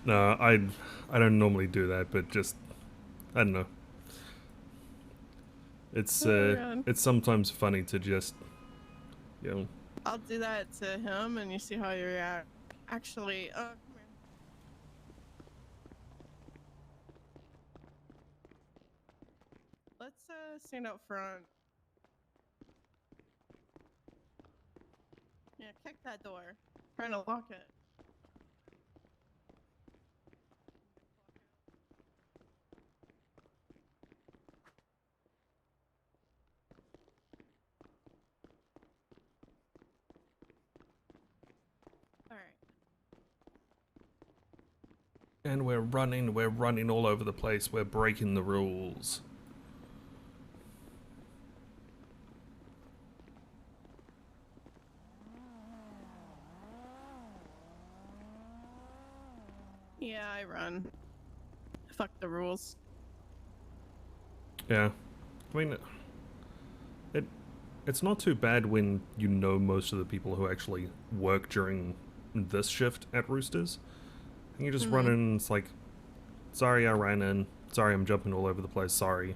No, I don't normally do that, but just I don't know. It's it's sometimes funny to just, you know. I'll do that to him, and you see how you react. Actually, come here. Let's stand out front. Yeah, kick that door. Trying to lock it. Alright. And we're running all over the place. We're breaking the rules. Yeah, I run. Fuck the rules. Yeah. I mean, it's not too bad when you know most of the people who actually work during this shift at Roosters. And you just run in and it's like, sorry I ran in. Sorry I'm jumping all over the place. Sorry.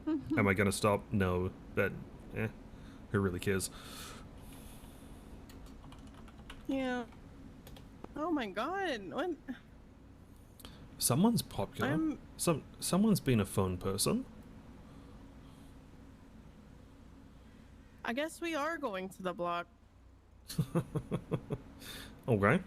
Am I gonna stop? No. But, who really cares? Yeah. Oh my god. What? Someone's popular. Someone's been a phone person. I guess we are going to the block. Okay.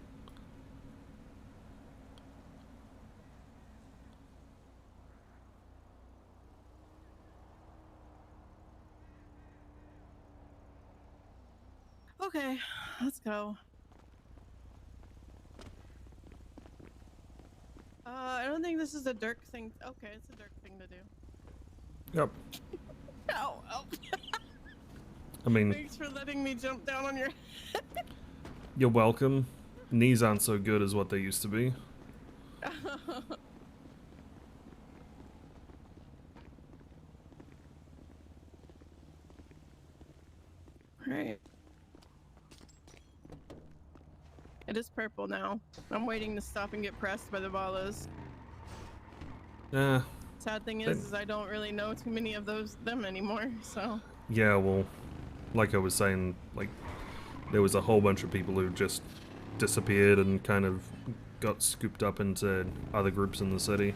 Okay, let's go. I don't think this is a Dirk thing. Okay, it's a Dirk thing to do. Yep. Ow, ow. I mean, Thanks for letting me jump down on your head. you're welcome. Knees aren't so good as what they used to be. Right. It is purple now. I'm waiting to stop and get pressed by the Valos. Sad thing is I don't really know too many of them anymore, so. Yeah, well, like I was saying, like, there was a whole bunch of people who just disappeared and kind of got scooped up into other groups in the city.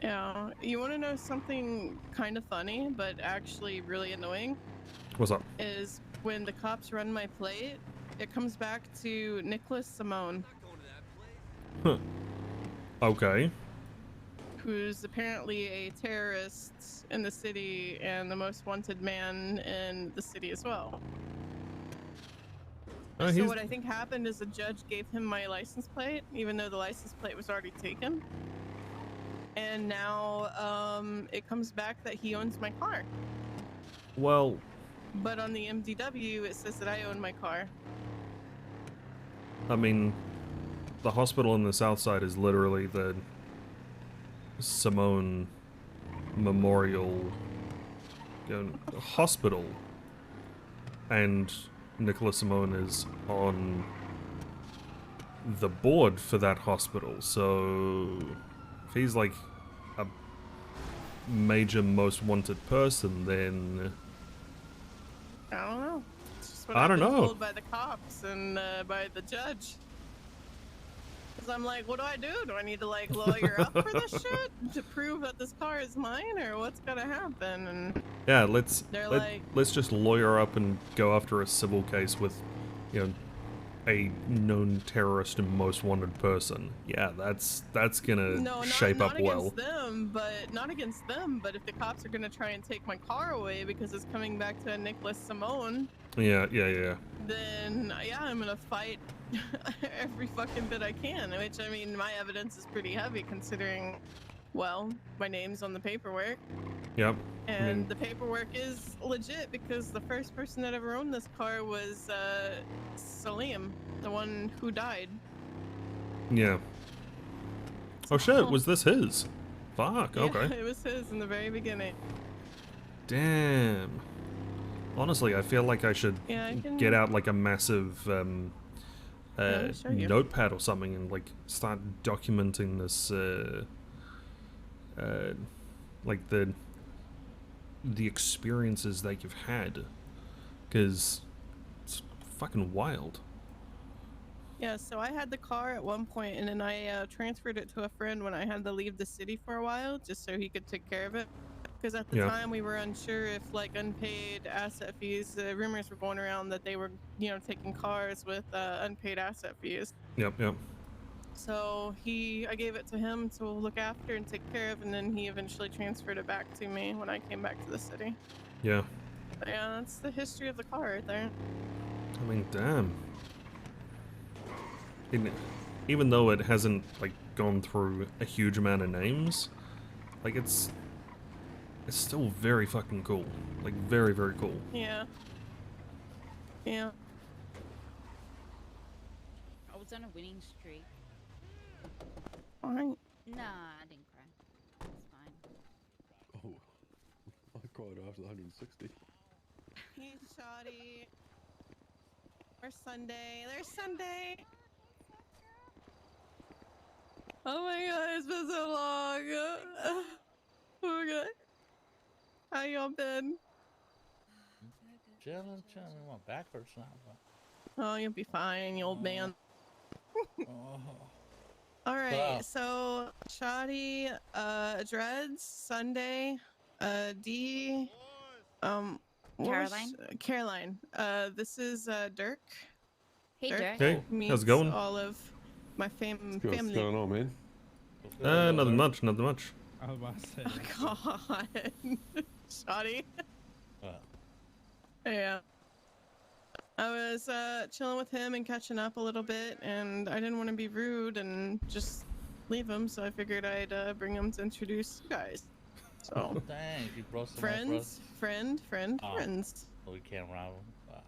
Yeah, you want to know something kind of funny, but actually really annoying? What's up? Is when the cops run my plate, it comes back to Nicholas Simone. Huh. Okay. Who's apparently a terrorist in the city and the most wanted man in the city as well. So what I think happened is the judge gave him my license plate, even though the license plate was already taken. And now it comes back that he owns my car. Well, but on the MDW it says that I own my car. I mean, the hospital in the south side is literally the Simone Memorial Hospital, and Nicholas Simone is on the board for that hospital, so if he's like a major most wanted person, then I don't know. It's just what I I've don't been know. told by the cops and by the judge. Because I'm like, what do I do? Do I need to like lawyer up for this shit to prove that this car is mine, or what's gonna happen? And yeah, let's just lawyer up and go after a civil case with, you know, a known terrorist and most wanted person. Yeah, that's gonna shape up well. Not against them, but if the cops are gonna try and take my car away because it's coming back to Nicholas Simone, Yeah. then yeah, I'm gonna fight every fucking bit I can. Which, I mean, my evidence is pretty heavy considering, well, my name's on the paperwork. Yep. And the paperwork is legit because the first person that ever owned this car was Salim, the one who died. Yeah. Oh shit, was this his? Fuck, okay. Yeah, it was his in the very beginning. Damn. Honestly, I feel like I should get out like a massive notepad or something and like start documenting this like the experiences that you've had, because it's fucking wild. Yeah, so I had the car at one point, and then I transferred it to a friend when I had to leave the city for a while, just so he could take care of it. Because at the time we were unsure if like unpaid asset fees, rumors were going around that they were, you know, taking cars with unpaid asset fees. Yep. So I gave it to him to look after and take care of, and then he eventually transferred it back to me when I came back to the city. Yeah. But yeah, that's the history of the car right there. I mean, damn. Even though it hasn't like gone through a huge amount of names, like it's still very fucking cool. Like very, very cool. Yeah. I was on a winning streak. Alright. Nah, I didn't cry. It's fine. Oh, I cried after the 160. Hey, Shoddy. There's Sunday. There's Sunday. Oh my god, it's been so long. Oh my god. How y'all been? Chilling. Want backwards now. Oh, you'll be fine, you old man. Oh. Alright, so Shoddy, Dreads, Sunday, D, Caroline. This is Dirk. Hey, Dirk. Hey, how's it going? All of my family. What's going on, man? Nothing much. I was about to say. Oh god. Shoddy. Yeah. I was chilling with him and catching up a little bit, and I didn't want to be rude and just leave him, so I figured I'd bring him to introduce you guys. So Dang, you brought some friends. Oh, we can't rival.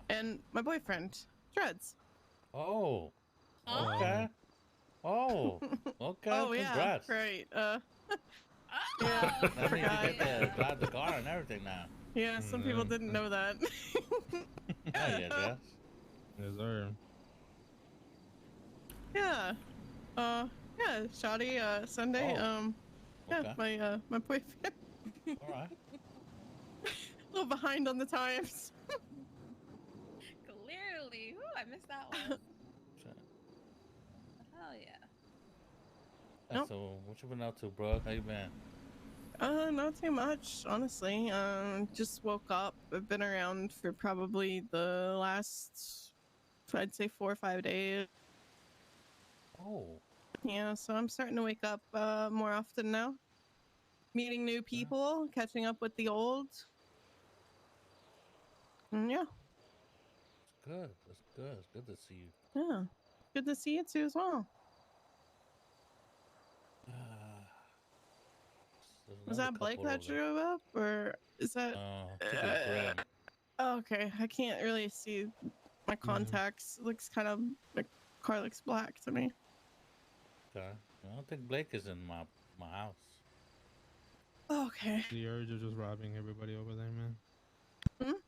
And my boyfriend, Dreads. Oh. Okay. Oh, okay. Oh yeah, Congrats. right. Yeah, That means forgot. you get to drive the car and everything now. Yeah, some people didn't know that. Hell yeah, Jess. Yes, sir. Yeah. Yeah, Shoddy, Sunday. Oh, Yeah, okay. my boyfriend. All right. A little behind on the times. Clearly. Ooh, I missed that one. Hell yeah. Nope. So, what you been up to, bro? How you been? Not too much, honestly. Just woke up. I've been around for probably the last, I'd say 4 or 5 days. Oh. Yeah, so I'm starting to wake up more often now. Meeting new people, catching up with the old. And yeah. It's good. It's good. It's good to see you. Yeah. Good to see you too as well. Was that Blake that drove up, or is that? Oh, okay, I can't really see my contacts. Looks kind of the car looks black to me. Okay. I don't think Blake is in my house. Okay. The urge of just robbing everybody over there, man. Hmm?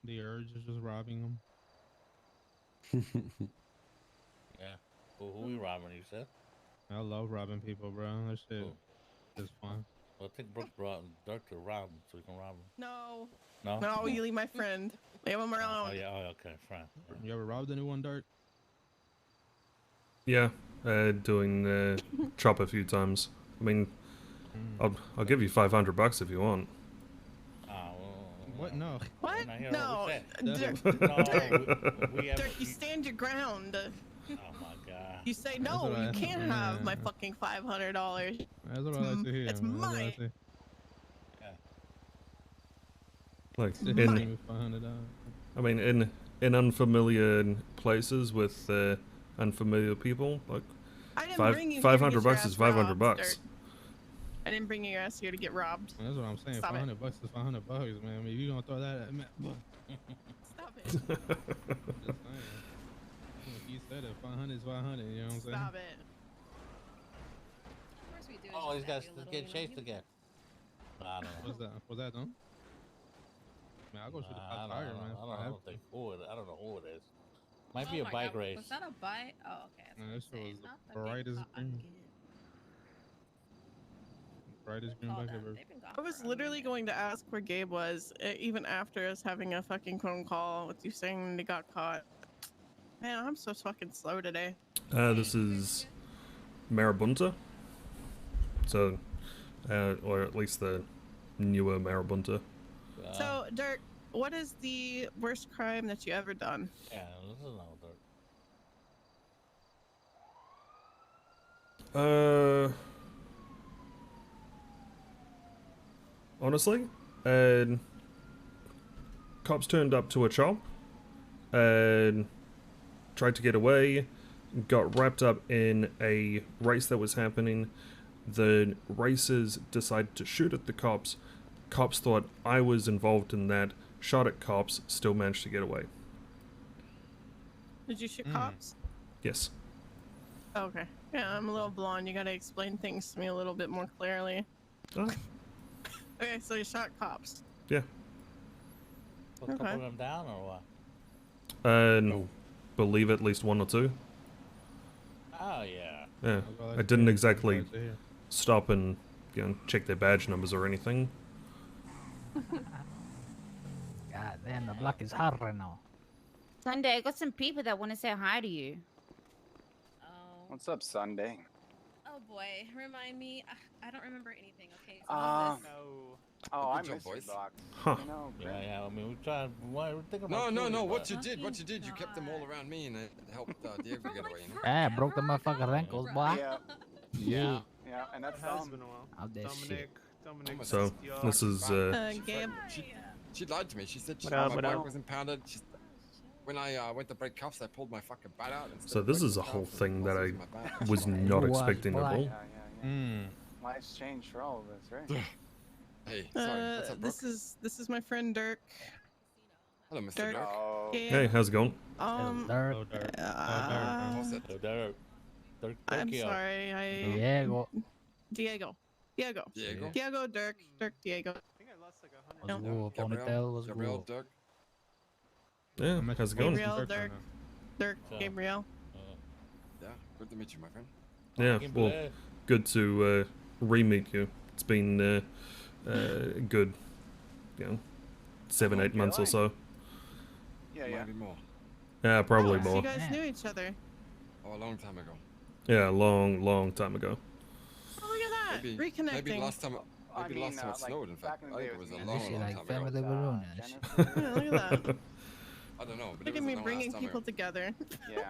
The urge of just robbing them. Yeah. Who we robbing? You said? I love robbing people, bro. That shit is fun. Well, I think Brooke brought Dirk to rob him, so we can rob him. No. No. No, you leave my friend. Leave him alone. Oh yeah. Oh, okay. Fine. You ever robbed anyone, Dirk? Yeah, doing chop a few times. I mean, I'll give you $500 if you want. What? No. What? hear No. what Dirk, Dirk, you stand your ground. Oh my god. You say no. You can't have my fucking $500. That's what I like to hear. It's man. That's what I mine. like to hear. Like Just in, give me $500. I mean, in unfamiliar places with unfamiliar people, like I didn't bring you here to get your $500 ass is $500. robbed, Dirk. I didn't bring your ass here to get robbed. That's what I'm saying. Stop it. $500 is $500, man. I mean, you gonna throw that at me? Stop it. Just saying. If you said it, 500 is 500. You know what I'm saying? Stop it. Of course we do. Oh, these guys get chased again. I don't know. What's that? What's that, done? Man, I'll go shoot the I hot don't tire, know. man. I don't think who it. I don't know who it is. Might be a my bike God, race. Was that a bike? Oh, okay. Man, this shit was Not the the big brightest green. Brightest green bike ever. I was literally going to ask where Gabe was, even after us having a fucking phone call with you saying they got caught. Man, I'm so fucking slow today. This is Marabunta. So, or at least the newer Marabunta. So, Dirk, what is the worst crime that you ever done? Yeah, this is no Dirk. Honestly, cops turned up to a shop and tried to get away, got wrapped up in a race that was happening. The racers decided to shoot at the cops. Cops thought I was involved in that, shot at cops, still managed to get away. Did you shoot cops? Yes. Oh, okay. Yeah, I'm a little blonde. You gotta explain things to me a little bit more clearly. Oh. Okay, so you shot cops. Yeah. A couple of them down or what? No. Believe at least one or two. Oh yeah. Yeah. I didn't exactly stop and check their badge numbers or anything. God damn, the block is hot right now. Sunday, I got some people that want to say hi to you. Oh. What's up, Sunday? Oh boy, remind me. I don't remember anything. Okay. So Oh, I Good job, miss your boys. box. Huh. You know, Yeah. I mean, we tried. Why we're thinking No, about no, shooting, no. but- What you did, you kept them all around me and it helped Diego get away, you know? Ah, broke the motherfucker's ankles, boy. Yeah, and that's dumb. How that shit. So, this is, Gabe. She lied to me. She said What up, my what bike up? was impounded. When I went to break cuffs, I pulled my fucking bat out. instead so of this breaking is a the whole cuffs, thing that using my I bat. was not expecting at all. Life's changed for all of us, right? Hey, sorry. What's up, bro? This is my friend Dirk. Hello, Mr. Dirk. Dirk. Gabe. Hey, how's it going? Um. Hello, Dirk. How's it? So Dirk. I'm Dirkio. sorry. Diego. Diego. Dirk. Diego. What's good, Ponytail? What's good? Dirk. Yeah, how's it going? Gabriel, Dirk, Gabriel. Yeah, good to meet you, my friend. Yeah, well, good to re-meet you. It's been good, 7-8 months or so. Yeah. Maybe more. Yeah, probably So more. you guys knew each other. Oh, a long time ago. Yeah, long time ago. Oh, look at that. Reconnecting. Maybe last time it snowed, in fact. I think it was a long like time family ago. balloon. Yeah, look at that. I don't know, but Look it at was me a long bringing last time people ago. together. Yeah.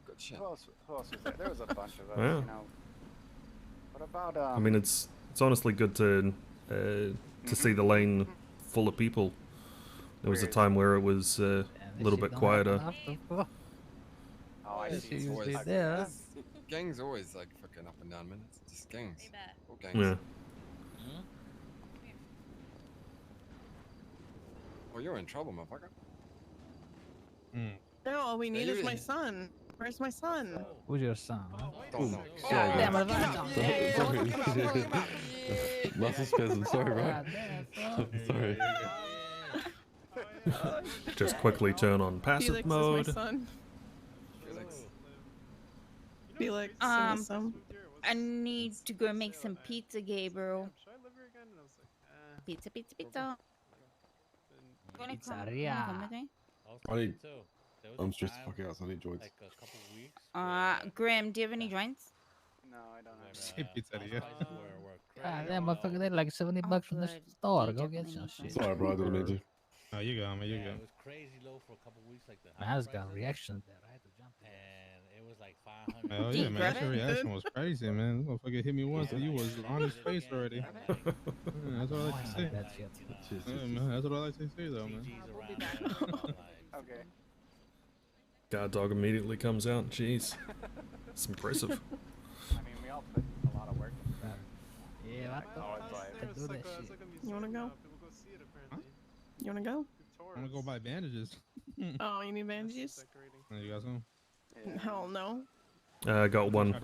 Good shit. Who else was there? There was a bunch of us, Yeah. you know. What about I mean, it's honestly good to see the lane full of people. There was a time where it was a little bit quieter. Oh, I see. She It's usually always there. Gangs always like fucking up and down, man. It's just gangs. All gangs. Yeah. Oh, you're in trouble, motherfucker. No, all we need you- is my son. Where's my son? Who's your son? Don't know. God damn it, Muscle spasm, sorry, bro. God damn, Sorry. Just quickly turn on passive Felix mode. is my son. Felix. I need to go make some pizza, Gabriel. Pizza. Gonna come with me? I need. I'm stressed the fuck out, so I need joints. Graham, do you have any joints? No, I don't have Say pizzeria. God damn, motherfucker, they're like $70 from the store. Go get some shit. Sorry, bro, I didn't mean to. Oh, you go, man. You go. It was crazy low for a couple weeks, like the. Man, I just got reactions there. I had to jump. And it was like 500. Oh yeah, man. That reaction was crazy, man. This motherfucker hit me once, and you was on his face already. Yeah, that's what I like to say. Yeah, man. That's what I like to say, though, man. Okay. Guard dog immediately comes out. Jeez, it's impressive. I mean, we all put a lot of work into that. Yeah, what the Always do that shit. You wanna go? You wanna go? I'm gonna go buy bandages. Oh, you need bandages? You got some? Hell no. I got one.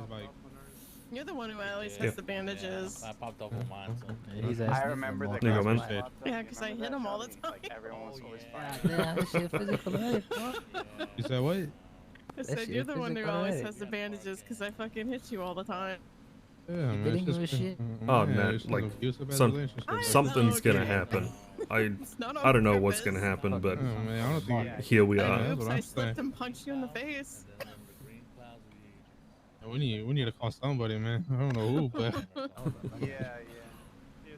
You're the one who always has the bandages. I popped up on mine. So. I remember the There you go, man. guy. Yeah, because I hit him all the time. Like everyone was always Yeah, this shit physical hurt, bro. You said what? I said you're the one who always has the bandages because I fucking hit you all the time. Yeah, man. didn't It's give a just shit. Oh, yeah, man, it's just like, abusive something's relationship. gonna happen. I don't know what's gonna happen, but Oh, man, I don't think. here we I are. That's oops, what I I'm slipped saying. and punched you in the face. We need to call somebody, man. I don't know who, but. Yeah.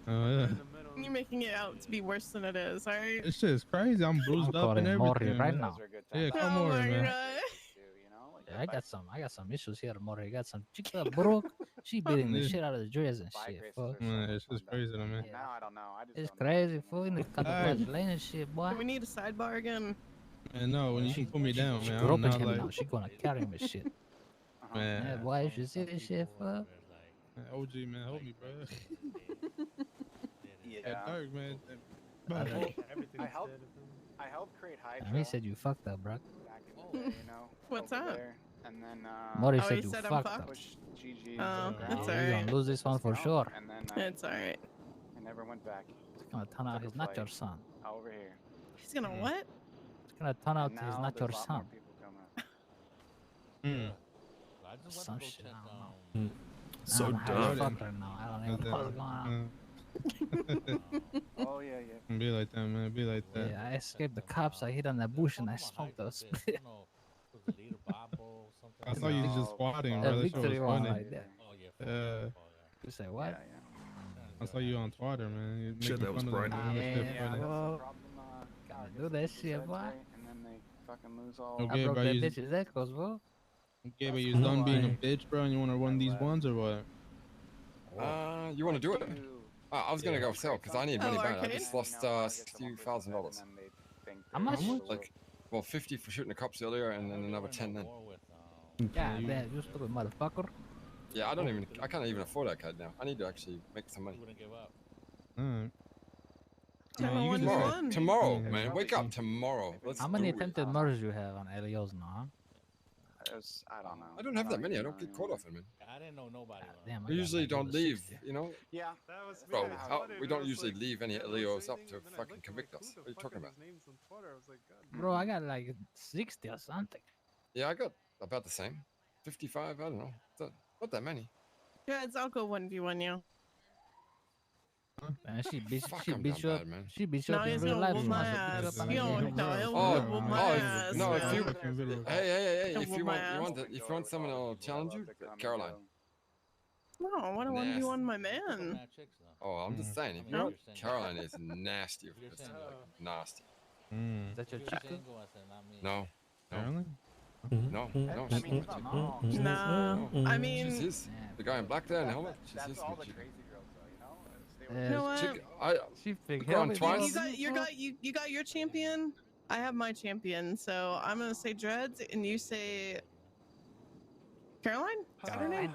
Oh yeah. You're making it out to be worse than it is, alright? This shit is crazy. I'm bruised up and calling Maury everything. right man. now. Yeah, Oh come on, my man. god. Yeah, I got some issues here, Maury. I got some chica broke. She beating the Yeah. shit out of the dress and shit. Fuck. Man, it's just crazy, though, man. Now I don't know. I just It's don't know. crazy, fool. You need to cut the Hey. blood lane and shit, boy. We need a sidebar again. Man, no, when you put me down, She man, grew I'm up not in him like, now. She gonna carry him and shit. man. Yeah, boy, you should see this shit, fuck. OG, man, help me, bro. Yeah. Dark, man. I Bro. helped create Hydra. And he said you fucked up, bro. back in the day, you know. What's over that? there. And then Maury Oh, said he you said I'm fucked fucked? up. pushed GG. Oh, that's You're alright. gonna lose this one for sure. And then It's alright. I never went back. It's gonna turn out he's not your son. Over here. He's gonna what? It's gonna turn out And he's now not there's your a lot more son. people coming up. Some shit, I don't know. So I'm high as dumb. fuck right now. I don't even know what's going on. Oh yeah. Be like that, man. Be like that. Yeah, I escaped the cops. I hid on that bush and I smoked a spit. I saw you just squatting, The bro. That shit victory was one funny. right there. You say what? I saw you on Twitter, man. You Shit, making that was fun of bright. them, man. That shit Yeah, funny. bro. Gotta do that shit, boy. And then they fucking lose all. Okay, I broke bro, that you- bitch's echoes, bro. Okay, but you done being a bitch, bro, and you want to run these ones or what? You want to do it? I was gonna go sell because I need money Oh, back. I arcade? just lost $60,000. How much? Like, well, 50 for shooting the cops earlier, and then another 10 then. God damn, you stupid motherfucker. Yeah, I can't even afford that card now. I need to actually make some money. Alright. Tell Man, you one can to just- one. Tomorrow, Yeah. man. Wake up tomorrow. Let's How many do it. attempted murders you have on Elios now? it was, I don't know. I don't have that many. I don't even get know caught off in, man. I didn't know nobody. Damn, I We got usually like don't over leave, 60. you know? Yeah. That was Bro, me. we don't usually leave any Leos up to fucking convict us. What are you talking about? Names on Twitter. I was like, God. Bro, I got like 60 or something. Yeah, I got about the same. 55, I don't know. Not that many. Yeah, I'll go 1v1 you. Man, she beat Fuck, she I'm beat you down up. bad, man. She beat you No, up in he's real gonna life. whoop She my wants to beat you ass. up on Yo, the game. no, he'll Oh, whoop my oh, ass. no, if man. you, hey, He'll if whoop you my want, ass. if you want someone to challenge you, Caroline. No, I want to Nasty. 1v1 my man. Oh, I'm just saying, if you No? want, Caroline is nasty. It's like nasty. Is that your chica? No, no, Caroline? no, no. I She's mean, not no. chick. Nah, I She's mean, his. The guy in black there in the helmet. She's That's his. all the chick. crazy girls, though, you know? you know what? Chick, She big We've gone helmet. twice. You got your champion. I have my champion. So I'm gonna say Dreads, and you say Caroline. Is that her name?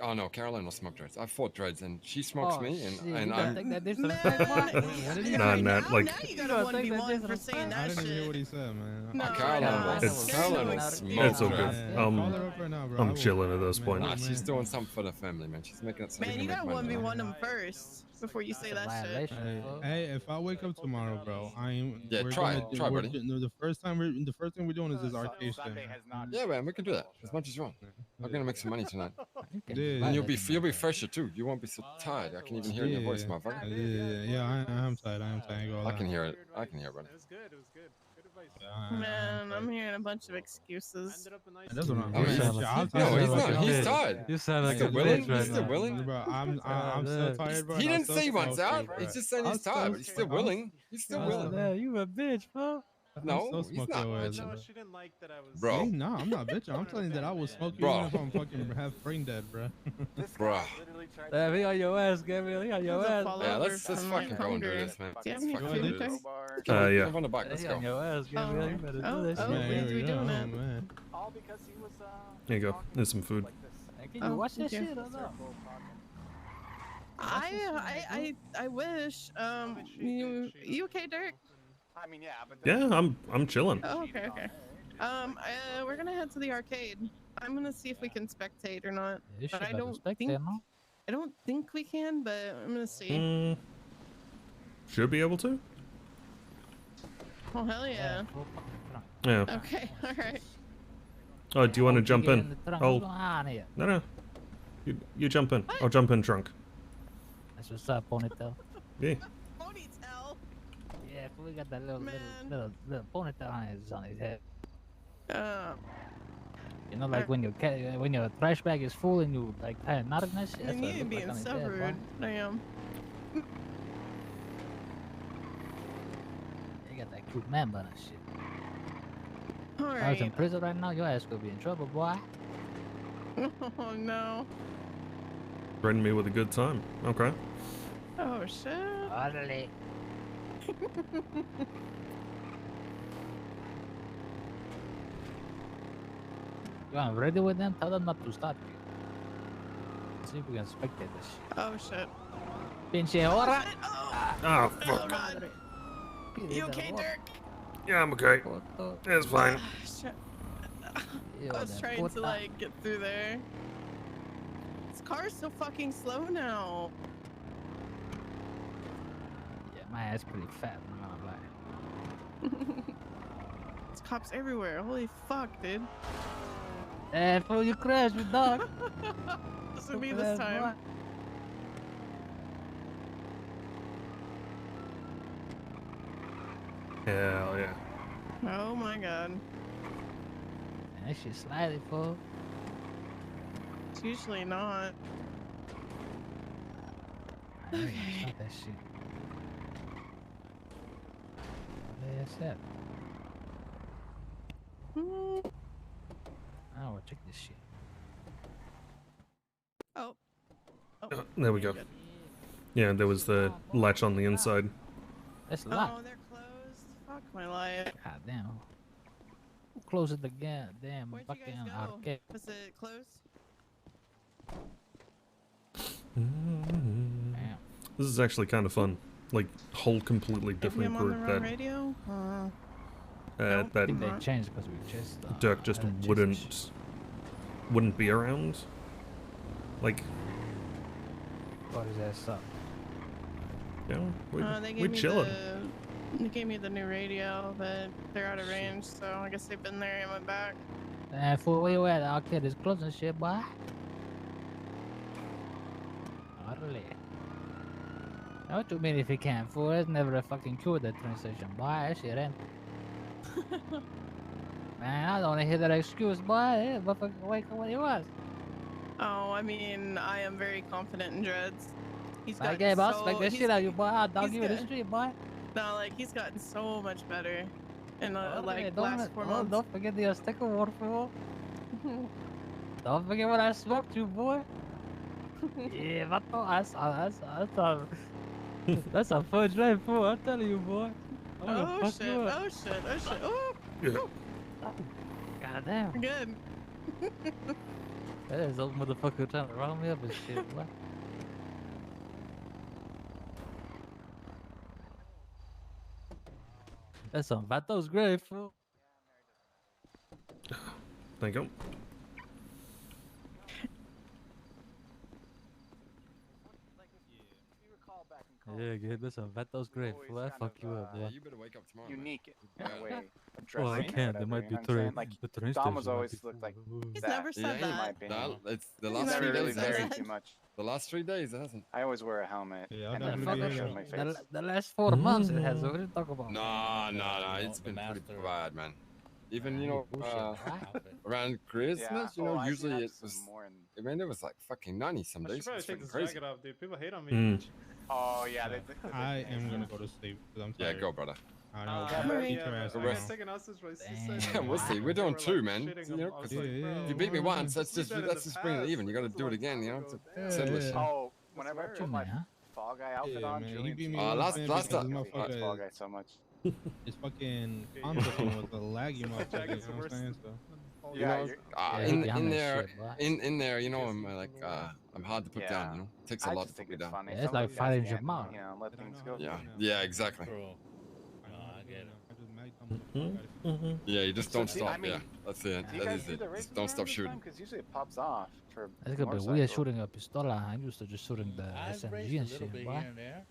Oh no, Caroline will smoke dreads. I fought dreads and she smokes Oh, me shit, and you I'm. gotta take that Man, disrespect. Nah, now, Nat, like- now you got a 1v1 for saying I that didn't even hear shit. what he said, man. No, Caroline will It's- Caroline will It's smoke It's all good. dreads. Yeah, call her up right now, bro. I I'm will- chilling at this man, point. Nah, she's doing something for the family, man. She's making it so Man, you can gotta make money. 1v1 him first before you say that shit. Hey, if I wake up tomorrow, bro, Yeah, try, buddy. The first thing we're doing is this arcade shit. Yeah, man, we can do that as much as you want. I'm gonna make some money tonight. Yeah. And you'll be fresher too. You won't be so tired. I can even hear it in your voice, motherfucker. Yeah, I am tired. I can hear it. I can hear it, buddy. It was good. It was good. Good advice. Man, I'm hearing a bunch of excuses. That's what I'm Oh, he's- no, he's not. He's tired. You sound like Still a willing? bitch right He's still now. willing? Bro, I'm so tired, bro. He and I'm didn't so say once smoky, out. bro. He's just saying I'm he's so tired, but he's still I'm- willing. He's still willing. Yeah, you a bitch, bro. No, I'm so he's smoky not away, bitching. bro. She didn't like that I was. Bro. See? No, I'm not bitching. I'm telling you that I will smoke you Bro. even if I'm fucking half brain dead, bro. Bruh. Damn, he on your ass, Gabriel. He on your ass. Yeah, let's fucking go and do this, man. Do you have Let's any fucking food, do this. Dirk? Yeah. Jump on the bike. Let's He on go. your ass, Gabriel. You better do this Oh, shit. Man, we here we doing go, it. man. All because he was, Here you go. There's some food. Hey, can you watch that thank you. shit or not? I wish. You okay, Dirk? I mean, yeah, but Yeah, I'm chilling. Oh, okay. We're gonna head to the arcade. I'm gonna see if we can spectate or not. You should But I better don't spectate, think no? I don't think we can, but I'm gonna see. Should be able to. Oh hell yeah. Yeah. Okay, all right. Oh, do you want to jump Get in? in the trunk. Oh, What's going on here? no. You jump in. I'll jump in trunk. That's what's up, ponytail. Yeah. Ponytail. Yeah, we got that little Man. ponytail on his head. Uh, You know, like when your trash bag is full and you like tie a knot in that shit. That's and what you it look being like on his so head, boy. rude. Damn. You got that cute man bun and shit. All If I was in right. prison right now, your ass could be in trouble, boy. Oh no. Threaten me with a good time. Okay. Oh shit. Orderly. You want ready with them? Tell them not to start you. See if we can spectate this shit. Oh shit. Pinche hora. Oh, fuck. God. You okay, Dirk? Yeah, I'm okay. It's fine. Shit. I was trying to like get through there. This car's so fucking slow now. Yeah, my ass pretty fat, I'm not gonna lie. There's cops everywhere. Holy fuck, dude. Hey, fool, you crashed with dog. This is me this time. Hell yeah. Oh my god. That shit slightly full. It's usually not. Okay. Stop that shit. That's it. Oh, well, check this shit. Oh. There we go. Yeah, there was the latch on the inside. That's locked. Oh, they're closed. Fuck my life. God damn. Who closed the damn Where'd you fucking guys go? arcade? Was it closed? Damn. This is actually kind of fun. Like, whole completely Maybe different I'm on the group wrong that radio? I that think they changed because we just Dirk just had a chase wouldn't be around. Like, what is that stuff? you know, They we gave me chilling. They gave me the new radio, but they're out of range, so I guess they've been there and went back. Fool, where you at? The arcade is closed and shit, boy. Orderly. Now, what you mean if you can't, fool? There's never a fucking queue at that train station, boy. That shit ain't. Man, I don't want to hear that excuse, boy. Yeah, motherfucker, wake up what he was. Oh, I mean, I am very confident in Dreads. He's Like, gotten hey, boss, so, make that he's- shit out of you, boy. I'll dog he's you in the got- street, boy. No, like, he's gotten so much better in like Don't- last 4 oh, months. Don't forget the sticker water, fool. Don't forget what I smoked you, boy. Yeah, that's that's a fun drive, fool. I'm telling you, boy. I'm gonna Oh fuck shit, you up. oh shit, oh shit, oh! God damn. Good. There's old motherfucker trying to round me up and shit, boy. That's some Vato's grave, fool. Thank you. Yeah, good. That's some Vato's grave, fool. I fuck you up, boy. You better wake up tomorrow. Unique in a way of Well, I dressing. or can't. There whatever, might you be know what I'm saying? train. Like The train Dom was station might always be looked like He's that. never said in my that. opinion. It's the He's last never 3 really days. very hasn't too it? much. The last 3 days, it hasn't. I always wear a helmet Yeah, I'll and then definitely be show here. my face. The last 4 months it has. What are you talking about? No. It's been pretty bad, man. Even you know, around Christmas, you know, I usually have it some was. more in- I mean, it was like fucking 90 some I days. should probably It's take freaking this crazy. jacket off, dude. People hate on me. Mm. Oh yeah, I am gonna go to sleep because I'm Yeah, tired. go, brother. I know. Yeah, Eat but your ass I out. got taken out since racist. Yeah, we'll see. We're doing 2, man. You know, 'cause if you beat me once, let's just bring it even. You got to do it again. You know, it's endless. Oh, whenever I put my Fall Guy outfit Yeah, on, man. He Julian beat me seems once, like man, last because time- this I hate Fall Guy motherfucker so much. is fucking confident with a laggy motherfucker. You know what I'm saying? So. You Yeah, know, you're- in there, you know, I'm like, I'm hard to put down. You know, it takes a I lot just to put think me it's down. funny. Yeah, it's Some like of these fighting guys your can't, mom. You know, let things go. Yeah, exactly. Yeah, you just don't So, stop. I mean, Yeah, that's it. Do you That guys is do it. the races Just don't around stop this shooting. time? Because usually it pops off for It's gonna be motorcycle. weird shooting a pistola. I'm used to just shooting the I've SMG raced and a little shit, bit boy. here and there.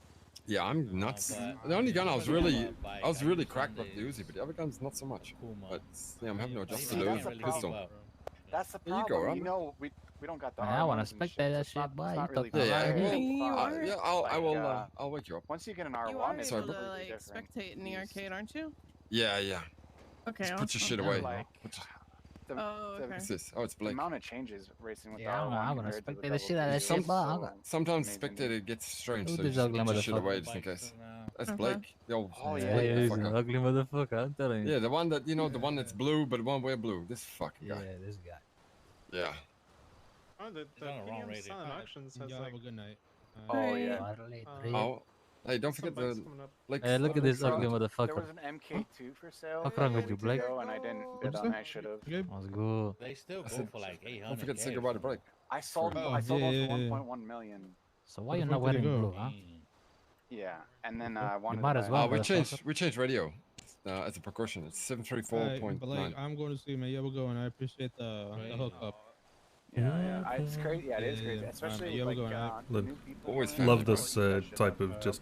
Yeah, I'm nuts. but The only gun I was really, bike, I was I really use cracked with the Sundays. Uzi, but the other guns not so much. Kuma. But yeah, I'm having no But adjust to even the I can't really keep pistol. up. That's the There you problem. go, You Robert. know, we don't got the Man, I wanna R1s and spectate shit, that so shit, it's boy. not You really talking Yeah, about yeah, it? You well, are? yeah, I'll wake you up. Once you get an You R1, are it's Sorry, able bro. to completely like different. spectate in the arcade, aren't you? Yeah, yeah. Okay, Just put your awesome. shit away. Like, Put your- the, Oh, the- okay. What's this? Oh, it's the Blake. amount of changes racing with Yeah, the I'm R1 gonna compared to spectate the the shit out of that double shit, T boy. is I'm so gonna- Sometimes amazing. spectator gets strange, Who so you this just ugly put your shit motherfucker? away just in case. That's Okay. Blake. Yo, Oh, Yeah, yeah, he's fucker. an ugly motherfucker. I'm telling you. Yeah, the one that you know, the one that's blue, but it won't wear blue. This fucking Yeah, guy. this guy. Yeah. Oh, the on the wrong PDM radio. silent auctions has Y'all like. have a good night. Oh, yeah. Orderly, Uh, three. Oh, hey, don't forget Some bikes the coming up. Blake. Hey, look at this ugly There motherfucker. was an MK2 for sale What's wrong a with you, week Blake? ago, and I didn't bid on it. I should have. Good. What's good? They still I go said, for like 800. Don't forget to say goodbye to Blake. I sold Oh, I sold yeah, one yeah, for yeah. 1.1 million. So why Where you the not fuck did it wearing go? blue, huh? Yeah, and then I wanted might to as buy- well, We motherfucker. changed radio as a precaution. It's Alright, 734.9. Blake, I'm going to sleep, man. You have a good one. I appreciate the hookup. Yeah, it's crazy. Yeah, it is Yeah, crazy, yeah. especially You have a like good one, alright? new people. Always and Love found this type of just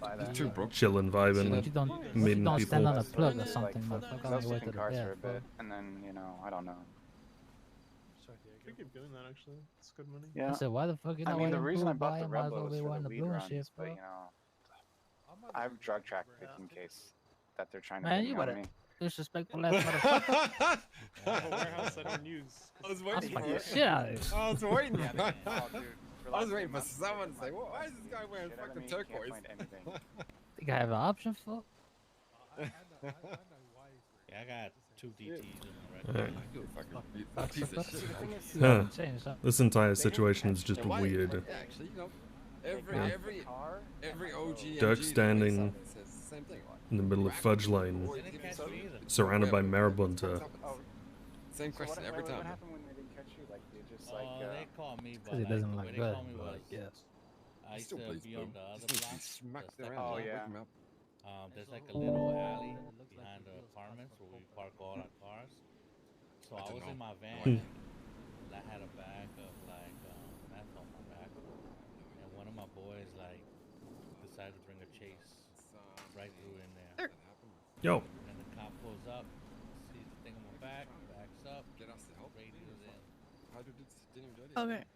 chilling, vibing, But you don't meeting stand people. on a plug or like, something, flip motherfucker, on those your way to flipping the cars for bed, a bit, and then I don't know. You keep doing that actually. It's good money. Yeah. I said, why the fuck you I not mean, the wearing reason blue, I bought boy? the You might as well Rebel was be for the wearing the lead blue and runs, shit, but bro. I have drug track in case that they're trying to Man, get you me on better me. disrespectful ass motherfucker. I have a warehouse I don't use. I was I'll waiting smack for the it. shit out of you. I was waiting Yeah, for they- it. oh, dude, I was relax, waiting for man. someone to say, well, why is this guy wearing Shit out of fucking me, can't turquoise? find anything. Think I have an option for? Yeah, I got 2 DTs in Alright. Fucking piece of shit. Huh. Change something. This entire situation is just Yeah, why- weird. yeah, actually, you know, every OG Dirk MG standing says the same thing. in the middle of Fudge Lane, Didn't catch me either. surrounded by Marabunta. Same question So every what time. happened when they didn't catch you? Like they just Oh, they call me, Because he doesn't look they good, call me but was, yes. I used Still to plays be blue. on the other Just needs to block. be smacked the around. second Oh, block. yeah. Wake him up. There's like a little alley behind the apartments where we park all our cars. So I was in my van and I had a bag of like meth on my back, and one of my boys like decided to bring a chase right through in there. Yo. And the cop pulls up, sees the thing on my back, backs up, radios in. How did it didn't even Okay.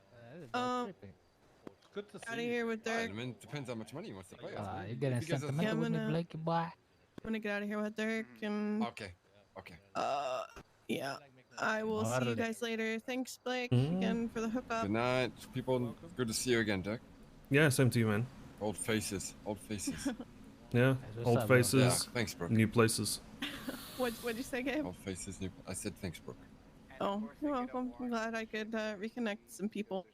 Good to see. Out of here with Dirk. I mean, depends how much money he wants to pay us. man. You getting If he gives us sentimental with me, Blakey boy? I'm gonna get out of here with Dirk and. Okay. Yeah. I will see you guys later. Thanks, Blake, Mhm. again for the hookup. Good night, people. Good to see you again, Dirk. Yeah, same to you, man. Old faces. Old faces. Yeah, what's old up, bro? faces, Yeah, thanks, Brooke. new places. What'd you say, Gabe? Old faces, new. I said thanks, Brooke. Oh, you're welcome. I'm glad I could reconnect some people.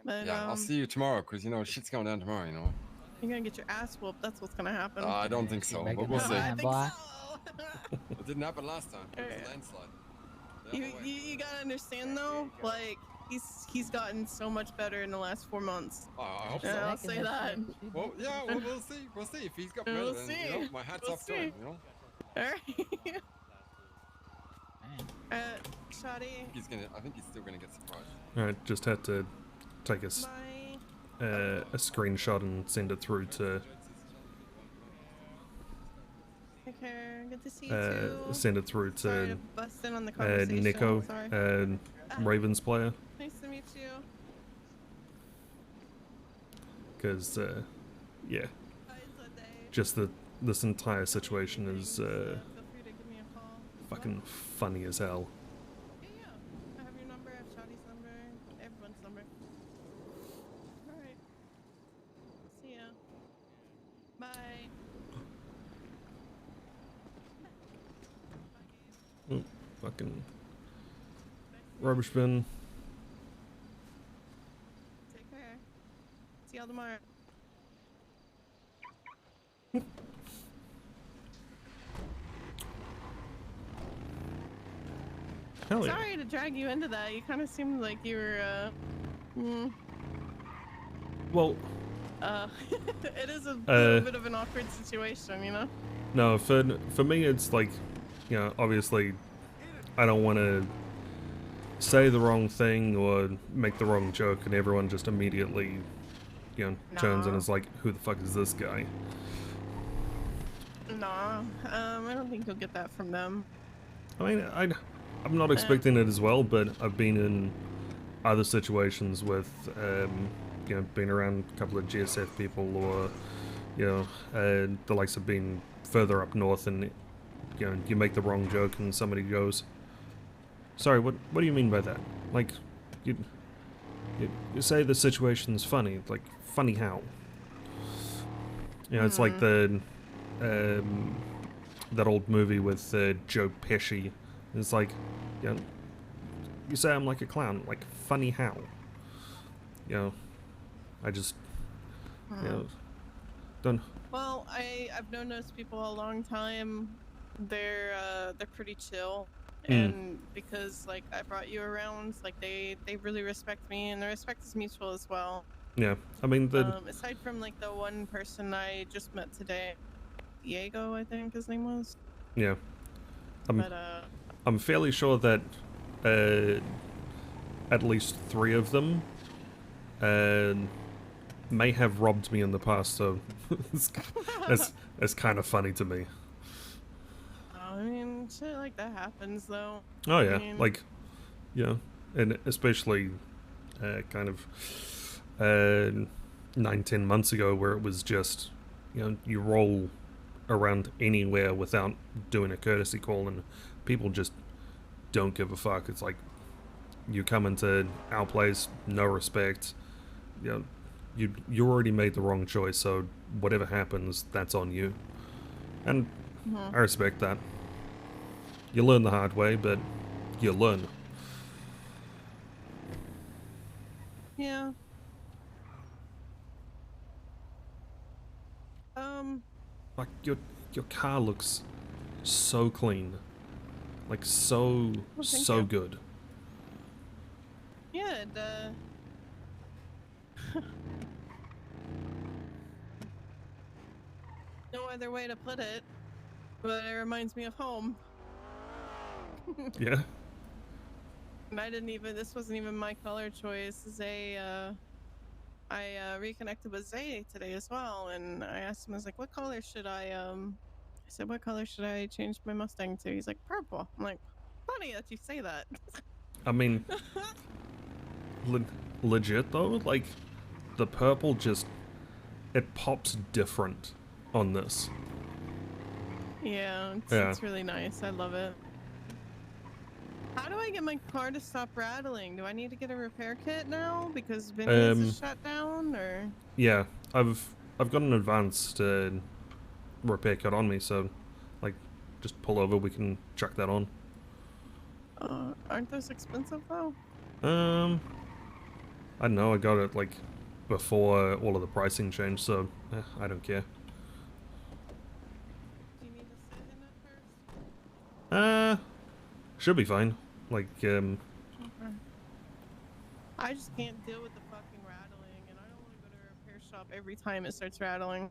But, Yeah, I'll see you tomorrow, cause you know shit's going down tomorrow. You know. You're gonna get your ass whooped. That's what's gonna happen. I don't think so, but we'll see. I think so. It didn't happen last time. It was a landslide. You gotta understand though, like he's gotten so much better in the last 4 months. Oh, I hope so. Yeah, I'll say that. Well, yeah, we'll see. We'll see if he's got better. We'll Then, see. you know, my hat's We'll off to him. You know. Alright. Shoddy. He's gonna. I think he's still gonna get surprised. All right, just had to take a screenshot and send it through to. Take care. Good to see you too. Send it through Sorry to to bust in on the conversation. Nico, Sorry. Ravens player, Nice to meet you. because yeah, just this entire situation is fucking funny as hell. I have your number. I have Shoddy's number. Everyone's number. All right. See ya. Bye. Oh, fucking rubbish bin. Take care. See y'all tomorrow. Hell yeah. Sorry to drag you into that. You kind of seemed like you were, Well, it is a little bit of an awkward situation, you know? no, for me it's like, you know, obviously I don't want to say the wrong thing or make the wrong joke and everyone just immediately, you know, turns and is like, who the fuck is this guy? Nah, I don't think you'll get that from them. I mean, I'm not expecting it as well, but I've been in other situations with, you know, being around a couple of GSF people or, you know, the likes of being further up north and, you know, you make the wrong joke and somebody goes, sorry, what do you mean by that? Like, you say the situation's funny, like, funny how? You know, it's like the, that old movie with Joe Pesci. It's like, you know, you say I'm like a clown, like, funny how? You know, I just, you know, don't. Well, I've known those people a long time. They're pretty chill, and because like I brought you around, like they really respect me, and the respect is mutual as well. Yeah, I mean aside from like the one person I just met today, Diego, I think his name was. Yeah, But I'm fairly sure that at least 3 of them may have robbed me in the past, so it's kind of funny to me. I mean, shit like that happens though. Oh yeah, I mean, like, yeah, and especially kind of 9-10 months ago where it was just, you know, you roll around anywhere without doing a courtesy call and people just don't give a fuck. It's like, you come into our place, no respect, you know, you already made the wrong choice, so whatever happens, that's on you. And I respect that. You learn the hard way, but you learn. Yeah. Like, your car looks so clean. Like, so, Well, thank so you. good. Yeah, no other way to put it, but it reminds me of home. Yeah. And I didn't even, this wasn't even my color choice. Zay, I reconnected with Zay today as well, and I asked him, I was like, what color should I said, what color should I change my Mustang to? He's like, purple. I'm like, funny that you say that. I mean, legit though, like, the purple just, it pops different on this. Yeah, Yeah. it's really nice. I love it. How do I get my car to stop rattling? Do I need to get a repair kit now because Vinny's is shut down, or? Yeah, I've got an advanced repair kit on me, so like just pull over, we can chuck that on. Aren't those expensive though? I don't know, I got it like before all of the pricing changed, so I don't care. Do you need to sit in it first? Should be fine. Like Okay. I just can't deal with the fucking rattling, and I don't want to go to a repair shop every time it starts rattling.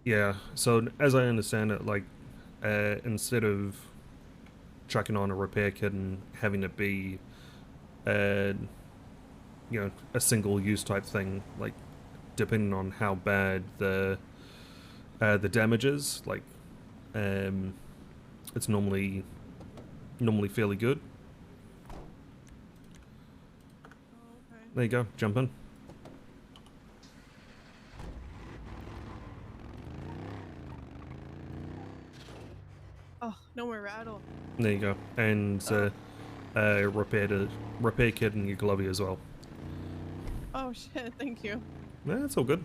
yeah, so as I understand it, like instead of chucking on a repair kit and having it be you know, a single use type thing, like depending on how bad the damage is, like it's normally fairly good. There you go, jump in. Oh, no more rattle. There you go, and repair kit and your glovey as well. Oh shit, thank you. Yeah, it's all good.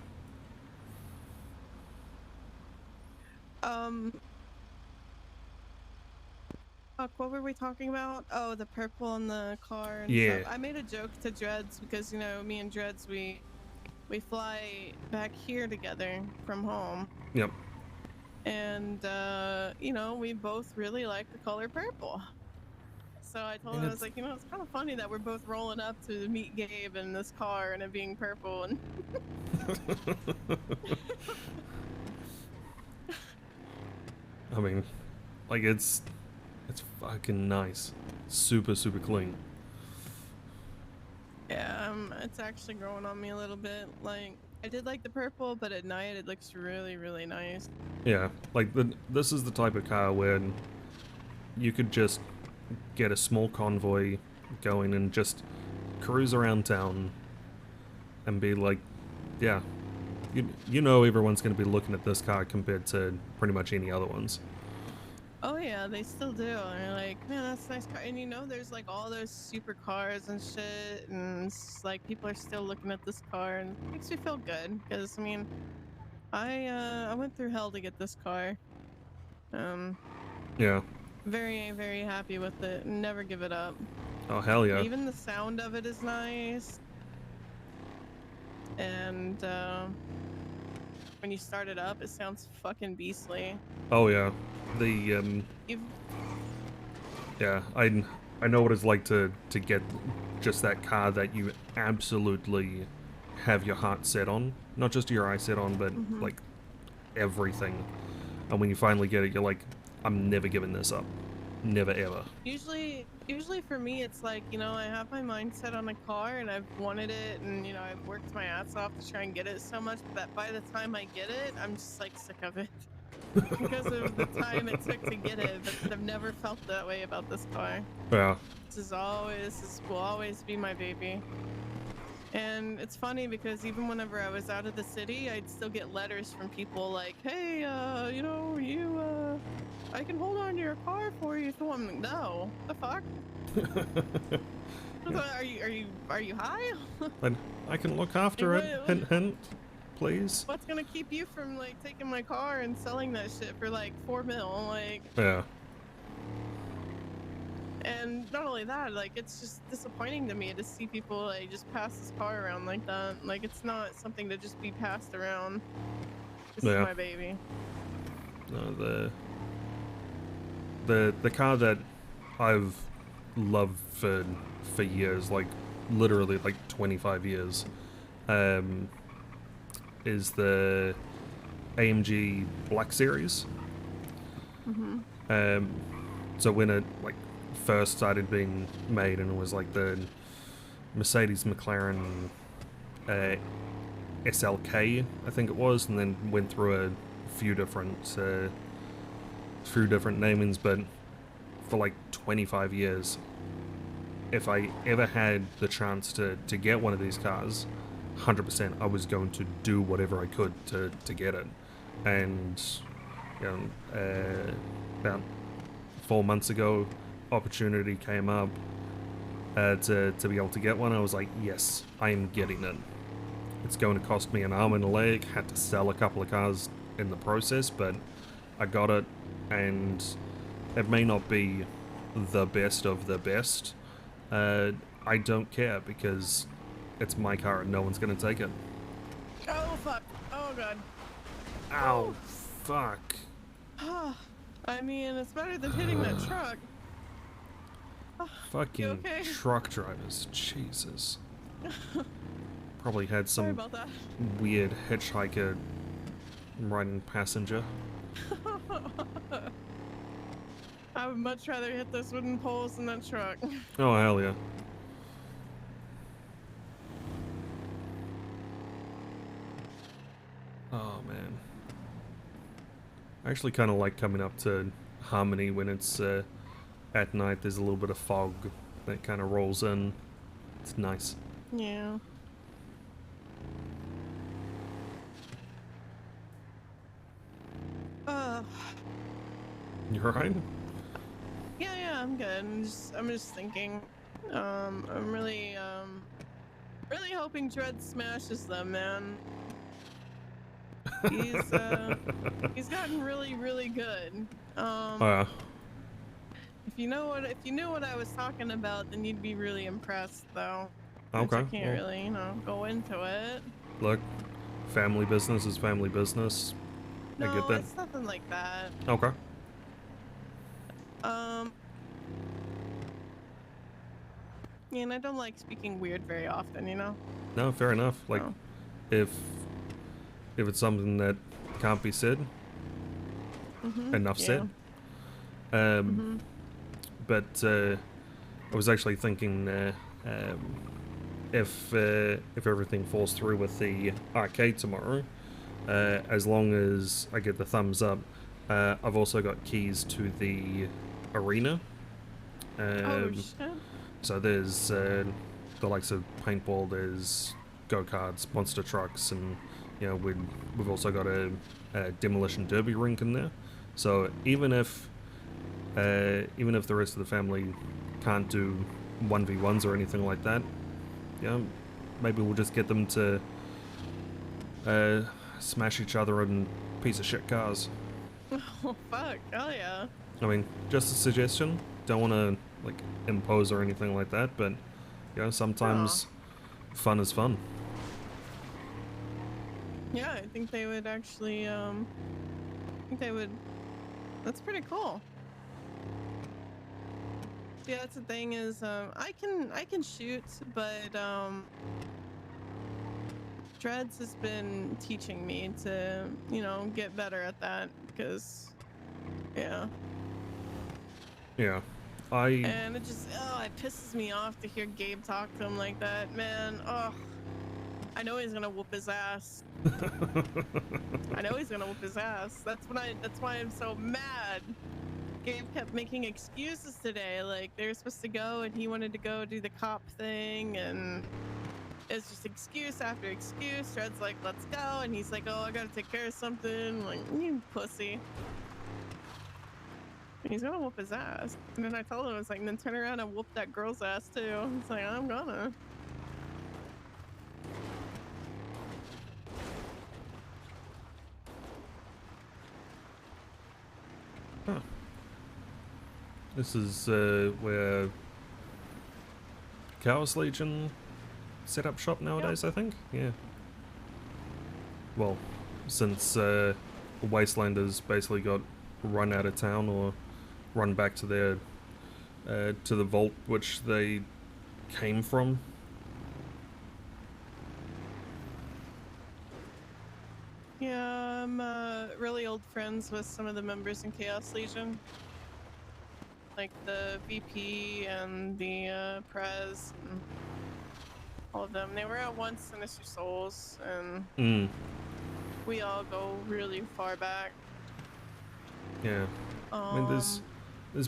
Fuck, what were we talking about? Oh, the purple in the car and Yeah. stuff. I made a joke to Dreads because, you know, me and Dreads, we fly back here together from home. Yep. And, you know, we both really like the color purple. So I told him, I was like, you know, it's kind of funny that we're both rolling up to meet Gabe in this car and it being purple. And I mean, like it's fucking nice. Super clean. yeah, it's actually growing on me a little bit. Like, I did like the purple, but at night it looks really, really nice. Yeah, like this is the type of car where you could just get a small convoy going and just cruise around town and be like, yeah, you know everyone's going to be looking at this car compared to pretty much any other ones. Oh yeah, they still do. And you're like, man, that's a nice car. And you know, there's like all those supercars and shit, and it's like people are still looking at this car, and it makes me feel good. Because I mean, I went through hell to get this car. Yeah. Very, very happy with it. Never give it up. Oh hell yeah. Even the sound of it is nice. And when you start it up, it sounds fucking beastly. Oh yeah. The yeah, I know what it's like to get just that car that you absolutely have your heart set on, not just your eye set on, but like everything. And when you finally get it, you're like, I'm never giving this up, never ever. Usually for me, it's like, you know, I have my mind set on a car and I've wanted it, and you know, I've worked my ass off to try and get it so much that by the time I get it, I'm just like sick of it. Because of the time it took to get it, but I've never felt that way about this car. Yeah. This will always be my baby. And it's funny because even whenever I was out of the city, I'd still get letters from people like, hey, you know, I can hold on to your car for you. So I'm like, no, the fuck? Are you high? Then I can look after it. Hint, hint. Please. What's gonna keep you from like taking my car and selling that shit for like $4 million? Like. Yeah. And not only that, like, it's just disappointing to me to see people like just pass this car around like that. Like, it's not something to just be passed around. This is my baby. No, the car that I've loved for years, like literally like 25 years. is the AMG Black Series. So when it like first started being made, and it was like the Mercedes McLaren SLK, I think it was, and then went through a few different namings, but for like 25 years, if I ever had the chance to get one of these cars, 100% I was going to do whatever I could to get it. And you know, about 4 months ago, opportunity came up to be able to get one. I was like, yes, I am getting it. It's going to cost me an arm and a leg. Had to sell a couple of cars in the process, but I got it, and it may not be the best of the best. I don't care, because it's my car and no one's gonna take it. Oh fuck! Oh god! Ow! Fuck! I mean, it's better than hitting that truck. Fucking okay? truck drivers, Jesus. Probably had Sorry some about that. weird hitchhiker riding passenger. I would much rather hit those wooden poles than that truck. Oh, hell yeah. Oh, man. I actually kind of like coming up to Harmony when it's at night. There's a little bit of fog that kind of rolls in. It's nice. Yeah. You alright? Yeah, I'm good. I'm just thinking. I'm really hoping Dread smashes them, man. He's gotten really good. Oh, yeah. If you knew what I was talking about, then you'd be really impressed, though. Which Okay. I can't really, go into it. Look, family business is family business. I No, get that. it's nothing like that. Okay. Yeah, and I don't like speaking weird very often, you know? No, fair enough. Like, if it's something that can't be said, enough said. But I was actually thinking if everything falls through with the arcade tomorrow, as long as I get the thumbs up, I've also got keys to the arena. Oh shit. So there's the likes of paintball, there's go-karts, monster trucks, and you know we've also got a demolition derby rink in there. So even if the rest of the family can't do 1v1s or anything like that, maybe we'll just get them to smash each other in piece of shit cars. Oh fuck! Hell yeah! I mean, just a suggestion. Don't want to like impose or anything like that, but sometimes fun is fun. Yeah, I think they would actually. I think they would. That's pretty cool. Yeah, that's the thing is, I can shoot, but Dreads has been teaching me to, get better at that because, yeah. Yeah, And it just, it pisses me off to hear Gabe talk to him like that, man. Oh, I know he's gonna whoop his ass. I know he's gonna whoop his ass. That's why I'm so mad. Gabe kept making excuses today, like they were supposed to go and he wanted to go do the cop thing, and it's just excuse after excuse. Dread's like, let's go, and he's like, oh, I gotta take care of something. Like, you pussy. He's gonna whoop his ass. And then I told him, I was like, then turn around and whoop that girl's ass too. He's like, I'm gonna. Huh. This is where Chaos Legion set up shop nowadays, I think? Yeah. Well, since Wastelanders basically got run out of town or run back to their to the vault which they came from. Yeah, I'm really old friends with some of the members in Chaos Legion. Like the VP and the Prez and all of them. They were at once Sinister Souls, and we all go really far back. Yeah. I mean, there's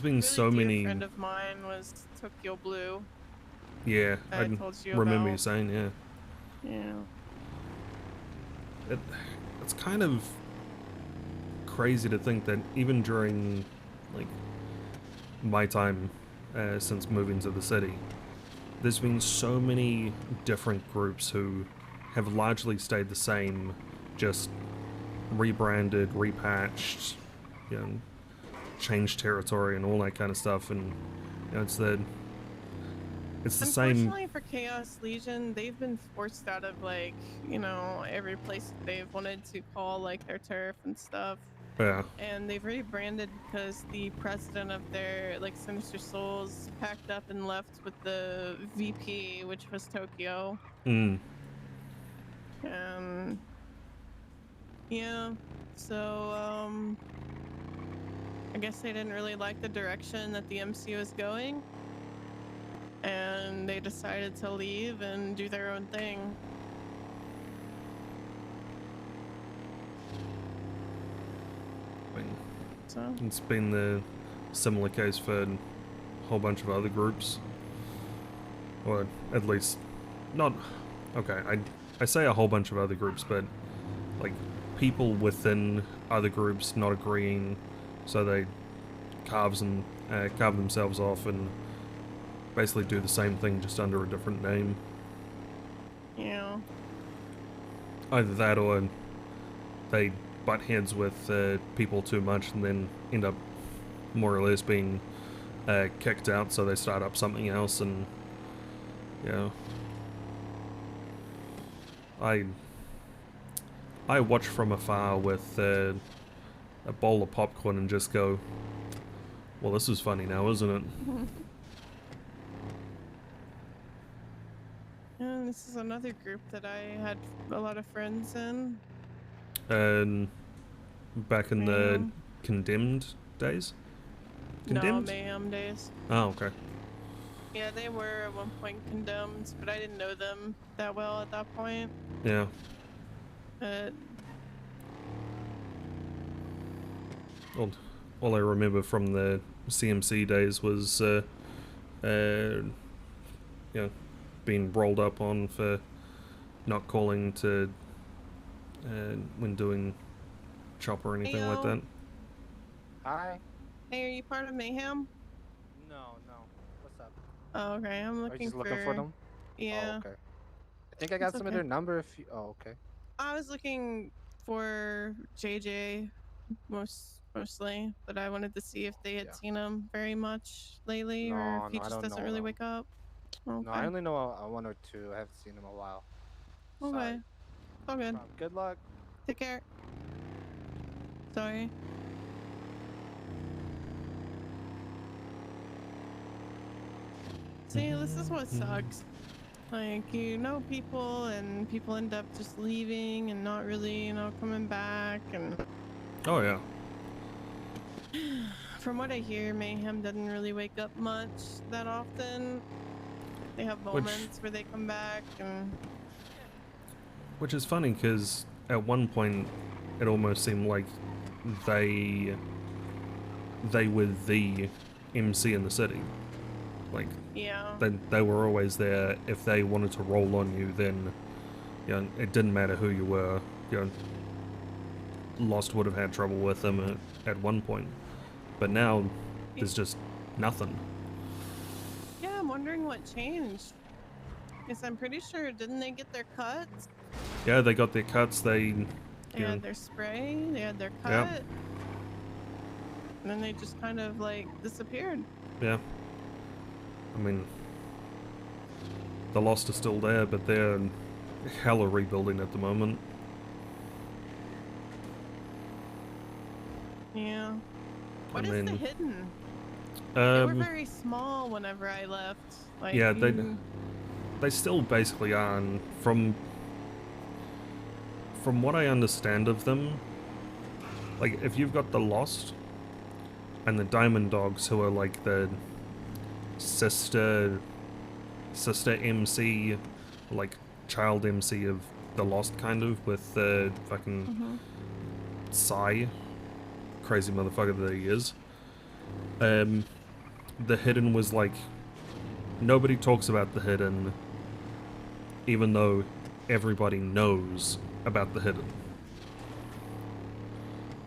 been Really so dear many. friend of mine was Tokyo Blue. Yeah, I told you remember about. you saying, yeah. Yeah. It's kind of crazy to think that even during, like, my time since moving to the city, there's been so many different groups who have largely stayed the same, just rebranded, repatched, you know, changed territory and all that kind of stuff, and you know, it's the same. Unfortunately for Chaos Legion, they've been forced out of, like, you know, every place that they've wanted to call like their turf and stuff. Yeah. And they've rebranded because the president of their, like, Sinister Souls packed up and left with the VP, which was Tokyo. Yeah, so I guess they didn't really like the direction that the MC was going, and they decided to leave and do their own thing. So it's been the similar case for a whole bunch of other groups, or at least not. Okay, I say a whole bunch of other groups, but like people within other groups not agreeing, so they carve themselves off and basically do the same thing just under a different name. Yeah. Either that or they butt heads with people too much and then end up more or less being kicked out, so they start up something else, and yeah. I watch from afar with a bowl of popcorn and just go, well, this is funny now, isn't it? And this is another group that I had a lot of friends in. And back in the Mayhem. Condemned days? Condemned? No, Mayhem days. Oh, okay. Yeah, they were at one point condemned, but I didn't know them that well at that point. Yeah. But All I remember from the CMC days was, you know, being rolled up on for not calling to when doing chop or anything like that. Hi. Hey, are you part of Mayhem? No. What's up? Oh, okay. I'm Are you looking just looking for them? Yeah. Oh, okay. I think I got It's some of okay. their number. If you... Oh, okay. I was looking for JJ mostly, but I wanted to see if they had seen him very much lately, or if he No, I just don't doesn't know really them. wake up. Okay. No, I only know one or two. I haven't seen them in a while. Okay. Sorry. All good. Good luck. Take care. Sorry. See, this is what sucks. Like, you know people, and people end up just leaving and not really, you know, coming back, and Oh, yeah. from what I hear, Mayhem doesn't really wake up much that often. They have moments where they come back, and Which is funny, because at one point, it almost seemed like they were the MC in the city. Like, yeah. they were always there. If they wanted to roll on you, then, you know, it didn't matter who you were. You know, Lost would have had trouble with them at one point. But now, there's just nothing. yeah, I'm wondering what changed. Because I'm pretty sure, didn't they get their cuts? Yeah, they got their cuts, They had their spray, they had their cut, Yeah. and then they just kind of, like, disappeared. Yeah. I mean, the Lost are still there, but they're hella rebuilding at the moment. Yeah. What I is the mean, hidden? They were Um, very small whenever I left. Like, yeah, you- they still basically are, and from from what I understand of them, like, if you've got the Lost and the Diamond Dogs, who are like the sister MC, like child MC of the Lost, kind of, with the fucking Psy, crazy motherfucker that he is. The Hidden was like, nobody talks about the Hidden, even though everybody knows about the Hidden.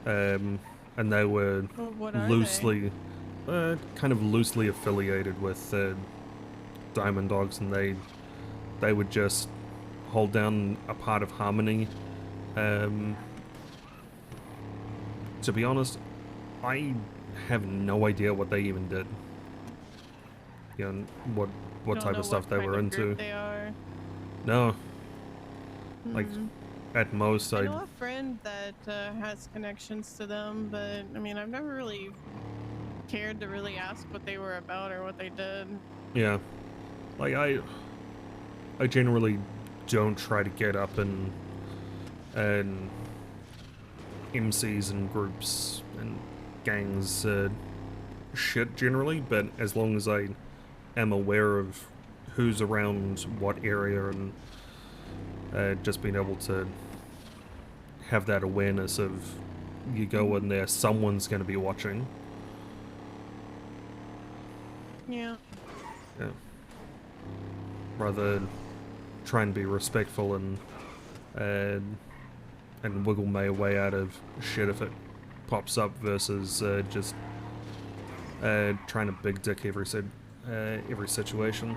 And they were Well, what are loosely, kind of loosely affiliated with Diamond Dogs, and they would just hold down a part of Harmony. To be honest, I have no idea what they even did. You know, what Don't type know of stuff what they kind were of into. group They are. No. Like, Hmm. at most, I know a friend that has connections to them, but I mean, I've never really cared to really ask what they were about or what they did. yeah. Like, I generally don't try to get up and MCs and groups and gangs shit generally, but as long as I am aware of who's around what area and just being able to have that awareness of you go in there, someone's going to be watching. Yeah. Yeah. Rather try and be respectful and wiggle my way out of shit if it pops up versus just trying to big dick every situation.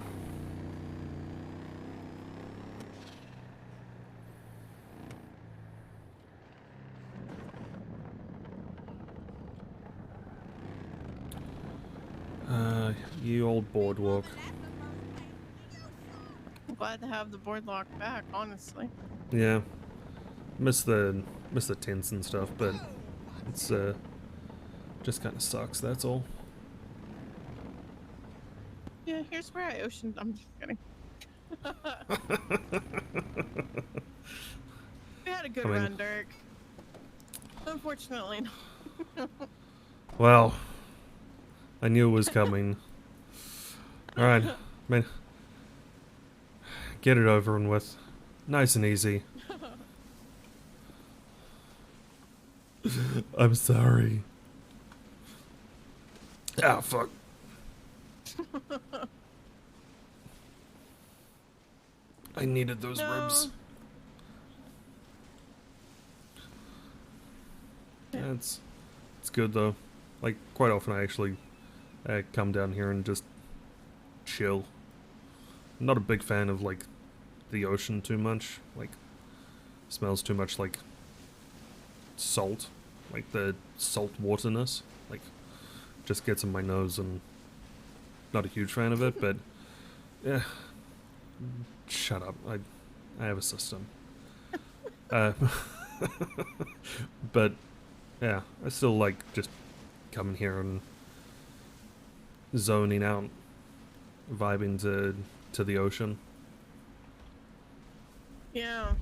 You old boardwalk. I'm glad to have the boardwalk back, honestly. Yeah. Miss the tents and stuff, but it's just kind of sucks, that's all. Yeah, here's where I oceaned. I'm just kidding. We had a good run, Dirk. Unfortunately, no. Well, I knew it was coming. Alright, man. Get it over and with. Nice and easy. I'm sorry. Ah, fuck. I needed those ribs. It's good though. Like, quite often I actually come down here and just chill. I'm not a big fan of like the ocean too much. Like, smells too much like salt, like the salt waterness. Like, just gets in my nose, and not a huge fan of it. But yeah, shut up. I have a system. But yeah, I still like just coming here and zoning out, vibing to the ocean. Yeah.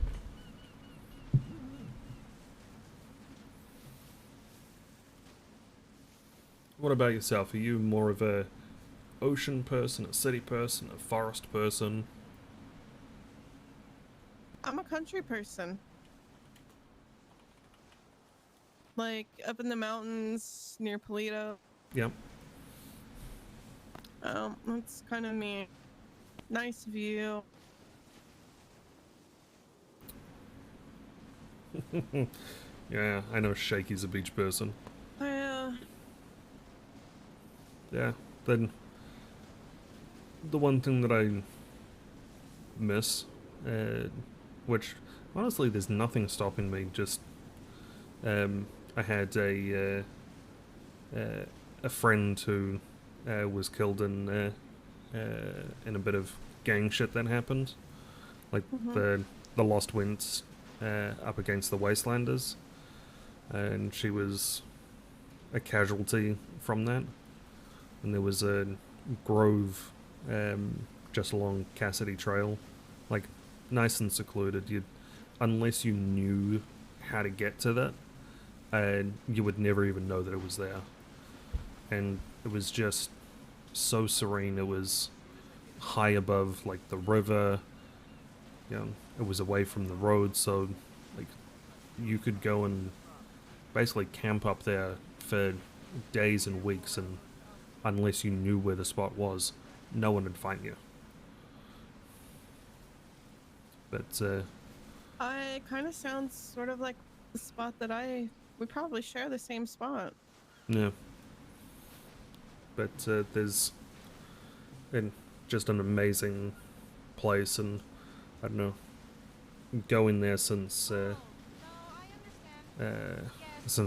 What about yourself? Are you more of a ocean person, a city person, a forest person? I'm a country person. Like, up in the mountains near Polito. Yep. That's kind of me. Nice view. Yeah, I know Shaky's a beach person. Yeah. Yeah, then the one thing that I miss, which honestly there's nothing stopping me, just I had a friend who was killed in a bit of gang shit that happened, like the Lost Winds up against the Wastelanders, and she was a casualty from that. And there was a grove just along Cassidy Trail, like nice and secluded. You'd unless you knew how to get to that, and you would never even know that it was there. And it was just so serene. It was high above like the river. You know, it was away from the road, so like you could go and basically camp up there for days and weeks, and unless you knew where the spot was, no one would find you. But it kind of sounds sort of like the spot that we probably share the same spot. yeah. But there's just an amazing place, and I don't know, going there since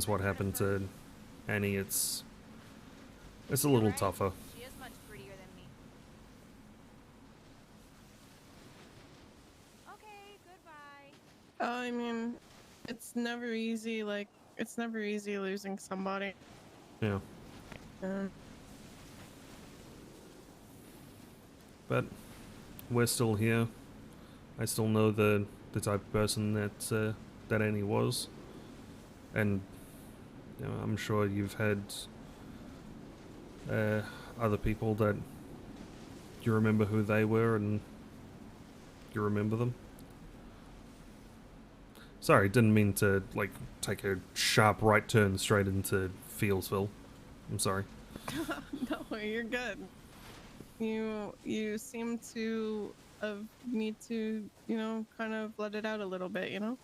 what happened to Annie, it's a little tougher. She is much prettier than me. Okay, goodbye. I mean, it's never easy. Like, it's never easy losing somebody. Yeah. But we're still here. I still know the type of person that Annie was, and you know, I'm sure you've had other people that you remember who they were and you remember them. Sorry, didn't mean to like take a sharp right turn straight into Fieldsville. I'm sorry. No, you're good. You seem to need to, you know, kind of let it out a little bit, you know?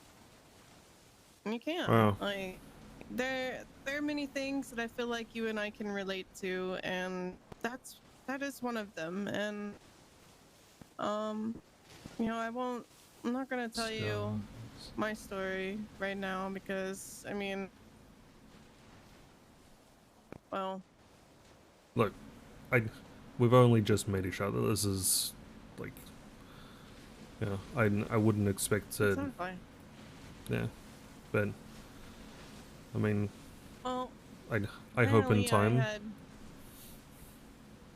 And you can. Wow. Like, there are many things that I feel like you and I can relate to, and that is one of them. And you know, I'm not gonna tell you my story right now because, I mean, well, Look, we've only just met each other. This is like, you know, I wouldn't expect to. exactly. Yeah, but I mean, Well, I hope in time.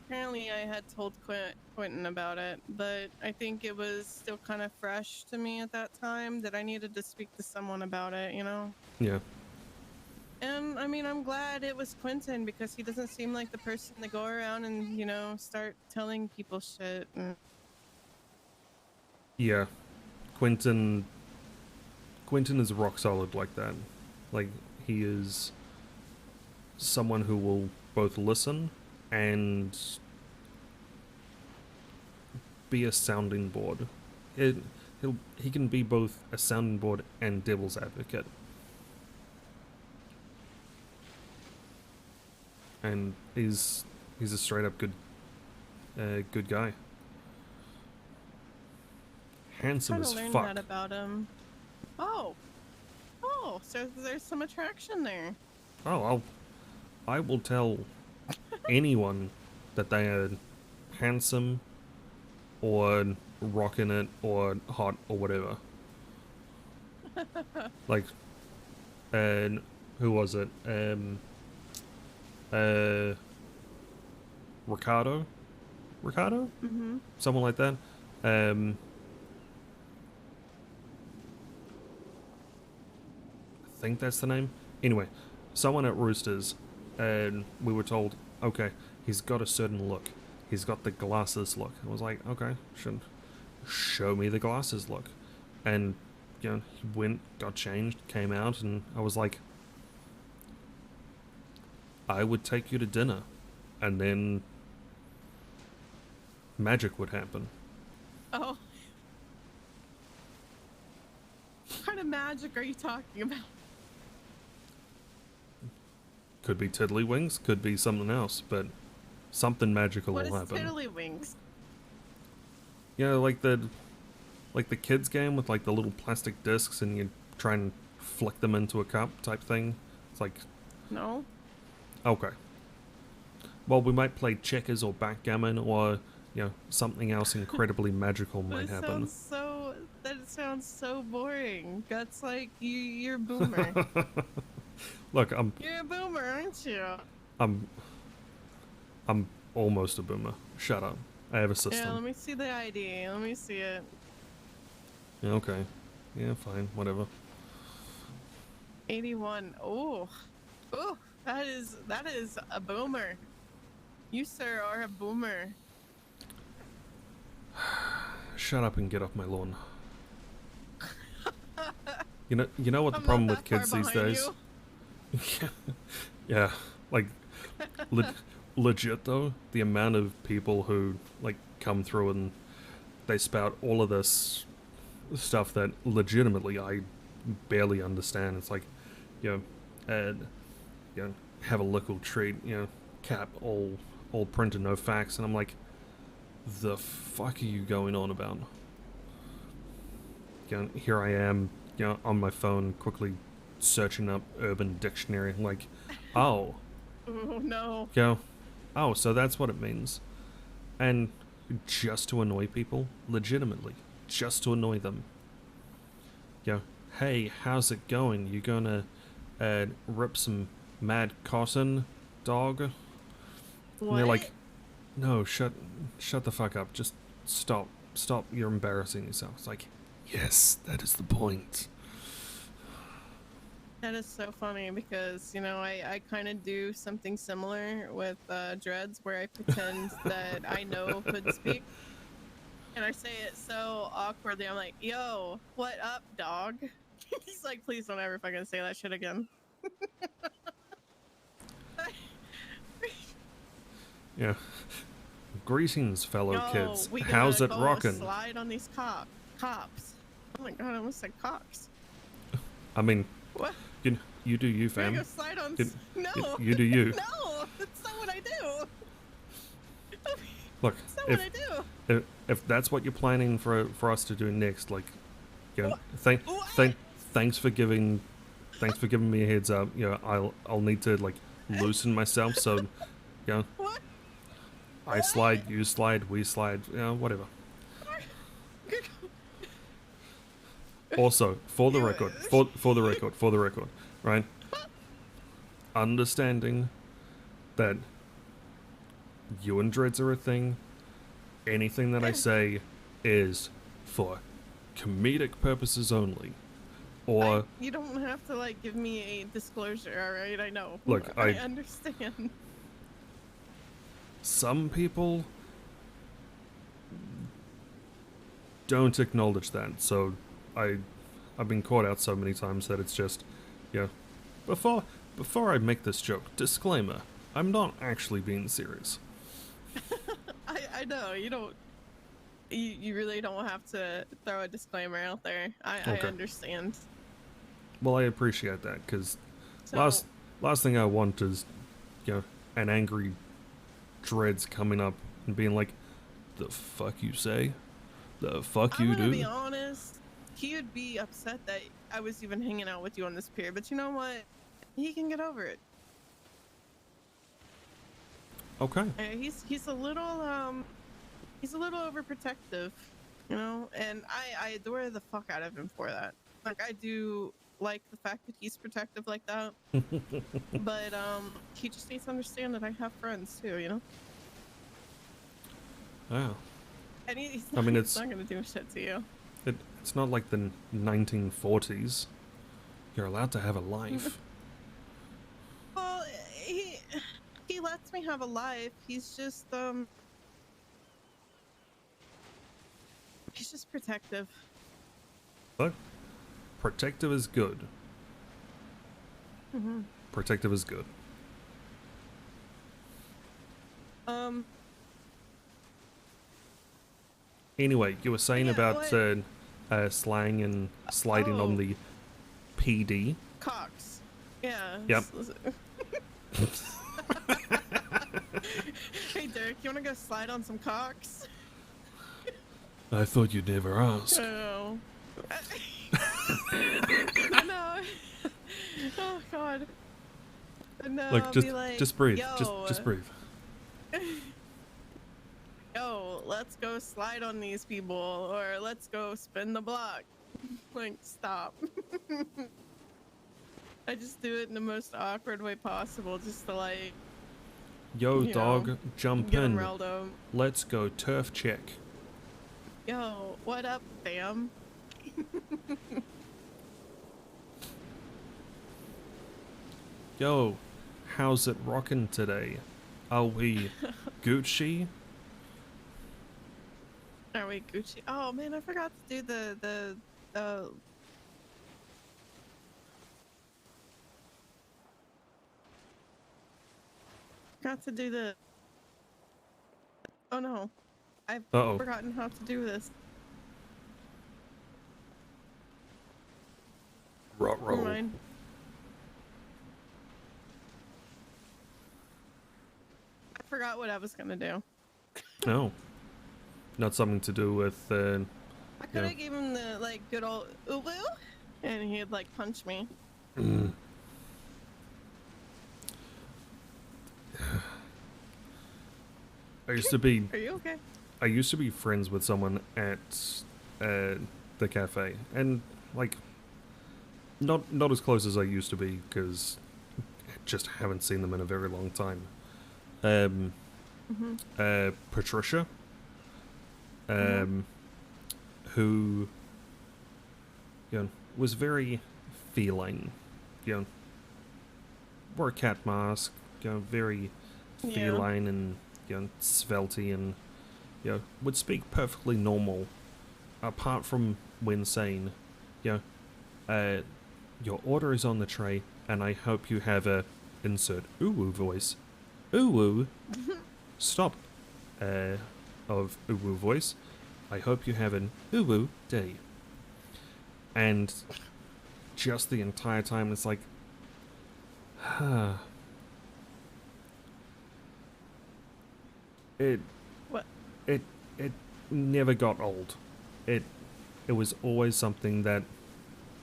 Apparently I had told Quentin about it, but I think it was still kind of fresh to me at that time that I needed to speak to someone about it, you know? Yeah. And I mean, I'm glad it was Quentin because he doesn't seem like the person to go around and, you know, start telling people shit. And... Yeah, Quentin is rock solid like that. Like, he is someone who will both listen and be a sounding board. He can be both a sounding board and devil's advocate. And he's a straight up good guy. Handsome as learned fuck. that about him. Oh, so there's some attraction there. Oh, I will tell anyone that they are handsome or rocking it or hot or whatever. Like, and who was it? Ricardo? Mm-hmm. Someone like that. I think that's the name. Anyway, someone at Roosters, and we were told, okay, he's got a certain look. He's got the glasses look. I was like, okay, show me the glasses look. And, you know, he went, got changed, came out, and I was like, I would take you to dinner, and then magic would happen. Oh. What kind of magic are you talking about? Could be tiddlywinks, could be something else, but something magical What will is happen. tiddlywinks? You know, like the kids game with like the little plastic discs and you try and flick them into a cup type thing. It's like, No. okay. Well, we might play checkers or backgammon or, you know, something else incredibly magical might happen. That sounds so boring. That's like you're a boomer. Look, You're a boomer, aren't you? I'm almost a boomer. Shut up. I have a system. Yeah, let me see the ID. Let me see it. Yeah, okay. Yeah, fine, whatever. 81. Oh, oh, that is a boomer. You, sir, are a boomer. Shut up and get off my lawn. You know what the I'm problem not with that kids far these behind days? Yeah, like legit though, the amount of people who like come through and they spout all of this stuff that legitimately I barely understand. It's like, you know, and you know, have a little treat, you know, cap all printed, no facts, and I'm like, the fuck are you going on about? You know, here I am, you know, on my phone, quickly searching up Urban Dictionary, like, oh, Oh no. you know, oh, so that's what it means, and just to annoy people, legitimately, just to annoy them. You know, hey, how's it going? You gonna rip some mad cotton, dog? And they're like, no, shut the fuck up. Just stop. You're embarrassing yourself. It's like, yes, that is the point. That is so funny because, you know, I kind of do something similar with dreads where I pretend that I know hood speak. And I say it so awkwardly. I'm like, yo, what up, dog? He's like, please don't ever fucking say that shit again. Yeah. Greetings, fellow Yo, kids. we How's it gonna rockin'? slide on these cops. Oh my god, I almost said cocks. I mean, What? you do you, We're gonna fam. go slide on. No. You do you. No, that's not what I do. Look, That's not what I do. if that's what you're planning for us to do next, like, you know, What? thanks for giving me a heads up. You know, I'll need to like loosen myself, so, you know, What? I slide, you slide, we slide, you know, whatever. Also, for the record, right? Understanding that you and dreads are a thing, anything that I say is for comedic purposes only. Or You don't have to like give me a disclosure, alright? I know. Look, I I understand. some people don't acknowledge that, so I've been caught out so many times that it's just, yeah. Before I make this joke, disclaimer, I'm not actually being serious. I know, you don't. You really don't have to throw a disclaimer out there. I Okay. understand. Well, I appreciate that, because So- last thing I want is, you know, an angry dreads coming up and being like, the fuck you say? The fuck you I'm gonna do? be honest. He would be upset that I was even hanging out with you on this pier, but you know what? He can get over it. Okay. He's a little overprotective, you know, and I adore the fuck out of him for that. Like, I do like the fact that he's protective like that. But he just needs to understand that I have friends too, you know. Wow. And he's I mean, he's not gonna do shit to you. It's not like the 1940s. You're allowed to have a life. Well, he lets me have a life. He's just protective. But protective is good. Mm-hmm. Protective is good. Anyway, you were saying about slang and sliding on the PD. Cox. Yeah. Yep. Hey Dirk, you wanna go slide on some cocks? I thought you'd never ask. Oh. I know. Oh god. No, Like, I'll just be like, just breathe. Yo, Just breathe. Yo, let's go slide on these people, or let's go spin the block. Like, stop. I just do it in the most awkward way possible, just to like. Yo, you dog, know, jump get 'em in. riled up. Let's go turf check. Yo, what up, fam? Yo, how's it rockin' today? Are we Gucci? Are we Gucci? Oh man, I forgot to do the forgot to do the. Oh no, I've Uh-oh. forgotten how to do this. Never Ruh-roh. mind. I forgot what I was gonna do. No. Not something to do with, I could have gave him the like good old uwu, and he'd like punch me. I used to be. Are you okay? I used to be friends with someone at the cafe, and like, not as close as I used to be because I just haven't seen them in a very long time. Patricia, who, you know, was very feline, you know, wore a cat mask, you know, very feline and, you know, svelty, and, you know, would speak perfectly normal, apart from when saying, you know, your order is on the tray, and I hope you have a insert uwu voice. Uwu. Stop. Of uwu voice. I hope you have an uwu day. And just the entire time it's like, it never got old. It was always something that,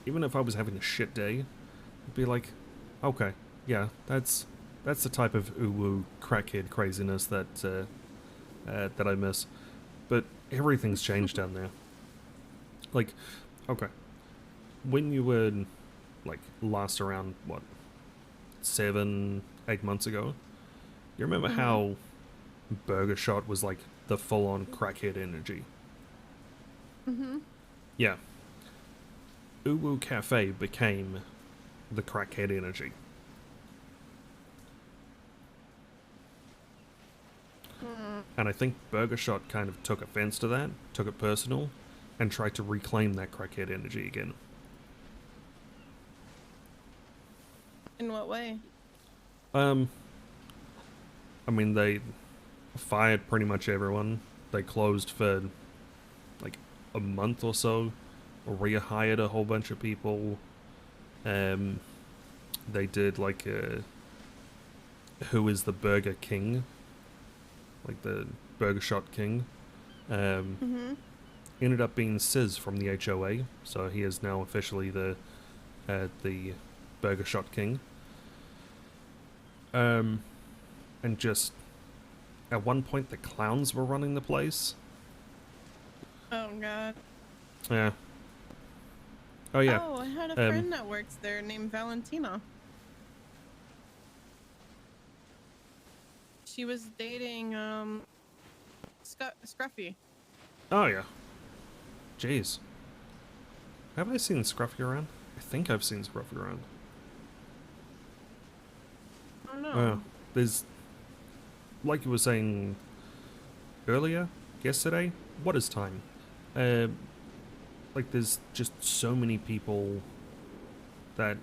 even if I was having a shit day, I'd be like, okay, yeah, that's the type of uwu crackhead craziness that that I miss. But everything's changed down there. Like, okay, when you were like last around, what, 7-8 months ago, you remember how Burger Shot was like the full-on crackhead energy? Yeah. Uwu Cafe became the crackhead energy. And I think Burger Shot kind of took offense to that, took it personal, and tried to reclaim that crackhead energy again. In what way? I mean, they fired pretty much everyone. They closed for like a month or so, rehired a whole bunch of people. They did like a Who is the Burger King? Like the Burger Shot King. Ended up being Sis from the HOA, so he is now officially the Burger Shot King. And just at one point the clowns were running the place. Oh god. Yeah. Oh yeah. Oh, I had a friend that works there named Valentina. She was dating Scruffy. Oh yeah. Jeez. Have I seen Scruffy around? I think I've seen Scruffy around. Oh no. There's, like you were saying earlier, yesterday, what is time? Like there's just so many people that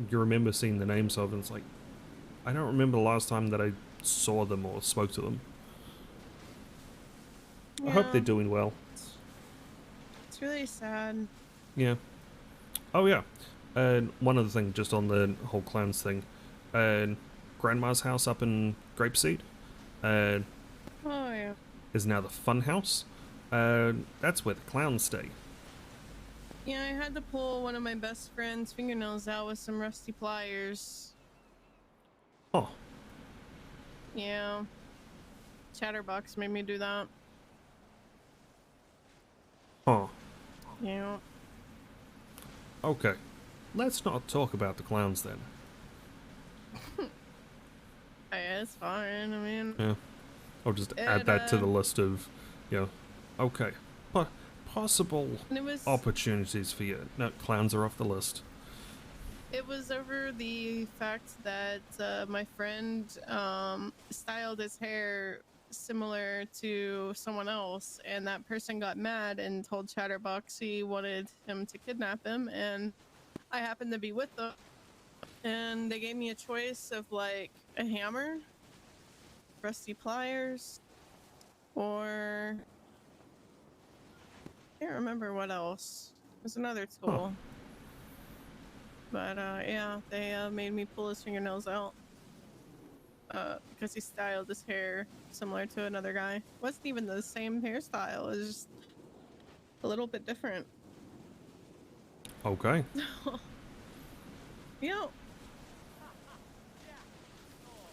you remember seeing the names of, and it's like, I don't remember the last time that I saw them or spoke to them. I hope they're doing well. It's really sad. Yeah. Oh yeah. One other thing, just on the whole clowns thing. Grandma's house up in Grapeseed Oh yeah. is now the fun house. That's where the clowns stay. Yeah, I had to pull one of my best friend's fingernails out with some rusty pliers. Oh. Yeah. Chatterbox made me do that. Huh. Yeah. Okay. Let's not talk about the clowns then. Yeah, it's fine. I mean, Yeah. I'll just add that to the list of, you know, okay. possible And it was opportunities for you. No, clowns are off the list. It was over the fact that my friend styled his hair similar to someone else, and that person got mad and told Chatterbox he wanted him to kidnap him, and I happened to be with them, and they gave me a choice of like a hammer, rusty pliers, or I can't remember what else. There's another tool. But yeah, they made me pull his fingernails out because he styled his hair similar to another guy. Wasn't even the same hairstyle. It was just a little bit different. Okay. Yeah.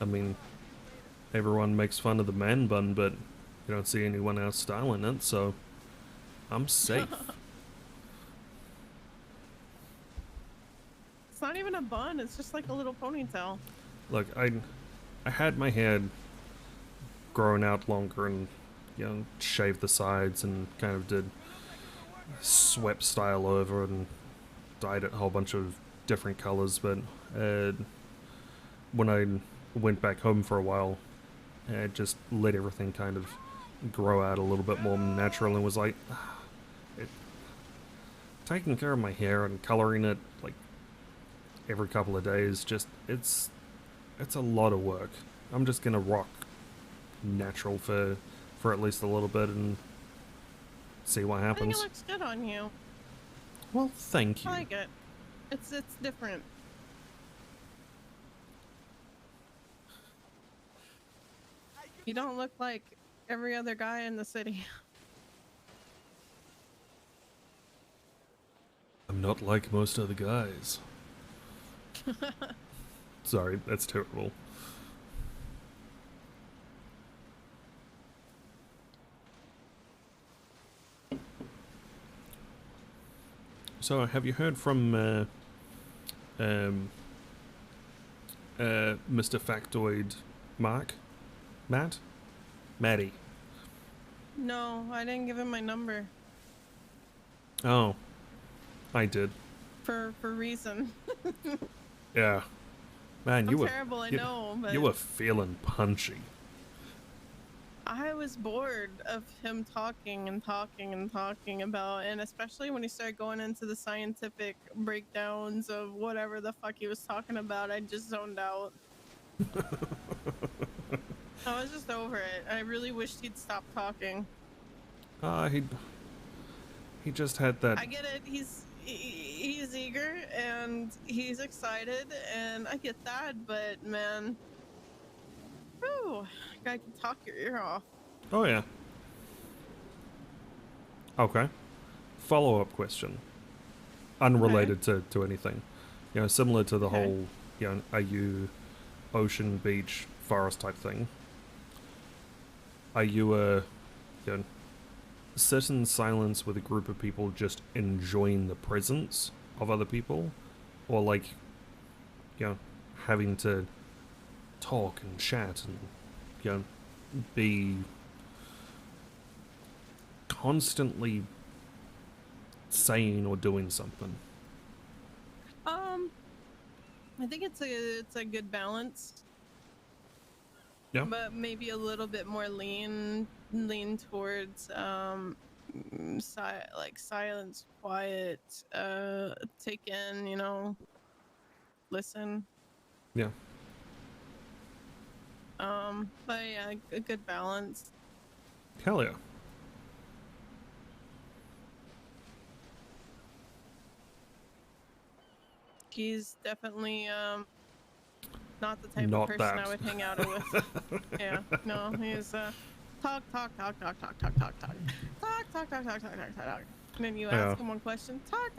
I mean, everyone makes fun of the man bun, but you don't see anyone else styling it, so I'm safe. It's not even a bun. It's just like a little ponytail. Look, I had my hair grown out longer and, you know, shaved the sides and kind of did swept style over and dyed it a whole bunch of different colors, but when I went back home for a while, I just let everything kind of grow out a little bit more natural and was like, taking care of my hair and coloring it like every couple of days, just it's a lot of work. I'm just gonna rock natural for at least a little bit and see what I think happens. it looks good on you. Well, thank you. I like it. It's different. You don't look like every other guy in the city. I'm not like most other guys. Sorry, that's terrible. So, have you heard from Mr. Factoid Maddie? No, I didn't give him my number Oh, I did. for reason. Yeah, man, I'm terrible, I know, but you were feeling punchy. I was bored of him talking and talking and talking about, and especially when he started going into the scientific breakdowns of whatever the fuck he was talking about, I just zoned out. I was just over it. I really wished he'd stop talking. He just had that. I get it. He's eager and he's excited, and I get that. But man, whew, guy can talk your ear off. Oh yeah. Okay. Follow-up question. Unrelated to anything. You know, similar to the whole, you know, are you ocean, beach, forest type thing. Are you you know, sit in silence with a group of people just enjoying the presence of other people? Or like, you know, having to talk and chat and, you know, be constantly saying or doing something? I think it's a good balance. Yeah. But maybe a little bit more lean towards like silence, quiet, take in, you know, listen. Yeah. But yeah, a good balance. Hell yeah. He's definitely not the type Not of person that. I would hang out with. Yeah, no, he's talk. And then you ask him one question, talk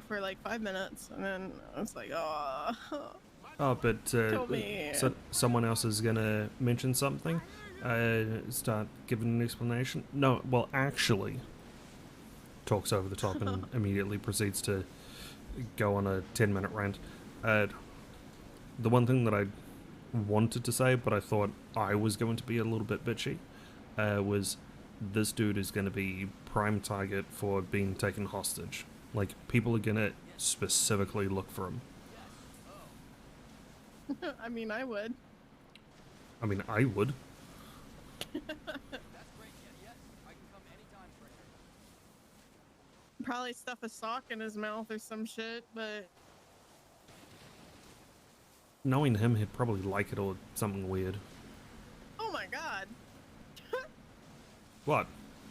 for like 5 minutes, and then it's like, oh. Oh, but Kill me. so someone else is gonna mention something, start giving an explanation. No, well, actually, talks over the top and immediately proceeds to go on a 10-minute rant. The one thing that I wanted to say, but I thought I was going to be a little bit bitchy, was this dude is going to be prime target for being taken hostage. Like, people are going to specifically look for him. I mean, I would. I mean, I would. Probably stuff a sock in his mouth or some shit, but Knowing him, he'd probably like it or something weird. oh my god. What?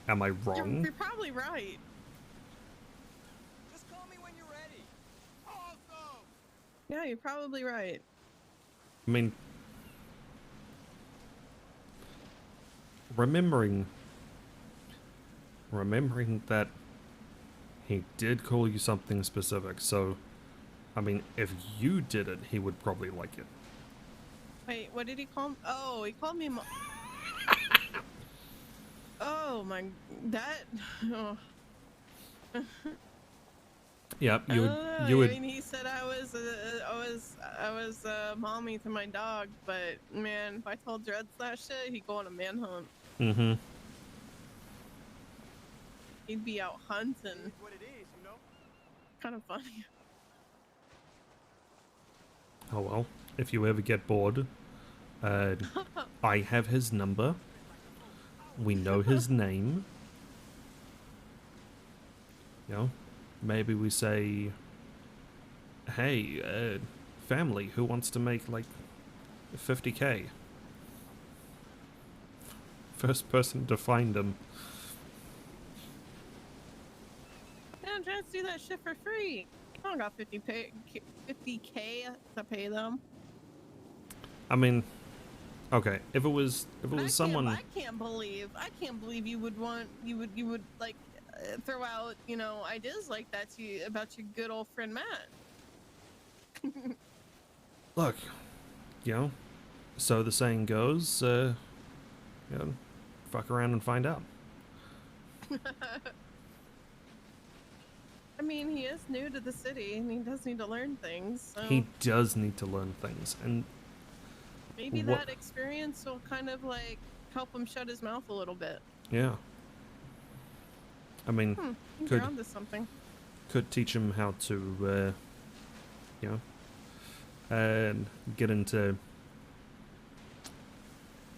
Am I wrong? You're probably right. Just call me when you're ready. Awesome. Yeah, you're probably right. I mean, remembering that he did call you something specific, so, I mean, if you did it, he would probably like it. Wait, what did he call me? Oh, he called me oh my, that, oh. Yep, you would, I you would, mean, he said I was mommy to my dog, but man, if I told Dreads that shit, he'd go on a manhunt. mm-hmm. He'd be out hunting. What it is, you know? Kind of funny. Oh well, if you ever get bored, I have his number. We know his name. You know, maybe we say, hey, family, who wants to make like 50K? First person to find him. Man, Dreads do that shit for free. I don't got 50K to pay them. I mean, okay, if it was someone. I can't believe you would like throw out, you know, ideas like that to you about your good old friend Matt. Look, you know, so the saying goes, you know, fuck around and find out. I mean, he is new to the city and he does need to learn things. So He does need to learn things, and maybe that experience will kind of like help him shut his mouth a little bit. yeah. I mean, You're onto something. could teach him how to, you know, and get into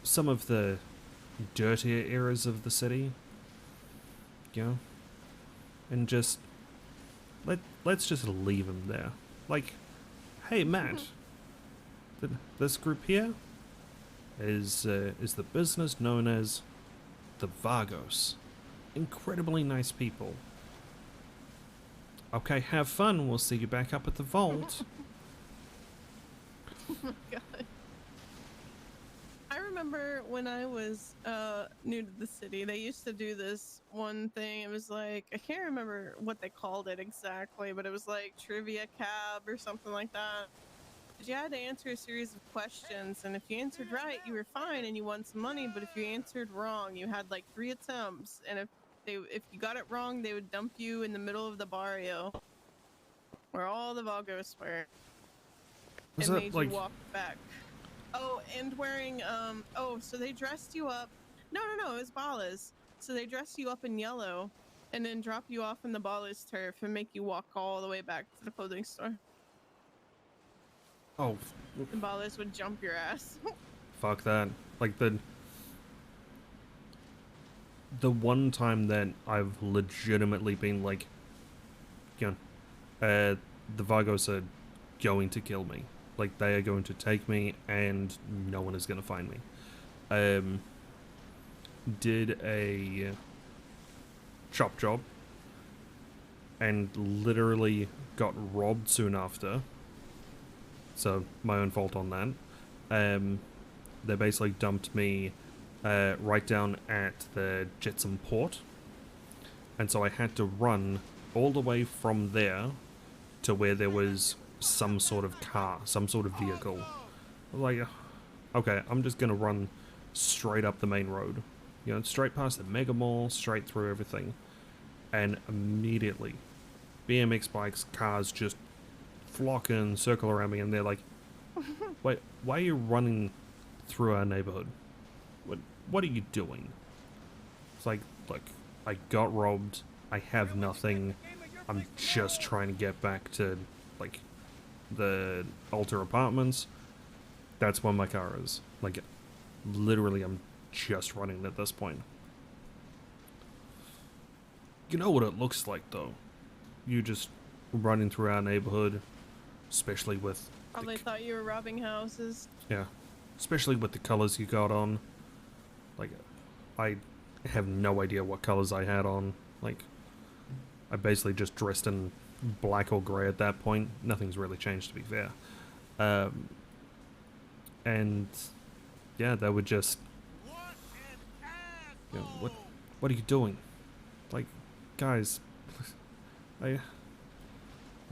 some of the dirtier areas of the city, you know, and just let's just leave him there. Like, hey Matt, this group here is the business known as the Vagos. Incredibly nice people. Okay, have fun. We'll see you back up at the vault. Oh my god. I remember when I was new to the city, they used to do this one thing. It was like, I can't remember what they called it exactly, but it was like trivia cab or something like that. You had to answer a series of questions, and if you answered right, you were fine and you won some money, but if you answered wrong, you had like 3 attempts, and if you got it wrong, they would dump you in the middle of the barrio where all the Vagos were. Was and that made like you walk back. Oh, and wearing so they dressed you up. No, it was Balas. So they dress you up in yellow and then drop you off in the Balas turf and make you walk all the way back to the clothing store. Oh, The Balas would jump your ass. fuck that. Like the one time that I've legitimately been like, you know, the Vagos are going to kill me. Like, they are going to take me and no one is going to find me. Did a chop job and literally got robbed soon after. So, my own fault on that. They basically dumped me right down at the Jetsam port. And so I had to run all the way from there to where there was some sort of car, some sort of vehicle. Like, okay, I'm just gonna run straight up the main road. You know, straight past the mega mall, straight through everything. And immediately, BMX bikes, cars just flock in, circle around me, and they're like, wait, why are you running through our neighborhood? What are you doing? It's like, look, I got robbed. I have nothing. I'm just trying to get back to, like, the Alter Apartments. That's where my car is. Like, literally, I'm just running at this point. You know what it looks like, though. You just running through our neighborhood, especially with... Probably thought you were robbing houses. Yeah. Especially with the colors you got on. Like, I have no idea what colors I had on. Like, I basically just dressed in black or grey at that point. Nothing's really changed, to be fair. And yeah, they would just... You know, what are you doing? Like, guys, I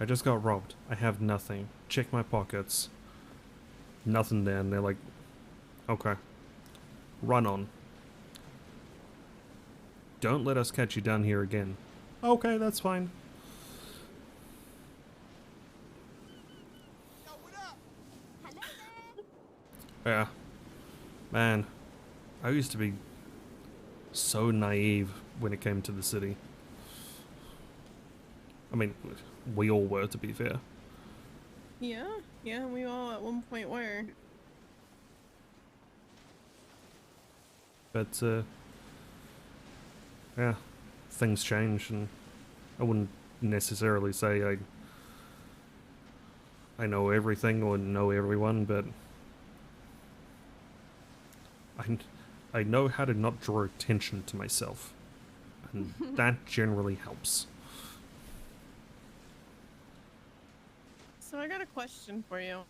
just got robbed. I have nothing. Check my pockets. Nothing there. And they're like, okay, run on. Don't let us catch you down here again. Okay, that's fine. Yeah. Man, I used to be so naive when it came to the city. I mean, we all were, to be fair. Yeah, we all at one point were. But, yeah, things change, and I wouldn't necessarily say I know everything or know everyone, but I know how to not draw attention to myself, and that generally helps. So I got a question for you.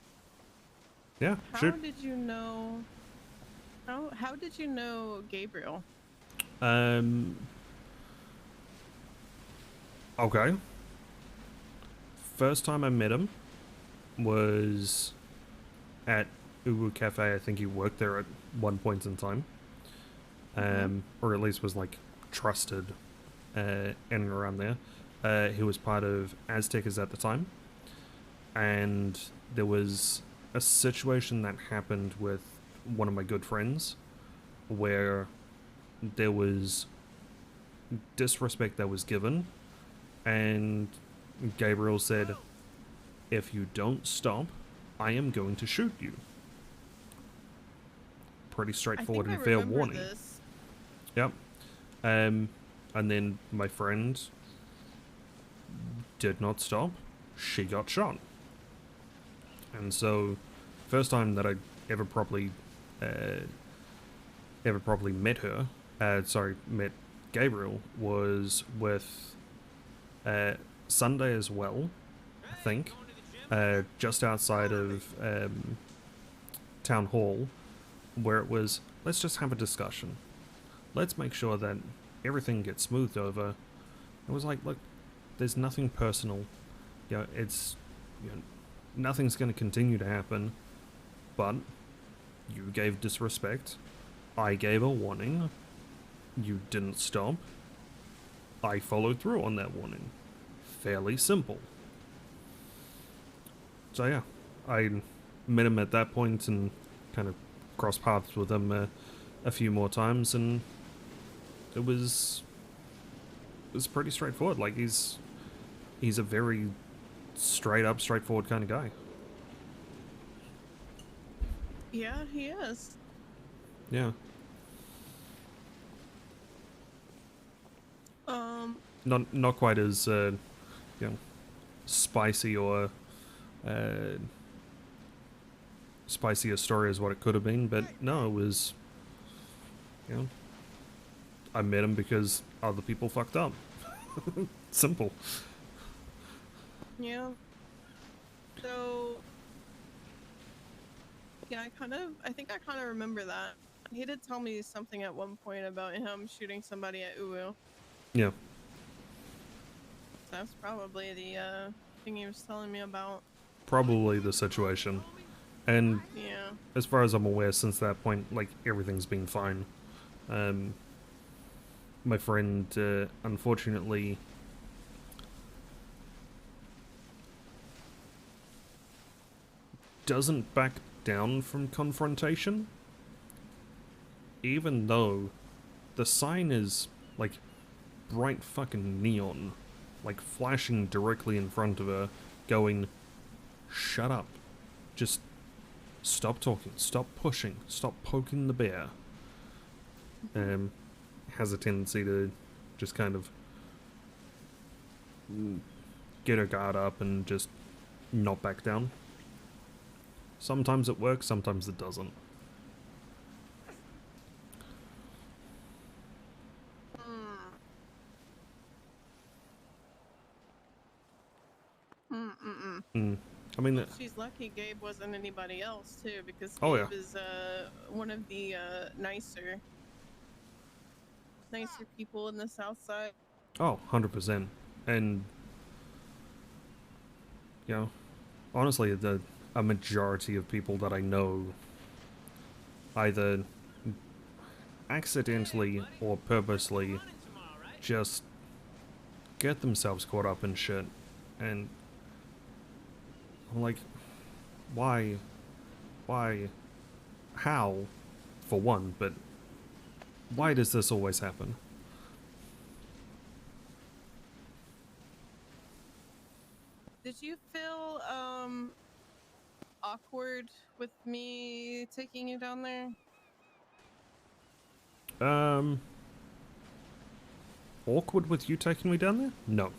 Yeah, How shoot. did you know? How did you know Gabriel? Okay. First time I met him was at Uwu Cafe. I think he worked there at one point in time. Or at least was like trusted in and around there. He was part of Aztecas at the time. And there was a situation that happened with one of my good friends where there was disrespect that was given, and Gabriel said, if you don't stop, I am going to shoot you. Pretty straightforward and fair warning. This. Yep. And then my friend did not stop. She got shot. And so, first time that I ever properly met her, met Gabriel, was with Sunday as well, I think, just outside of Town Hall, where it was, let's just have a discussion. Let's make sure that everything gets smoothed over. It was like, look, there's nothing personal. You know, it's, you know, nothing's going to continue to happen, but you gave disrespect. I gave a warning. You didn't stop. I followed through on that warning. Fairly simple. So yeah, I met him at that point and kind of crossed paths with him a few more times, and it was pretty straightforward. Like, he's a very straight up, straightforward kind of guy. Yeah, he is. Yeah. Not quite as you know, spicy or spicy a story as what it could have been, but no, it was, you know, I met him because other people fucked up. Simple. Yeah. So, yeah, I think I kind of remember that. He did tell me something at one point about him shooting somebody at Uwu. Yeah. That's probably the thing he was telling me about. Probably the situation. And yeah, as far as I'm aware, since that point, like, everything's been fine. My friend, unfortunately, doesn't back down from confrontation, even though the sign is like bright fucking neon, like flashing directly in front of her, going, "Shut up. Just stop talking, stop pushing, stop poking the bear." Has a tendency to just kind of get her guard up and just not back down. Sometimes it works, sometimes it doesn't. I mean, she's lucky Gabe wasn't anybody else too, because Gabe Oh, yeah. is one of the nicer people in the South Side. oh, 100%. And, you know, honestly, a majority of people that I know either accidentally or purposely just get themselves caught up in shit. And I'm like, why, how, for one, but why does this always happen? Did you feel awkward with me taking you down there? Awkward with you taking me down there? No.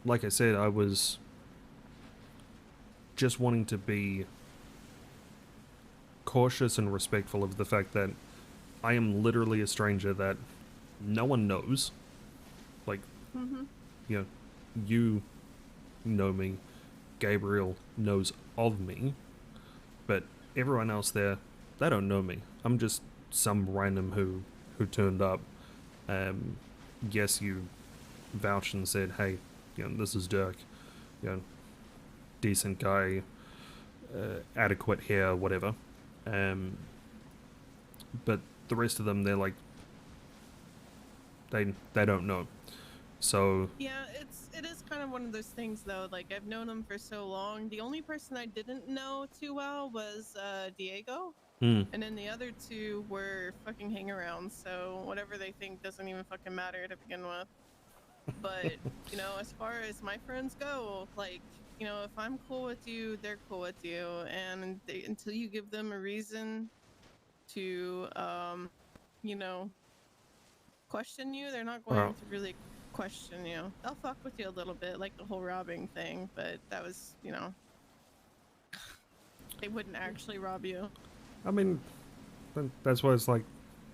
Like I said, I was just wanting to be cautious and respectful of the fact that I am literally a stranger that no one knows. Like, you know, you know me, Gabriel knows of me, but everyone else there, they don't know me. I'm just some random who turned up. Yes, you vouched and said, hey, you know, this is Dirk, you know, decent guy, adequate hair, whatever. But the rest of them, they're like, they don't know. So Yeah, it is kind of one of those things though. Like, I've known him for so long. The only person I didn't know too well was Diego. And then the other two were fucking hang-arounds, so whatever they think doesn't even fucking matter to begin with. But, you know, as far as my friends go, like, you know, if I'm cool with you, they're cool with you. And until you give them a reason to, you know, question you, they're not going to really question you. They'll fuck with you a little bit, like the whole robbing thing, but that was, you know, they wouldn't actually rob you. I mean, that's why it's like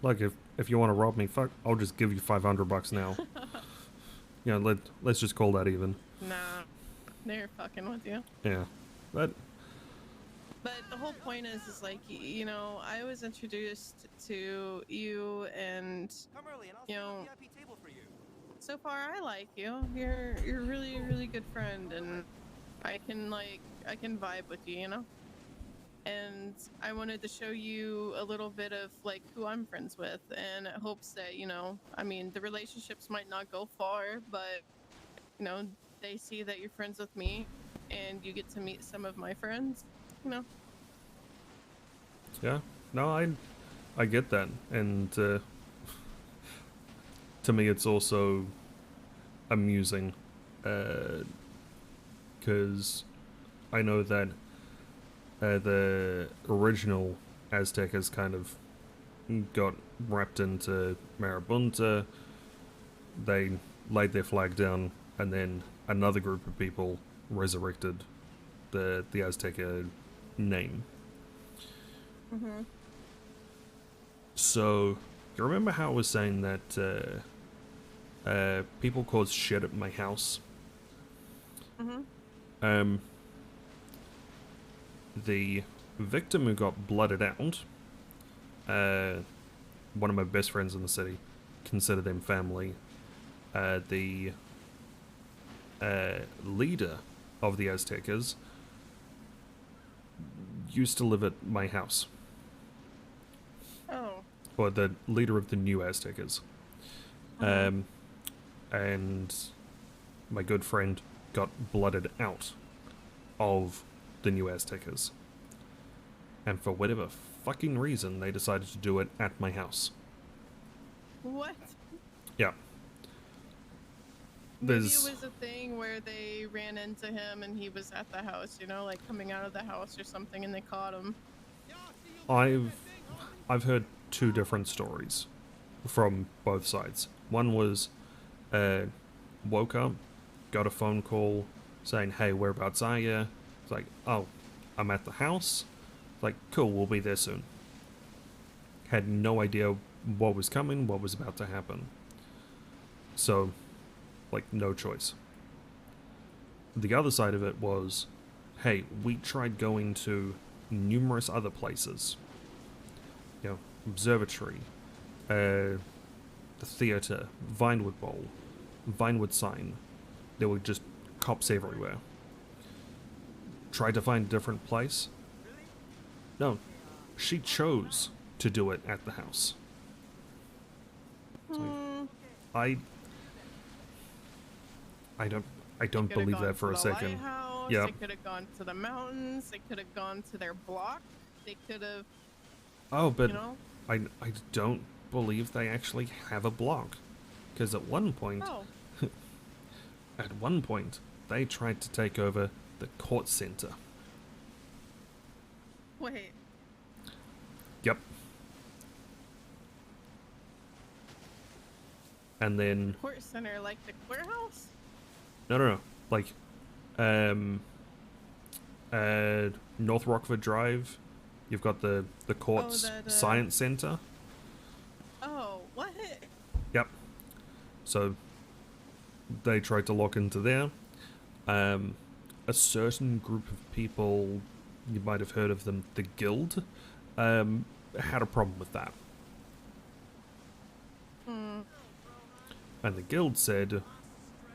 if you want to rob me, fuck, I'll just give you $500 now. You know, let's just call that even. Nah, they're fucking with you. Yeah, but the whole point is like, you know, I was introduced to you, and you know, so far I like you. You're a really good friend, and I can vibe with you, you know. And I wanted to show you a little bit of like who I'm friends with, and it hopes that, you know, I mean, the relationships might not go far, but you know, they see that you're friends with me and you get to meet some of my friends, you know. yeah, no, I get that, and to me it's also amusing, because I know that the original Aztecas kind of got wrapped into Marabunta. They laid their flag down, and then another group of people resurrected the Azteca name. So, you remember how I was saying that people cause shit at my house? The victim who got blooded out, one of my best friends in the city, consider them family. The leader of the Aztecas used to live at my house. Oh. Or the leader of the new Aztecas. And my good friend got blooded out of the new Aztecas. And for whatever fucking reason, they decided to do it at my house. What? Yeah. Maybe it There's... was a thing where they ran into him and he was at the house, you know, like coming out of the house or something, and they caught him. I've heard two different stories from both sides. One was, woke up, got a phone call saying, hey, whereabouts are you? It's like, oh, I'm at the house. Like, cool, we'll be there soon. Had no idea what was coming, what was about to happen. So, like, no choice. The other side of it was, hey, we tried going to numerous other places. You know, observatory, the theater, Vinewood Bowl, Vinewood Sign. There were just cops everywhere. Tried to find a different place. No, she chose to do it at the house. I don't believe that for a second. Yeah. They could have gone to the mountains. They could have gone to their block. They could have. Oh, but you know? I don't believe they actually have a block, because at one point, they tried to take over the court center. Wait. Yep. And then Court center, like the courthouse? no, like North Rockford Drive. You've got the courts science center. Oh, what? Yep. So they tried to lock into there. A certain group of people, you might have heard of them, the Guild, had a problem with that. And the Guild said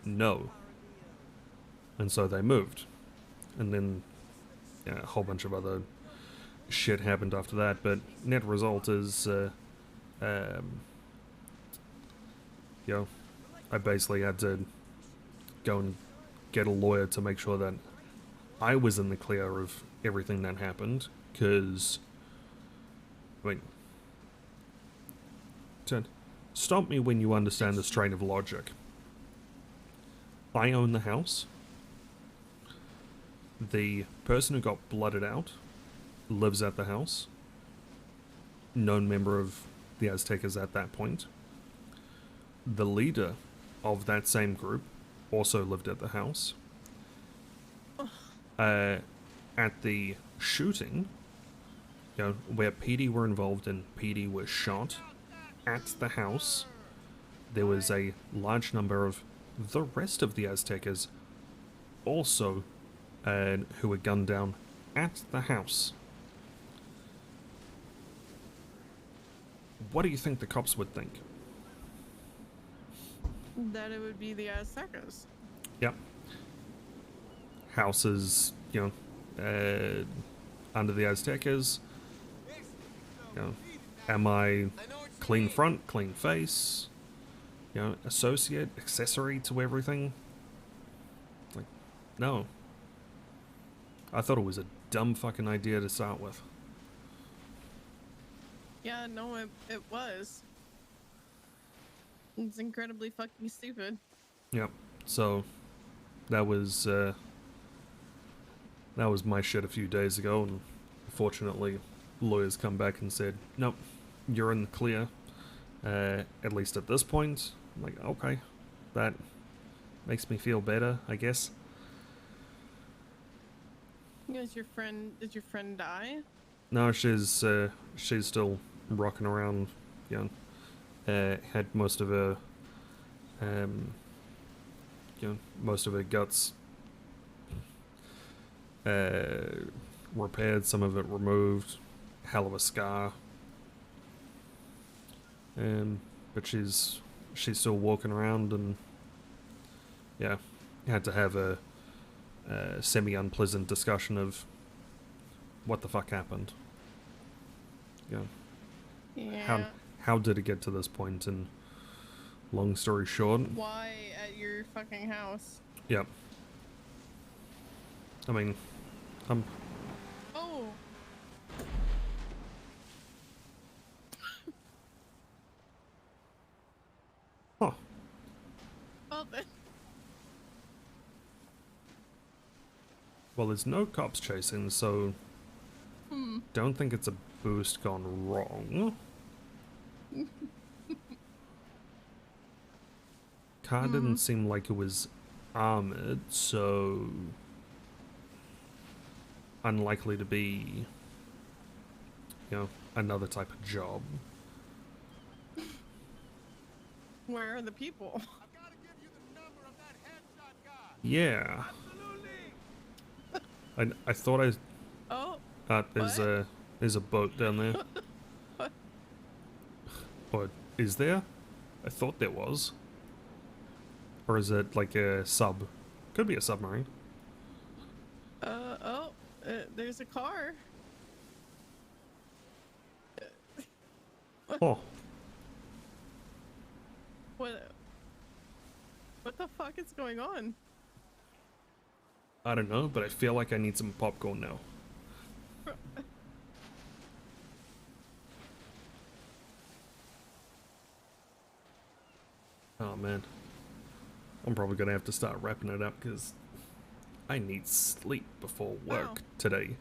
no. And so they moved. And then a whole bunch of other shit happened after that, but net result is I basically had to go and get a lawyer to make sure that I was in the clear of everything that happened, because stop me when you understand this train of logic. I own the house. The person who got blooded out lives at the house. Known member of the Aztecas at that point. The leader of that same group also lived at the house. At the shooting, where PD were involved and PD was shot, at the house, there was a large number of the rest of the Aztecas also who were gunned down at the house. What do you think the cops would think? That it would be the Aztecas. Yep. Houses, under the Aztecas. Am I clean front, clean face? Associate, accessory to everything? Like, no. I thought it was a dumb fucking idea to start with. Yeah, no, it was. It's incredibly fucking stupid. Yep. So that was my shit a few days ago, and fortunately lawyers come back and said, nope, you're in the clear, at least at this point. I'm like, okay, that makes me feel better, I guess. Did your friend die? No, she's still rocking around, had most of her most of her guts repaired, some of it removed, hell of a scar. But she's still walking around, and had to have a semi-unpleasant discussion of what the fuck happened. Yeah. How did it get to this point? And long story short, why at your fucking house? Yep. I mean, Oh. then. Well, there's no cops chasing, so don't think it's a boost gone wrong. Car didn't seem like it was armored, so unlikely to be, you know, another type of job. Where are the people? Yeah. I thought I. Oh. There's a boat down there. What? Or is there? I thought there was. Or is it like a sub? Could be a submarine. There's a car. Oh. What the fuck is going on? I don't know, but I feel like I need some popcorn now. Oh man. I'm probably gonna have to start wrapping it up because I need sleep before work today.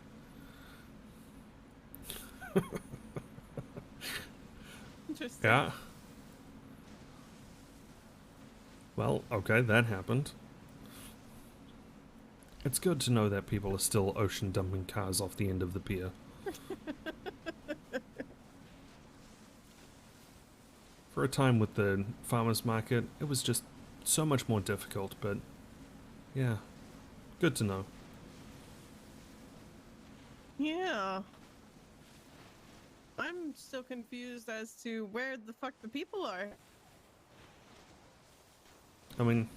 Interesting. Yeah. Well, okay, that happened. It's good to know that people are still ocean dumping cars off the end of the pier. For a time with the farmers market, it was just so much more difficult, but yeah, good to know. Yeah. I'm still confused as to where the fuck the people are. I mean,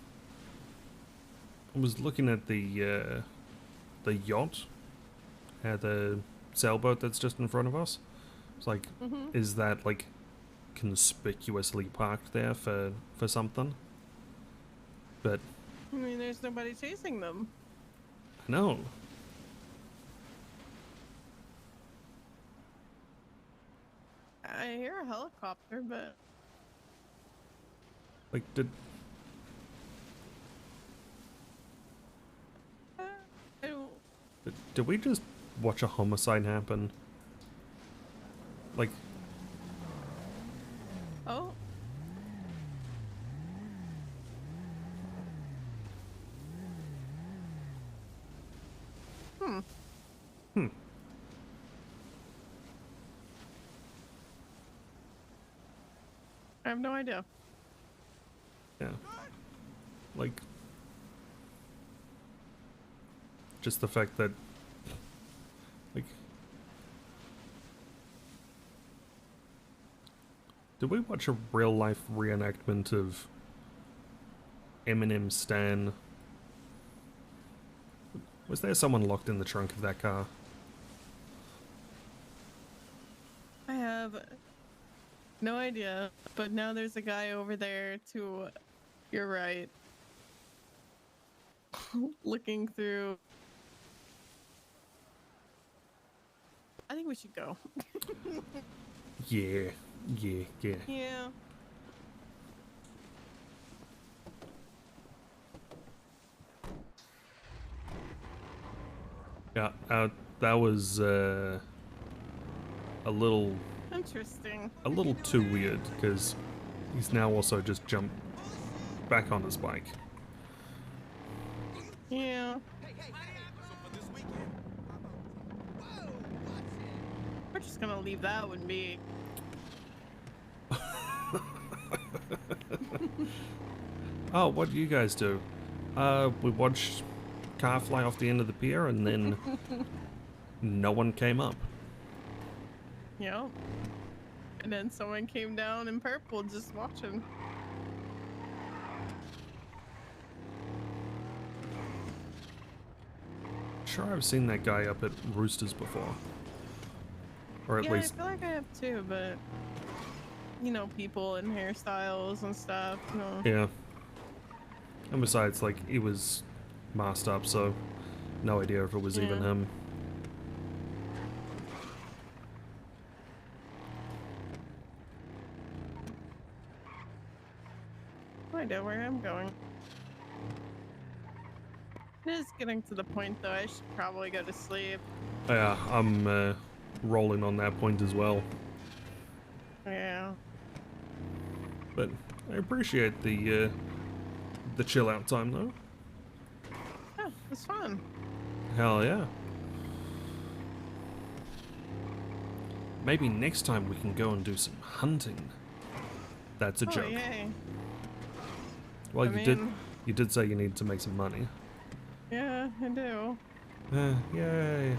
I was looking at the yacht, the sailboat that's just in front of us. It's like, is that like conspicuously parked there for something? But I mean, there's nobody chasing them. no. I hear a helicopter, but Like, did I don't. did we just watch a homicide happen? Like, Oh. I have no idea. yeah. Like, just the fact that, like, did we watch a real life reenactment of Eminem Stan? Was there someone locked in the trunk of that car? I have no idea, but now there's a guy over there to your right. Looking through. I think we should go. Yeah. Yeah. Yeah, that was a little Interesting. too weird, because he's now also just jumped back on his bike. Yeah. We're just gonna leave that one be. Oh, what do you guys do? We watched car fly off the end of the pier, and then no one came up. Yep. And then someone came down in purple just watching. Sure, I've seen that guy up at Roosters before. Or at yeah, least... I feel like I have too, but you know, people and hairstyles and stuff, you know. Yeah. And besides, like, he was masked up, so no idea if it was even him. No idea where I'm going. It is getting to the point though. I should probably go to sleep. Yeah, I'm rolling on that point as well. Yeah. But I appreciate the chill out time though. Yeah, it's fun. Hell yeah. Maybe next time we can go and do some hunting. That's a Oh, joke. yay. Well, I you did say you need to make some money. Yeah, I do. Yay.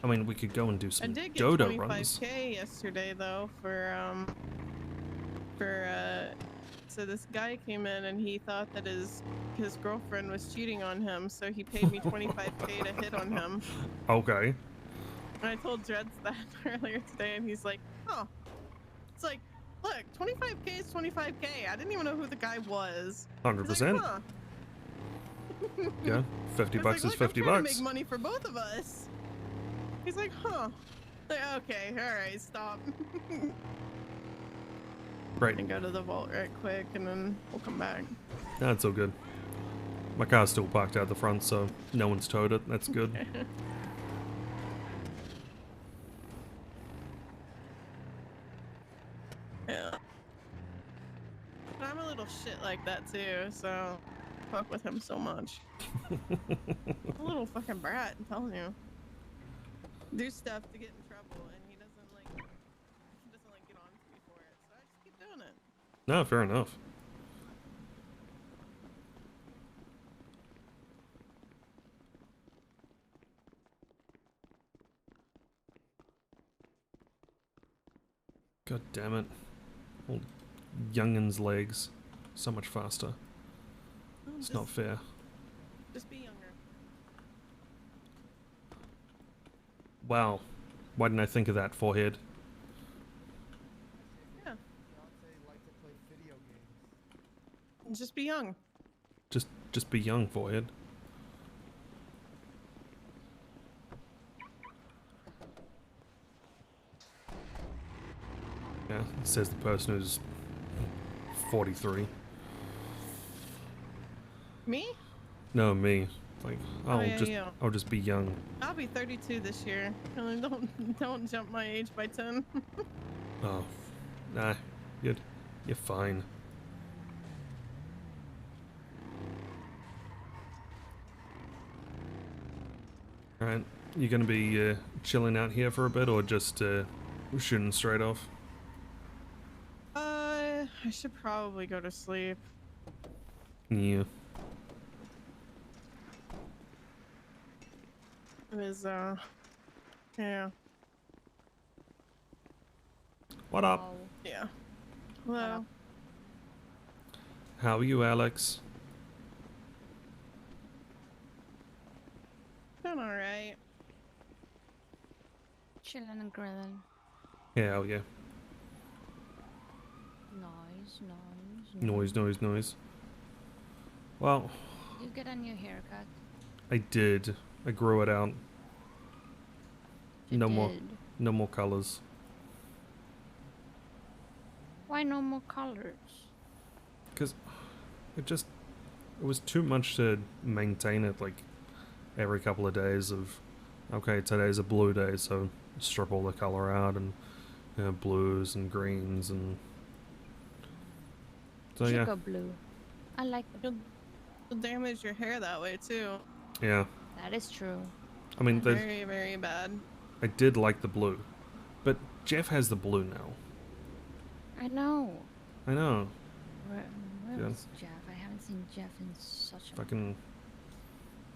I mean, we could go and do I some did get dodo 25k runs. yesterday though for so this guy came in and he thought that his girlfriend was cheating on him, so he paid me 25k to hit on him. Okay. And I told Dreads that earlier today, and he's like, "Oh, it's like, look, 25k is 25k. I didn't even know who the guy was." 100%. Huh. Yeah, 50 I was bucks like, is "Look, 50 I'm trying bucks. to make money for both of us." He's like, "Huh." Like, okay, all right, stop. Right. And go to the vault right quick, and then we'll come back. That's all good. My car's still parked out the front, so no one's towed it. That's good. Yeah. But I'm a little shit like that too, so fuck with him so much. A little fucking brat, I'm telling you. Do stuff to get in trouble, and he doesn't like get on to me for it, so I just keep doing it. No, fair enough. God damn it. Old youngin's legs. So much faster. It's not fair. Just be younger. Wow. Why didn't I think of that, forehead? Yeah. Just be young. Just be young, forehead. Yeah, says the person who's 43. Me? No, me. Like, Oh, yeah, I'll just be young. I'll be 32 this year. Don't jump my age by 10. Oh, nah, you're fine. All right, you gonna be chilling out here for a bit, or just shooting straight off? I should probably go to sleep. Yeah. It is, yeah. What up? Yeah. Hello. How are you, Alex? Doing alright. Chilling and grilling. Yeah, hell yeah. Noise. Well, You get a new haircut. I did. I grew it out. You No more did. colors. Why no more colors? Because it was too much to maintain it, like every couple of days of, okay, today's a blue day, so strip all the color out, and blues and greens, and so Chico yeah. blue. I like the You'll damage your hair that way too. Yeah. That is true. I mean, Very, very bad. I did like the blue, but Jeff has the blue now. I know. I know. Where Yeah. is Jeff? I haven't seen Jeff in such a Fucking,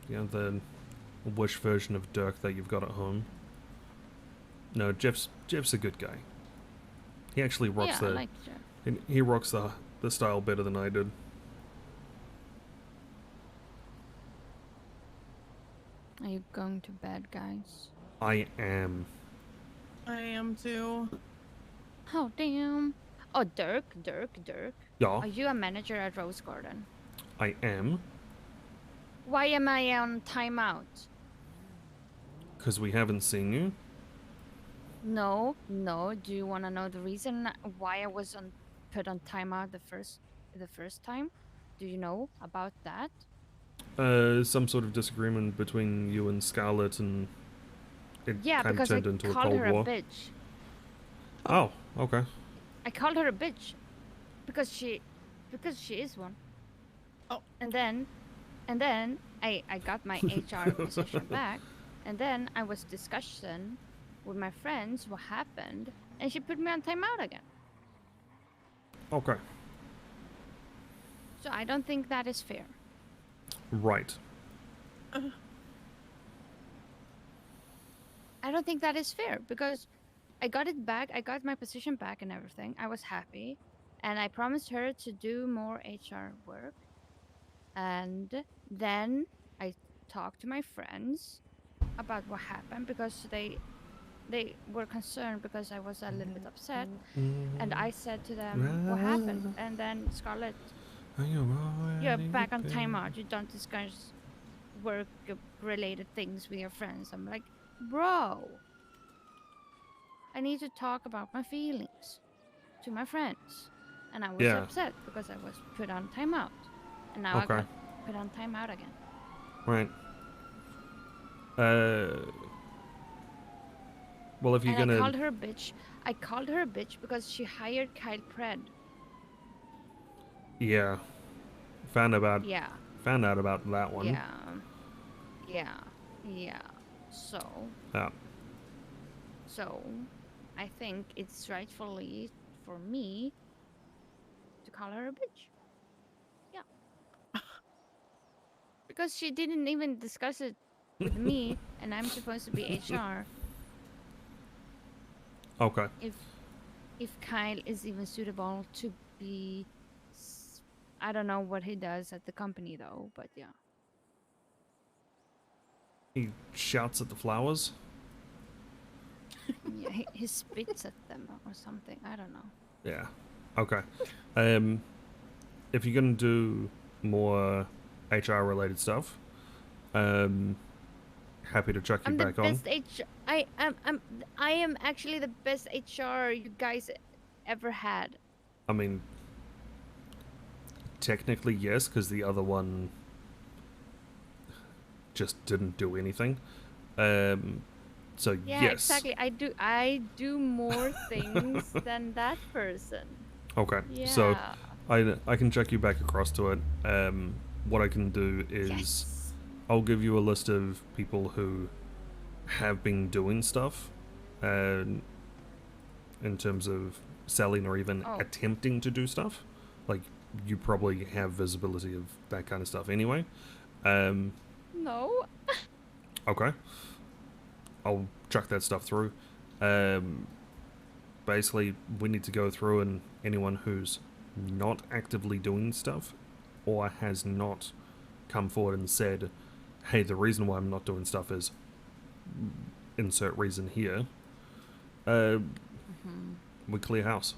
the Wish version of Dirk that you've got at home. No, Jeff's a good guy. He actually rocks I like Jeff. he rocks the style better than I did. Are you going to bed, guys? I am. I am too. Oh, damn. Oh, Dirk. Yeah. Are you a manager at Rose Garden? I am. Why am I on timeout? Because we haven't seen you. No. Do you want to know the reason why I was put on timeout the first time? Do you know about that? some sort of disagreement between you and Scarlett, and it Yeah, kind of because I turned into a called Cold her War. a bitch. Oh, okay. I called her a bitch because she is one. Oh. And then I got my HR position back, and then I was discussing with my friends what happened, and she put me on timeout again. Okay. So I don't think that is fair. Right. I don't think that is fair because I got it back. I got my position back and everything. I was happy, and I promised her to do more HR work. And then I talked to my friends about what happened because they were concerned because I was a little bit upset, and I said to them what happened, and then Scarlett, you're back on timeout. You don't discuss work related things with your friends. I'm like, bro, I need to talk about my feelings to my friends, and I was Yeah. upset because I was put on timeout, and now I Okay. got put on timeout again. Right. Well, if you're And gonna... I called her a bitch. I called her a bitch because she hired Kyle Pred. Yeah. Found out about that one. Yeah. So Yeah. I think it's rightfully for me to call her a bitch. Yeah. Because she didn't even discuss it with me, and I'm supposed to be HR. Okay. If Kyle is even suitable to be, I don't know what he does at the company though, but yeah. He shouts at the flowers. Yeah, he spits at them or something. I don't know. Yeah. Okay. If you're gonna do more HR related stuff, happy to chuck you I'm the back on. best HR. I am actually the best HR you guys ever had. I mean, technically yes, because the other one just didn't do anything. So Yeah, yes. exactly. I do more things than that person. Okay. Yeah. So I can check you back across to it. What I can do is Yes. I'll give you a list of people who have been doing stuff, in terms of selling or even attempting to do stuff. Like, you probably have visibility of that kind of stuff anyway. No. Okay. I'll chuck that stuff through. Basically, we need to go through, and anyone who's not actively doing stuff or has not come forward and said, hey, the reason why I'm not doing stuff is insert reason here, we clear house.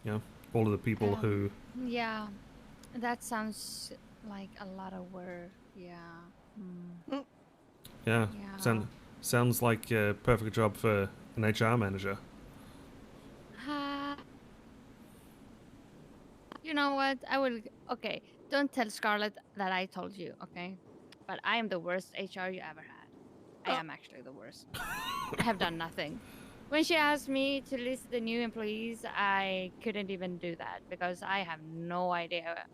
Yeah, all of the people who... Yeah, that sounds like a lot of work. Yeah. Yeah, sounds like a perfect job for an HR manager. You know what? I will. Okay, don't tell Scarlett that I told you. Okay, but I am the worst HR you ever had. I am actually the worst. I have done nothing. When she asked me to list the new employees, I couldn't even do that because I have no idea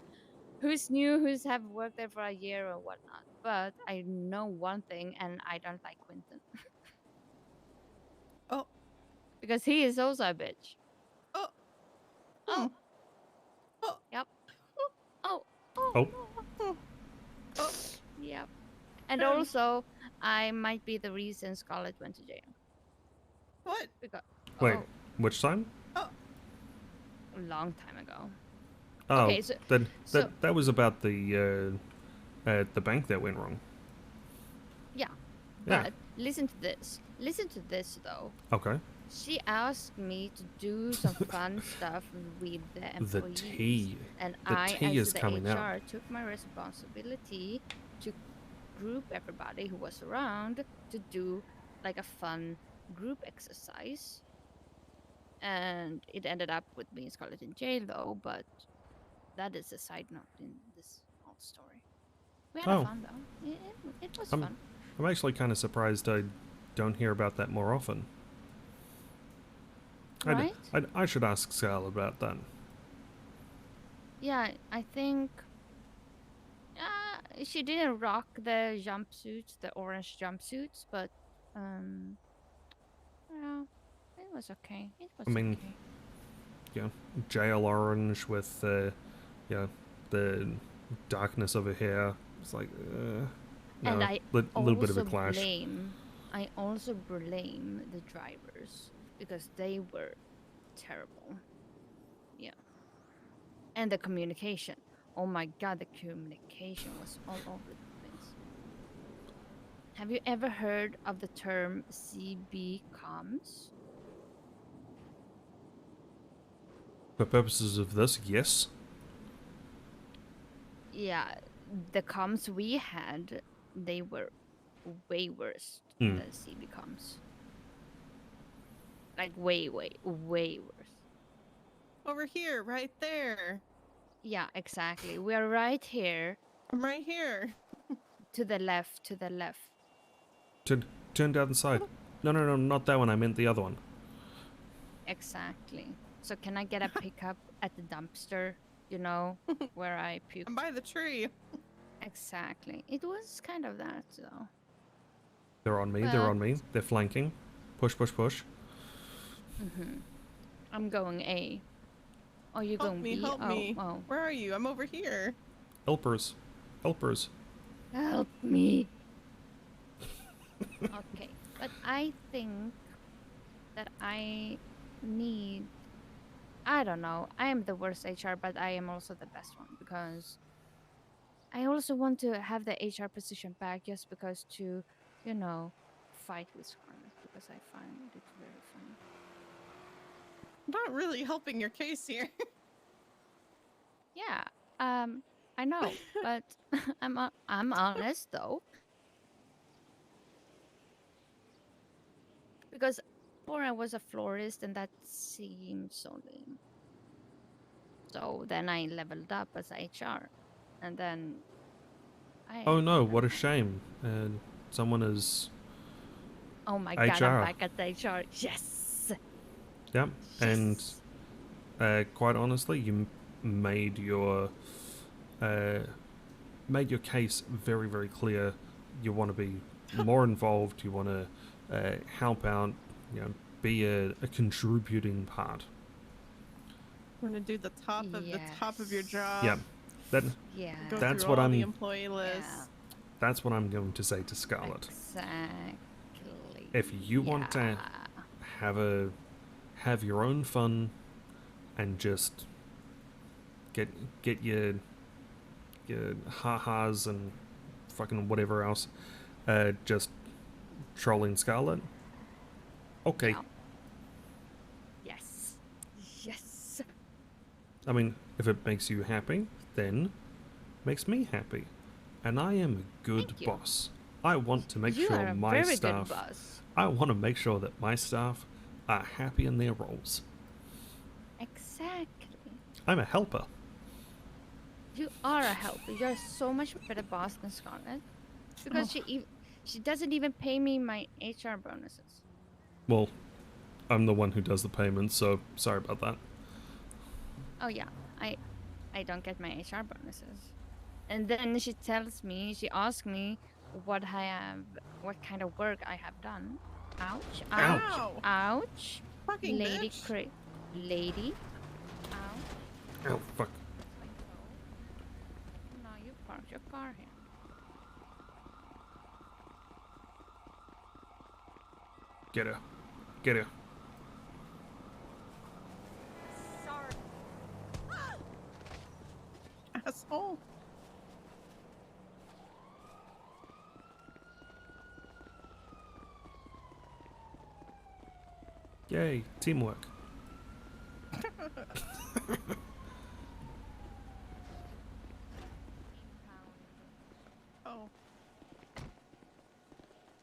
who's new, who's have worked there for a year or whatnot. But I know one thing, and I don't like Quentin. Because he is also a bitch. Oh. Yep. Oh. Yep. And also, I might be the reason Scarlett went to jail. What? Because, Wait, which time? a long time ago. Oh, Okay, so, that was about the bank that went wrong. Yeah. Yeah. But listen to this. Listen to this though. Okay. She asked me to do some fun stuff with the employees. The tea. And The I, tea as is the coming HR, out. took my responsibility to group everybody who was around to do like a fun group exercise. And it ended up with me and Scarlett in jail though, but that is a side note in this whole story. We had Oh. fun though. It was I'm, fun. I'm actually kind of surprised I don't hear about that more often. Right? I should ask Scarlett about that. Yeah, I think she didn't rock the jumpsuits, the orange jumpsuits, but yeah, it was okay. It was I mean, okay. yeah, jail orange with yeah, the darkness of her hair. It's like, no, And I little bit of a also clash. I also blame the drivers because they were terrible. Yeah. And the communication. Oh my god, the communication was all over the place. Have you ever heard of the term CB comms? For purposes of this, yes. Yeah, the comms we had, they were way worse Hmm. than CB comms. Like way worse. Over here, right there. Yeah, exactly. We are right here. I'm right here. To the left, to the left. Turn down the side. No, not that one. I meant the other one. Exactly. So can I get a pickup at the dumpster, you know, where I puked? I'm by the tree. Exactly. It was kind of that, though. They're on me. They're on me. They're flanking. Push, push, push. I'm going A. Oh, you're Help going me, B? help me. Oh. Where are you? I'm over here. Helpers. Helpers. Help me. Okay, but I think that I need... I don't know. I am the worst HR, but I am also the best one because I also want to have the HR position back just because to, you know, fight with Scarlet because I find it very funny. Not really helping your case here. Yeah, I know, but I'm honest though. Because before I was a florist and that seemed so lame. So then I leveled up as HR, and then Oh no! What a shame. Someone is. Oh my HR. god! I'm back at the HR. Yes. Yeah, and quite honestly, you made your case very, very clear. You want to be more involved. You want to help out. You know, be a contributing part. We're gonna do the top of your job. Yeah, Go that's through what all I'm. the employee lists. That's what I'm going to say to Scarlett. Exactly. If you want to have your own fun and just get your ha-has and fucking whatever else, just trolling Scarlett. Okay. No. Yes. Yes. I mean, if it makes you happy, then makes me happy. And I am a good Thank you. boss. I want to make You sure are a my very staff. good boss. I want to make sure that my staff are happy in their roles. Exactly. I'm a helper. You are a helper. You're so much better boss than Scarlett. Because she doesn't even pay me my HR bonuses. Well, I'm the one who does the payments, so sorry about that. Oh yeah, I don't get my HR bonuses. And then she asks me what kind of work I have done. Ouch! Ouch! Ow. Ouch! Fucking Lady, bitch. lady. Ouch! Oh fuck! No, you parked your car here. Get her! Get her! Sorry. Asshole. Yay! Teamwork. Oh.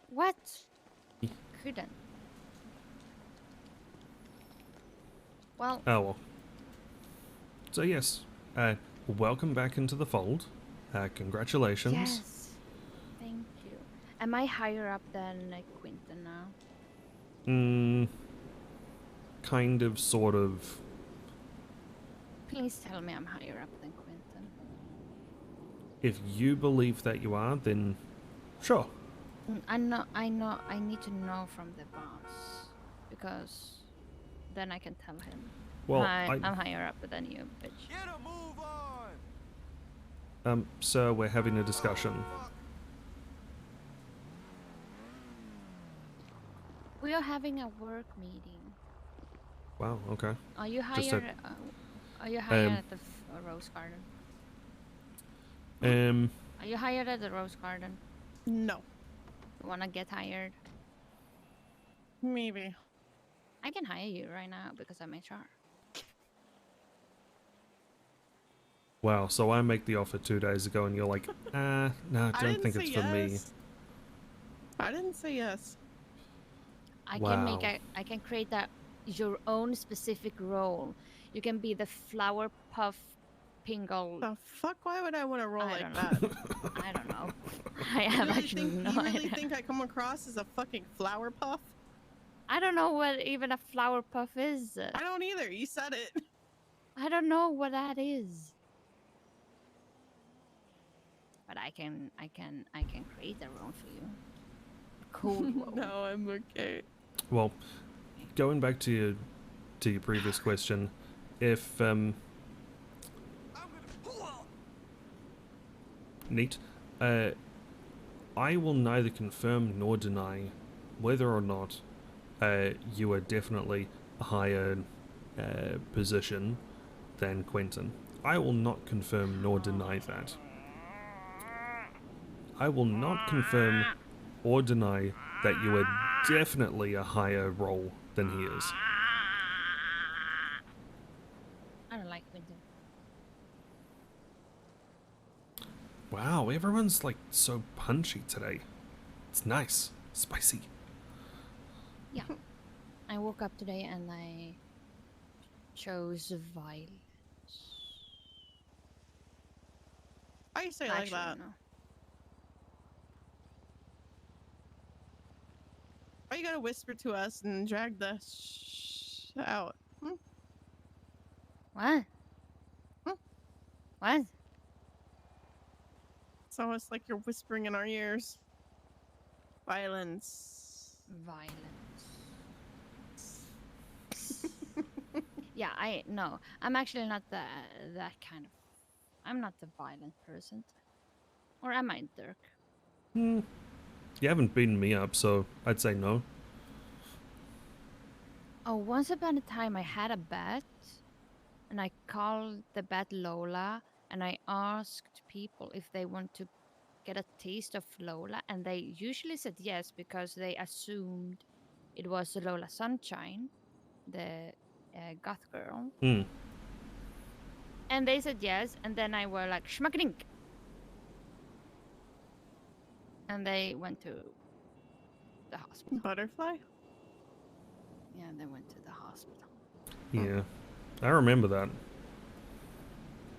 What? Couldn't. Well. Oh well. So yes, welcome back into the fold. Congratulations. Yes. Thank you. Am I higher up than Quinton now? Kind of, sort of. Please tell me I'm higher up than Quinton. If you believe that you are, then sure. I need to know from the boss, because then I can tell him. Well, I'm higher up than you, bitch. Get a move on. Sir, we're having a discussion. We are having a work meeting. Wow, okay. Are you Just higher? Are you higher at the Rose Garden? Are you hired at the Rose Garden? No. You wanna get hired? Maybe. I can hire you right now because I'm HR. Wow, so I make the offer 2 days ago and you're like, no, I don't think it's for me. I didn't say yes. I can create your own specific role. You can be the flower puff pingle. The fuck? Why would I want to roll like that? I don't know. I have actually no You really idea. think I come across as a fucking flower puff? I don't know what even a flower puff is. I don't either. You said it. I don't know what that is. But I can create a role for you. Cool role. No, I'm okay. Well, going back to your previous question, if neat, I will neither confirm nor deny whether or not you are definitely a higher position than Quentin. I will not confirm nor deny that. I will not confirm or deny that you are definitely a higher role than he is. I don't like Quentin. Wow, everyone's like so punchy today. It's nice. Spicy. Yeah. I woke up today and I chose violence. I say like that. No. Why you gotta whisper to us and drag the out? What? What? It's almost like you're whispering in our ears. Violence. Yeah, no. I'm actually not that kind of. I'm not the violent person. Or am I, Dirk? You haven't beaten me up, so I'd say no. Oh, once upon a time I had a bat, and I called the bat Lola, and I asked people if they want to get a taste of Lola, and they usually said yes because they assumed it was Lola Sunshine, the goth girl. And they said yes, and then I were like, schmackadink. And they went to the hospital. Butterfly? Yeah, they went to the hospital. Yeah, I remember that.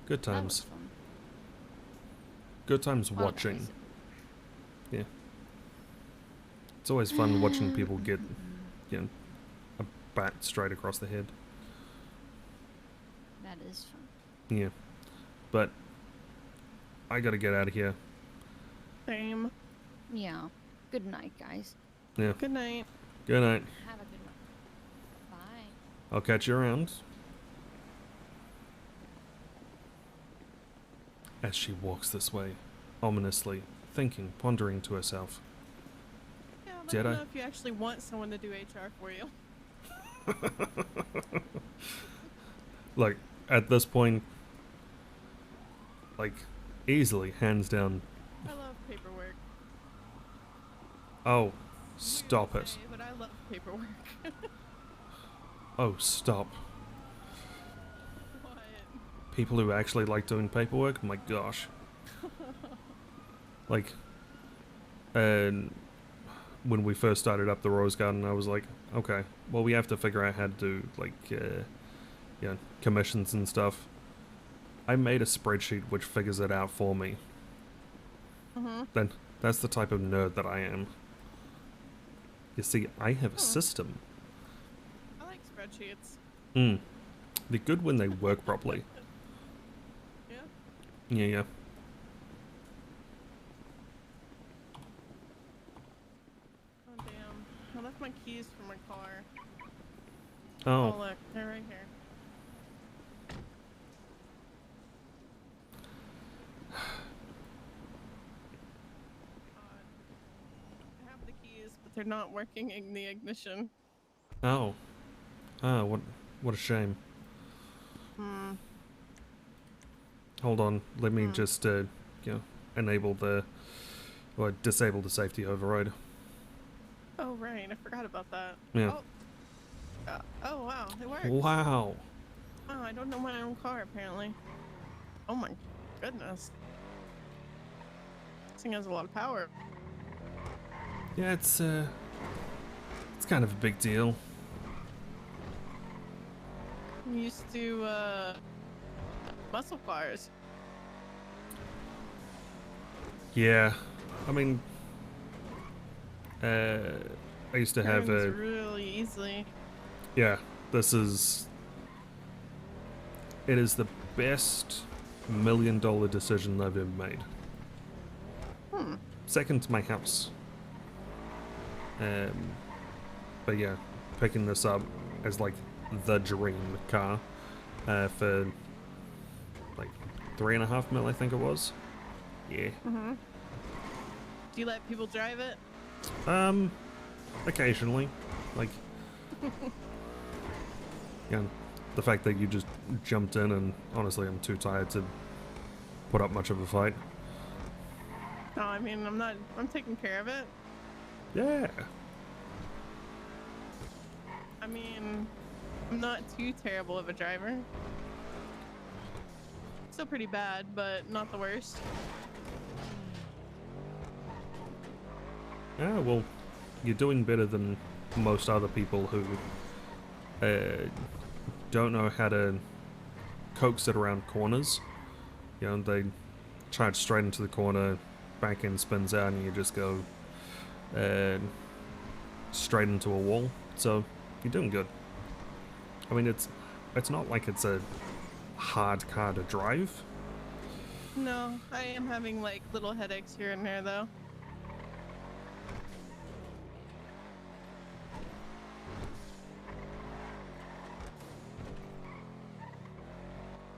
Good That was times. fun. Good times Well, watching. guys. Yeah. It's always fun watching people get, you know, a bat straight across the head. That is fun. Yeah. But I gotta get out of here. Same. Yeah. Good night, guys. Yeah. Good night. Good night. Have a good one. Bye. I'll catch you around. As she walks this way, ominously, thinking, pondering to herself. Yeah, let Did me I? know if you actually want someone to do HR for you. Like, at this point, like, easily, hands down. I love paperwork. Oh, stop it. But I love paperwork. Oh, stop. What? People who actually like doing paperwork, my gosh. Like, when we first started up the Rose Garden, I was like, okay, well, we have to figure out how to do, like, you know, commissions and stuff. I made a spreadsheet which figures it out for me. Then that's the type of nerd that I am. You see, I have a system. I like spreadsheets. They're good when they work properly. Yeah. Yeah. Oh damn! I left my keys for my car. Oh. Oh look, they're right here. I have the keys, but they're not working in the ignition. Oh. Ah, what a shame. Hold on, let me just enable the or disable the safety override. Oh right, I forgot about that. Yeah. Oh wow, it works. Wow. Oh, I don't know my own car apparently. Oh my goodness. This thing has a lot of power. Yeah, it's kind of a big deal. I'm used to muscle cars. Yeah, I mean, I used to have Turns a really easily. yeah. It is the best $1 million decision I've ever made. Second to my house. But yeah, picking this up as like the dream car for like $3.5 million, I think it was. Yeah. Do you let people drive it? Occasionally, like, yeah, the fact that you just jumped in, and honestly, I'm too tired to put up much of a fight. No, I mean, I'm taking care of it. Yeah. I mean, I'm not too terrible of a driver. Still pretty bad, but not the worst. Yeah, well, you're doing better than most other people who don't know how to coax it around corners. You know, they charge straight into the corner, back end spins out, and you just go straight into a wall. So you're doing good. I mean, it's not like it's a hard car to drive. No, I am having like little headaches here and there though.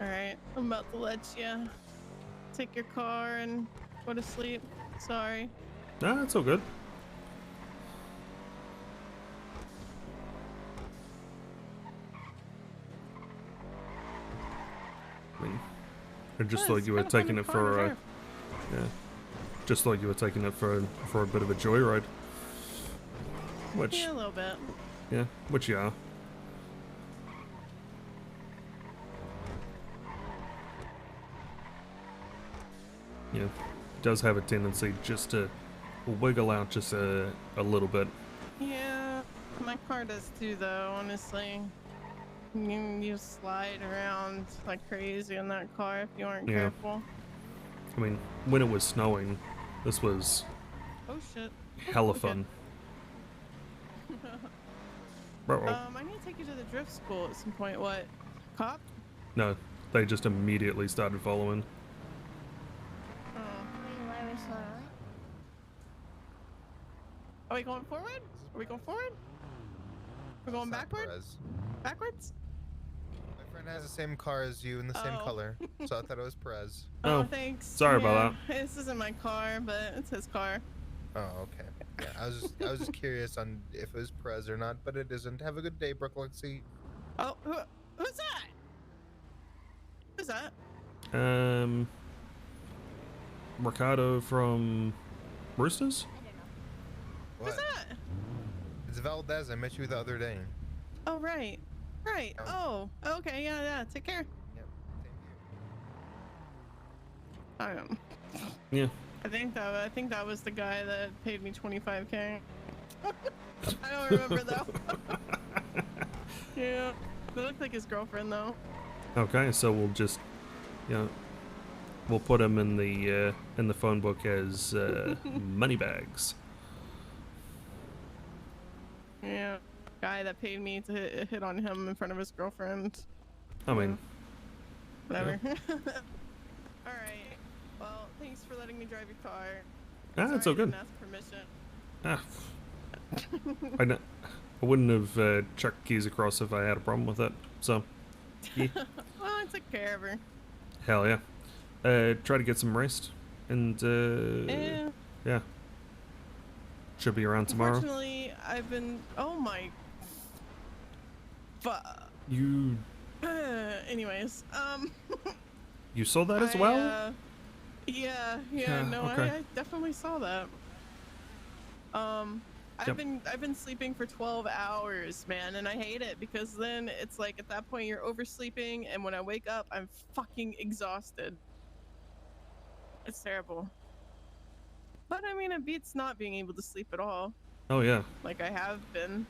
Alright, I'm about to let you take your car and go to sleep. Sorry. Nah, it's all good. I mean, I just thought you were taking it for a... Yeah. Just thought you were taking it for a bit of a joyride. Which... Yeah, a little bit. Yeah, which you are. Yeah, it does have a tendency just to wiggle out just a little bit. Yeah, my car does too though, honestly. You slide around like crazy in that car if you aren't careful. I mean, when it was snowing, this was Oh shit. hella fun. I need to take you to the drift school at some point. What? Cop? No, they just immediately started following. Are we going forward? Are we going forward? We're going backward? Backwards? My friend has the same car as you in the same color, so I thought it was Perez. Oh, thanks. Sorry about that. This isn't my car, but it's his car. Oh, okay. Yeah, I was just curious on if it was Perez or not, but it isn't. Have a good day, Brooke Lexi. Oh, who's that? Who's that? Ricardo from Roosters? What? Who's that? It's Valdez. I met you the other day. Oh, right. Right. Oh, okay. Yeah. Take care. Yep. Yeah. I think that was the guy that paid me $25K. I don't remember though. Yeah. They looked like his girlfriend though. Okay, so we'll just you know, we'll put them in the phone book as money bags. Yeah, guy that paid me to hit on him in front of his girlfriend. I mean, whatever. All right. Well, thanks for letting me drive your car. Ah, it's all Sorry I good. didn't ask permission. Ah, I wouldn't have chucked keys across if I had a problem with it. So, yeah. Well, I took care of her. Hell yeah. Try to get some rest, and yeah. Should be around tomorrow. Unfortunately, I've been. Oh my. You Anyways, you saw that as well? Yeah, no, okay. I definitely saw that. I've been sleeping for 12 hours, man, and I hate it because then it's like at that point you're oversleeping, and when I wake up, I'm fucking exhausted. It's terrible. But I mean, it beats not being able to sleep at all. Oh yeah. Like I have been.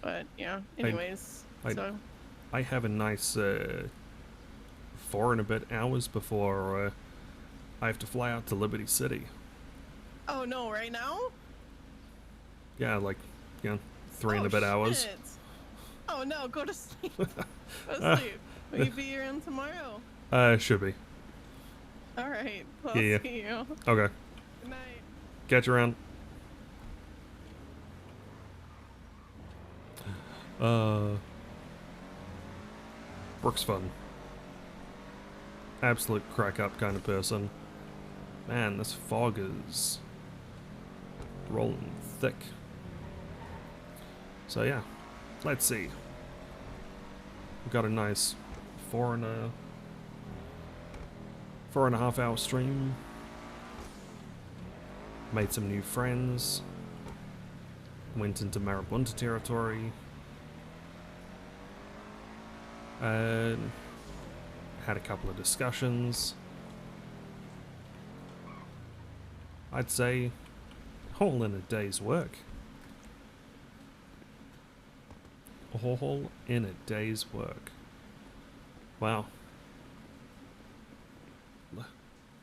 But yeah. Anyways, so I have a nice 4 and a bit hours before I have to fly out to Liberty City. Oh no, right now? Yeah, like, 3 and a bit hours. Shit. Oh no, go to sleep. Go to sleep. Will you be around tomorrow? Should be. Alright, I'll Yeah. see you. Okay. Good night. Catch you around. Brooke's fun. Absolute crack up kind of person. Man, this fog is rolling thick. So yeah, let's see. We've got a nice 4.5 hour stream. Made some new friends. Went into Marabunta territory. Had a couple of discussions. I'd say all in a day's work. All in a day's work. Wow.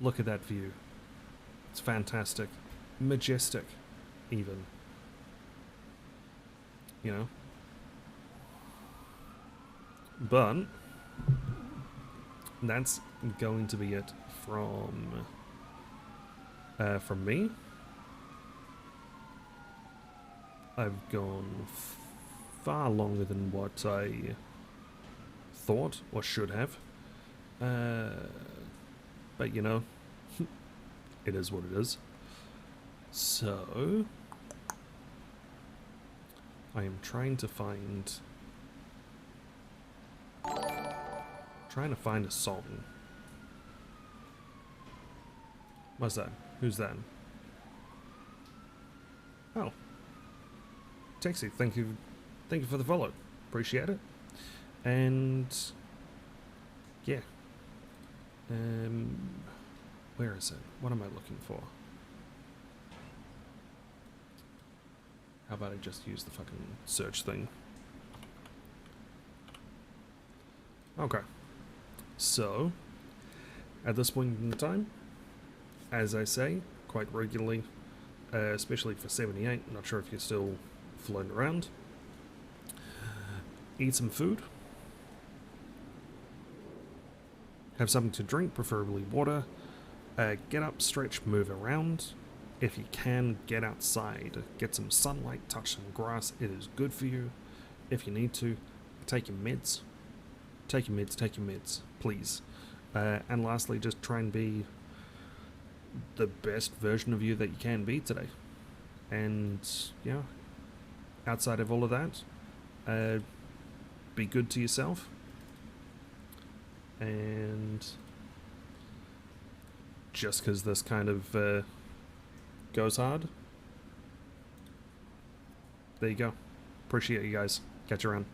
Look at that view. It's fantastic. Majestic, even. You know? But that's going to be it from me. I've gone far longer than what I thought or should have. But you know, it is what it is. So I am trying to find a song. What's that? Who's that? Oh. Taxi, thank you for the follow. Appreciate it. And yeah. Where is it? What am I looking for? How about I just use the fucking search thing? Okay. So, at this point in time, as I say, quite regularly, especially for 78, not sure if you're still floating around, eat some food, have something to drink, preferably water, get up, stretch, move around. If you can, get outside, get some sunlight, touch some grass, it is good for you. If you need to, take your meds. Take your meds, please. And lastly, just try and be the best version of you that you can be today. And, yeah, outside of all of that, be good to yourself. And just because this kind of goes hard, there you go. Appreciate you guys. Catch you around.